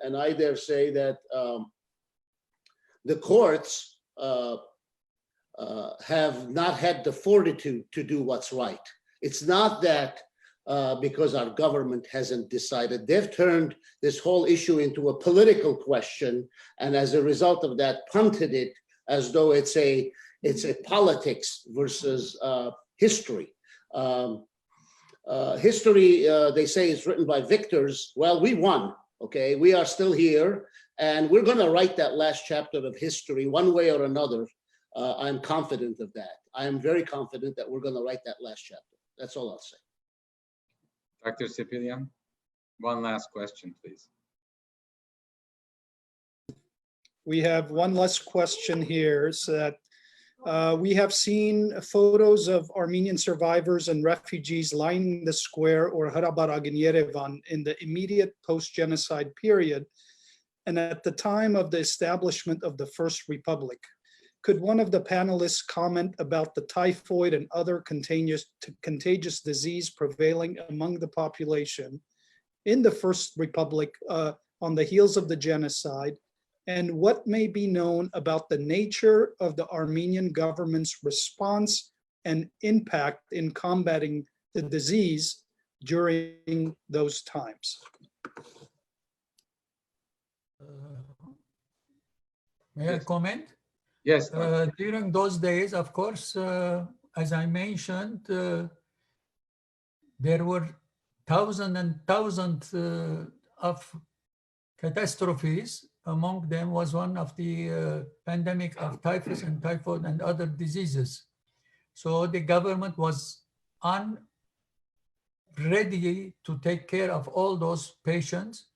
C: And I dare say that the courts have not had the fortitude to do what's right. It's not that because our government hasn't decided. They've turned this whole issue into a political question, and as a result of that, punted it as though it's a politics versus history. History, they say, is written by victors. Well, we won, okay? We are still here, and we're gonna write that last chapter of history one way or another. I'm confident of that. I am very confident that we're gonna write that last chapter. That's all I'll say.
A: Dr. Sepilian, one last question, please.
B: We have one last question here. Is that we have seen photos of Armenian survivors and refugees lining the square or Harabarag in Yerevan in the immediate post-genocide period and at the time of the establishment of the First Republic. Could one of the panelists comment about the typhoid and other contagious disease prevailing among the population in the First Republic on the heels of the genocide, and what may be known about the nature of the Armenian government's response and impact in combating the disease during those times?
E: May I comment?
A: Yes.
E: During those days, of course, as I mentioned, there were thousands and thousands of catastrophes. Among them was one of the pandemic of typhus and typhoid and other diseases. So the government was ready to take care of all those patients.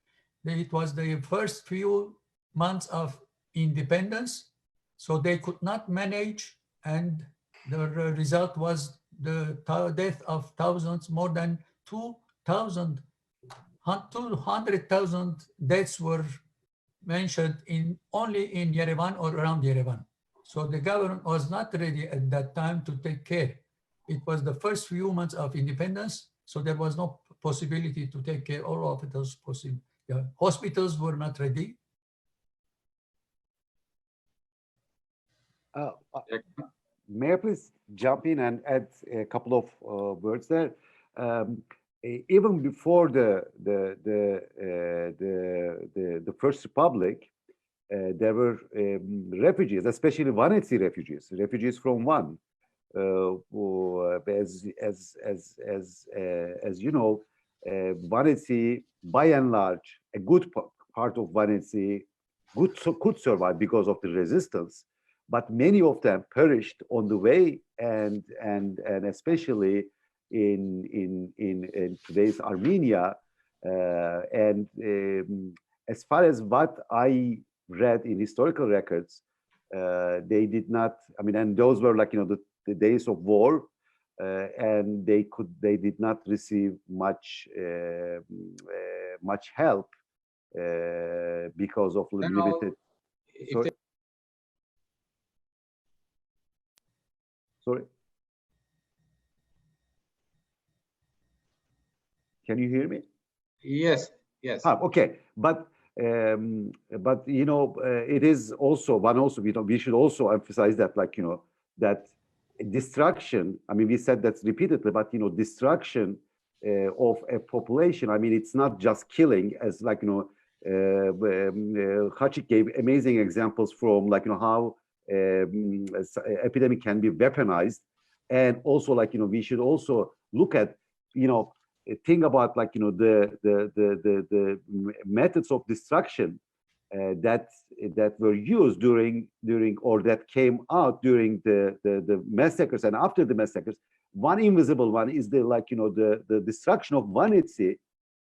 E: It was the first few months of independence, so they could not manage, and the result was the death of thousands. More than 200,000 deaths were mentioned only in Yerevan or around Yerevan. So the government was not ready at that time to take care. It was the first few months of independence, so there was no possibility to take care of all of those possible. Hospitals were not ready.
F: may I please jump in and add a couple of words there? Even before the First Republic, there were refugees, especially Vanetsi refugees from Van. As you know, Vanetsi, by and large, a good part of Vanetsi could survive because of the resistance, but many of them perished on the way, and especially in today's Armenia. As far as what I read in historical records, they did not. I mean, and those were like the days of war, and they did not receive much help because of limited. Sorry. Sorry. Can you hear me?
A: Yes. Yes.
F: Okay, but it is also we should also emphasize that that destruction. I mean, we said that repeatedly, but destruction of a population. I mean, it's not just killing, as Hachik gave amazing examples from how epidemic can be weaponized, and also we should also look at think about the methods of destruction that were used during or that came out during the massacres and after the massacres. One invisible one is the destruction of Vanetsi,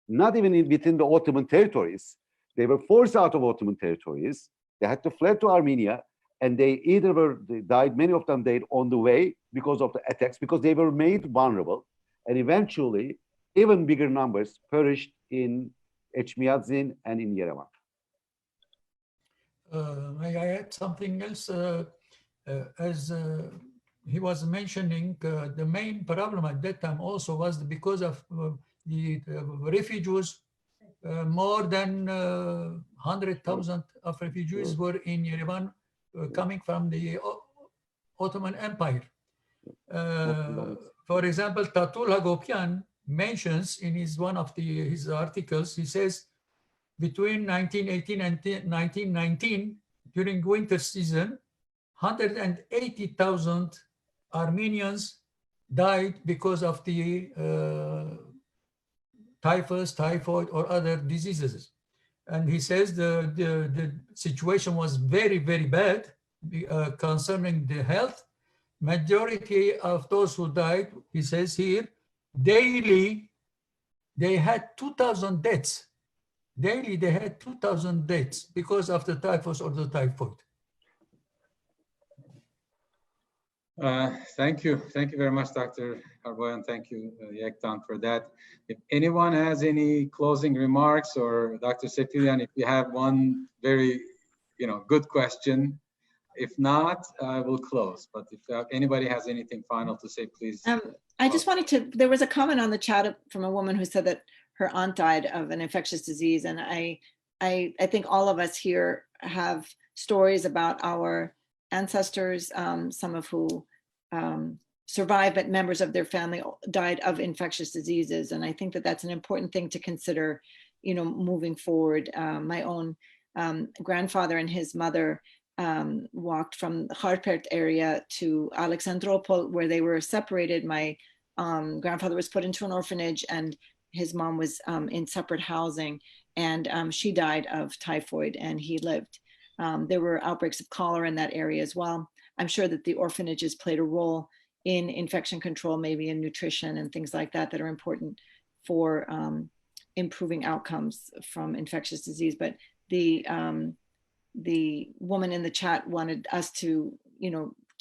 F: not even within the Ottoman territories. They were forced out of Ottoman territories. They had to flee to Armenia, and they died. Many of them died on the way because of the attacks, because they were made vulnerable, and eventually even bigger numbers perished in Echmiadzin and in Yerevan.
E: May I add something else? As he was mentioning, the main problem at that time also was because of the refugees. More than 100,000 of refugees were in Yerevan, coming from the Ottoman Empire. For example, Tatul Hagopian mentions in one of his articles, he says, between 1918 and 1919, during winter season, 180,000 Armenians died because of the typhus, typhoid, or other diseases. And he says the situation was very, very bad concerning the health. Majority of those who died, he says here, daily, they had 2,000 deaths. Daily, they had 2,000 deaths because of the typhus or the typhoid.
A: Thank you. Thank you very much, Dr. Harboyan. Thank you, Yektan, for that. If anyone has any closing remarks, or Dr. Sepilian, if you have one very good question. If not, I will close. But if anybody has anything final to say, please.
G: I just wanted to, there was a comment on the chat from a woman who said that her aunt died of an infectious disease. And I think all of us here have stories about our ancestors, some of who survived, but members of their family died of infectious diseases. And I think that that's an important thing to consider, moving forward. My own grandfather and his mother walked from the Harpert area to Alexandropol, where they were separated. My grandfather was put into an orphanage, and his mom was in separate housing, and she died of typhoid, and he lived. There were outbreaks of cholera in that area as well. I'm sure that the orphanages played a role in infection control, maybe in nutrition and things like that, that are important for improving outcomes from infectious disease. But the woman in the chat wanted us to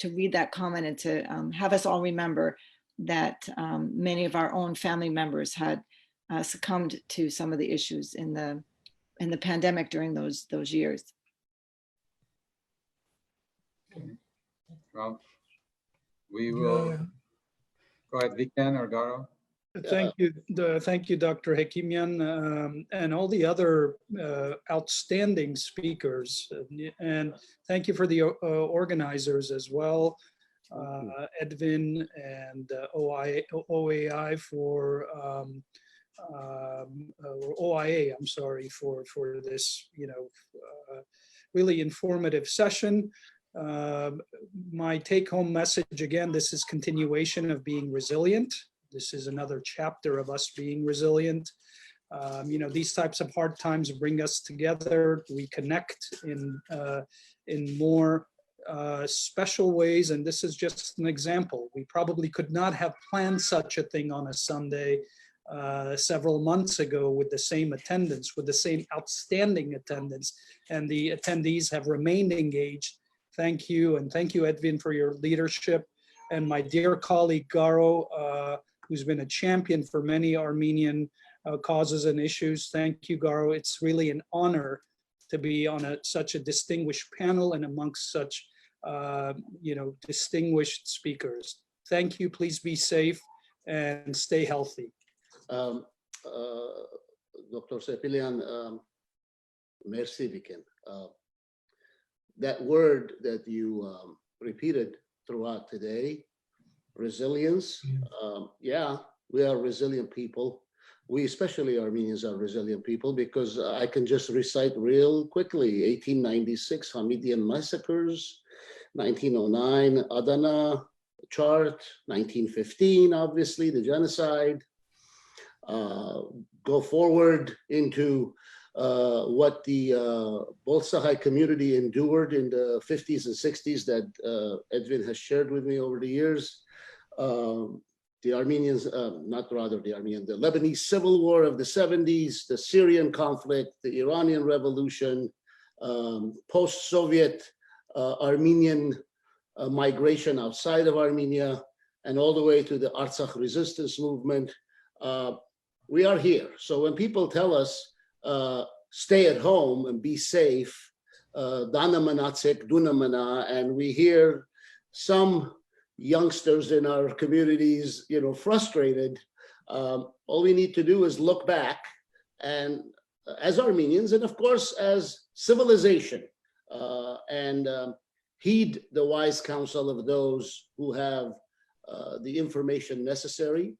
G: read that comment and to have us all remember that many of our own family members had succumbed to some of the issues in the pandemic during those years.
A: Well, we will go ahead, Vikan or Garo.
B: Thank you, Dr. Hakimian, and all the other outstanding speakers, and thank you for the organizers as well. Edwin and OIA for OIA, I'm sorry, for this, really informative session. My take-home message, again, this is continuation of being resilient. This is another chapter of us being resilient. These types of hard times bring us together. We connect in more special ways, and this is just an example. We probably could not have planned such a thing on a Sunday several months ago with the same attendance, with the same outstanding attendance, and the attendees have remained engaged. Thank you, and thank you, Edwin, for your leadership, and my dear colleague Garo, who's been a champion for many Armenian causes and issues. Thank you, Garo. It's really an honor to be on such a distinguished panel and amongst such distinguished speakers. Thank you. Please be safe and stay healthy.
C: Dr. Sepilian, merci, Viken. That word that you repeated throughout today, resilience. Yeah, we are resilient people. We, especially Armenians, are resilient people because I can just recite real quickly: 1896 Hamidian massacres, 1909 Adana chart, 1915, obviously, the genocide. Go forward into what the Bolshevik community endured in the 50s and 60s that Edwin has shared with me over the years. The Armenians, the Lebanese Civil War of the 70s, the Syrian conflict, the Iranian Revolution, post-Soviet Armenian migration outside of Armenia, and all the way to the Artsakh resistance movement. We are here. So when people tell us, stay at home and be safe, Dana Manatsek, Duna Mana, and we hear some youngsters in our communities, frustrated. All we need to do is look back, and as Armenians, and of course as civilization, and heed the wise counsel of those who have the information necessary,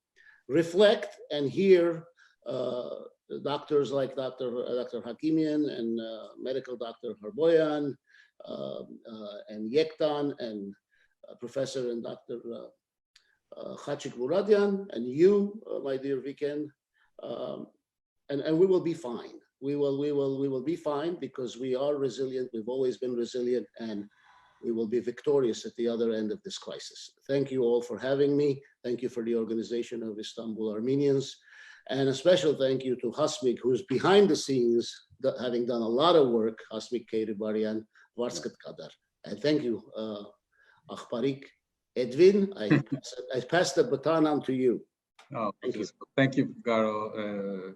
C: reflect and hear doctors like Dr. Hakimian and medical Dr. Harboyan and Yektan and Professor and Dr. Khachik Muradian, and you, my dear Viken, and we will be fine. We will be fine because we are resilient. We've always been resilient, and we will be victorious at the other end of this crisis. Thank you all for having me. Thank you for the organization of Istanbul Armenians, and a special thank you to Hasmik, who's behind the scenes, having done a lot of work. Hasmik Keiribarian, Varskat Kadar, and thank you. Akhbarik, Edwin, I pass the baton on to you.
A: Oh, thank you, Garo.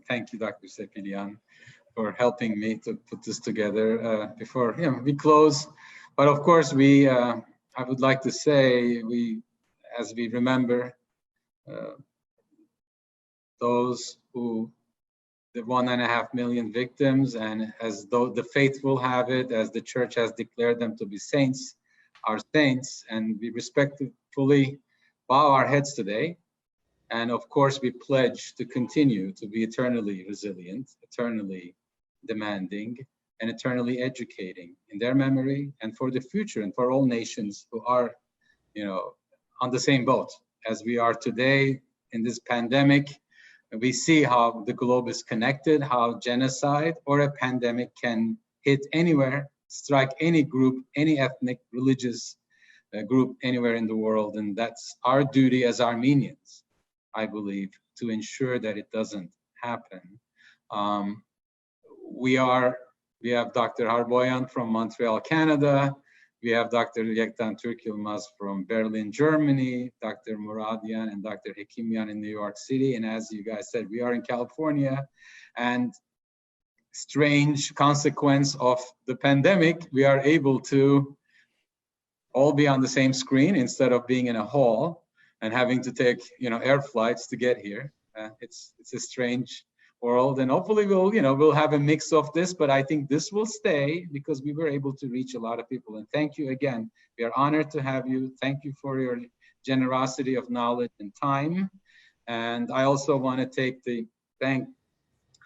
A: Thank you, Dr. Sepilian, for helping me to put this together before we close. But of course, I would like to say, as we remember the 1.5 million victims, and as though the faith will have it, as the church has declared them to be saints, our saints, and we respectfully bow our heads today. And of course, we pledge to continue to be eternally resilient, eternally demanding, and eternally educating in their memory and for the future, and for all nations who are, on the same boat as we are today in this pandemic. We see how the globe is connected, how genocide or a pandemic can hit anywhere, strike any group, any ethnic, religious group anywhere in the world. And that's our duty as Armenians, I believe, to ensure that it doesn't happen. We have Dr. Harboyan from Montreal, Canada. We have Dr. Yektan Türk-Yılmaz from Berlin, Germany, Dr. Muradian and Dr. Hakimian in New York City. And as you guys said, we are in California. And strange consequence of the pandemic, we are able to all be on the same screen instead of being in a hall and having to take air flights to get here. It's a strange world, and hopefully we'll have a mix of this, but I think this will stay because we were able to reach a lot of people. And thank you again. We are honored to have you. Thank you for your generosity of knowledge and time. And I also want to thank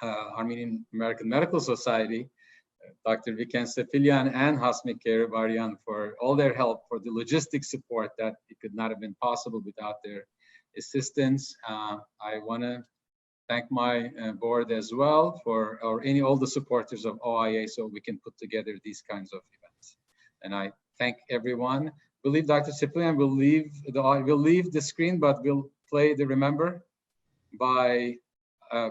A: Armenian American Medical Society, Dr. Viken Sepilyan and Hasmi Kerivaryan for all their help, for the logistic support that it could not have been possible without their assistance. I want to thank my board as well for all the supporters of OIA, so we can put together these kinds of events. And I thank everyone. I believe Dr. Sepilyan will leave the screen, but we'll play the Remember by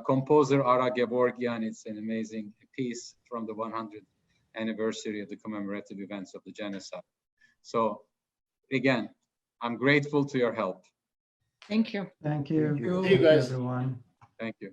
A: composer Ara Gevorgian. It's an amazing piece from the 100th anniversary of the commemorative events of the genocide. So again, I'm grateful to your help.
G: Thank you.
D: Thank you.
E: Thank you.
C: See you guys.
D: Everyone.
A: Thank you.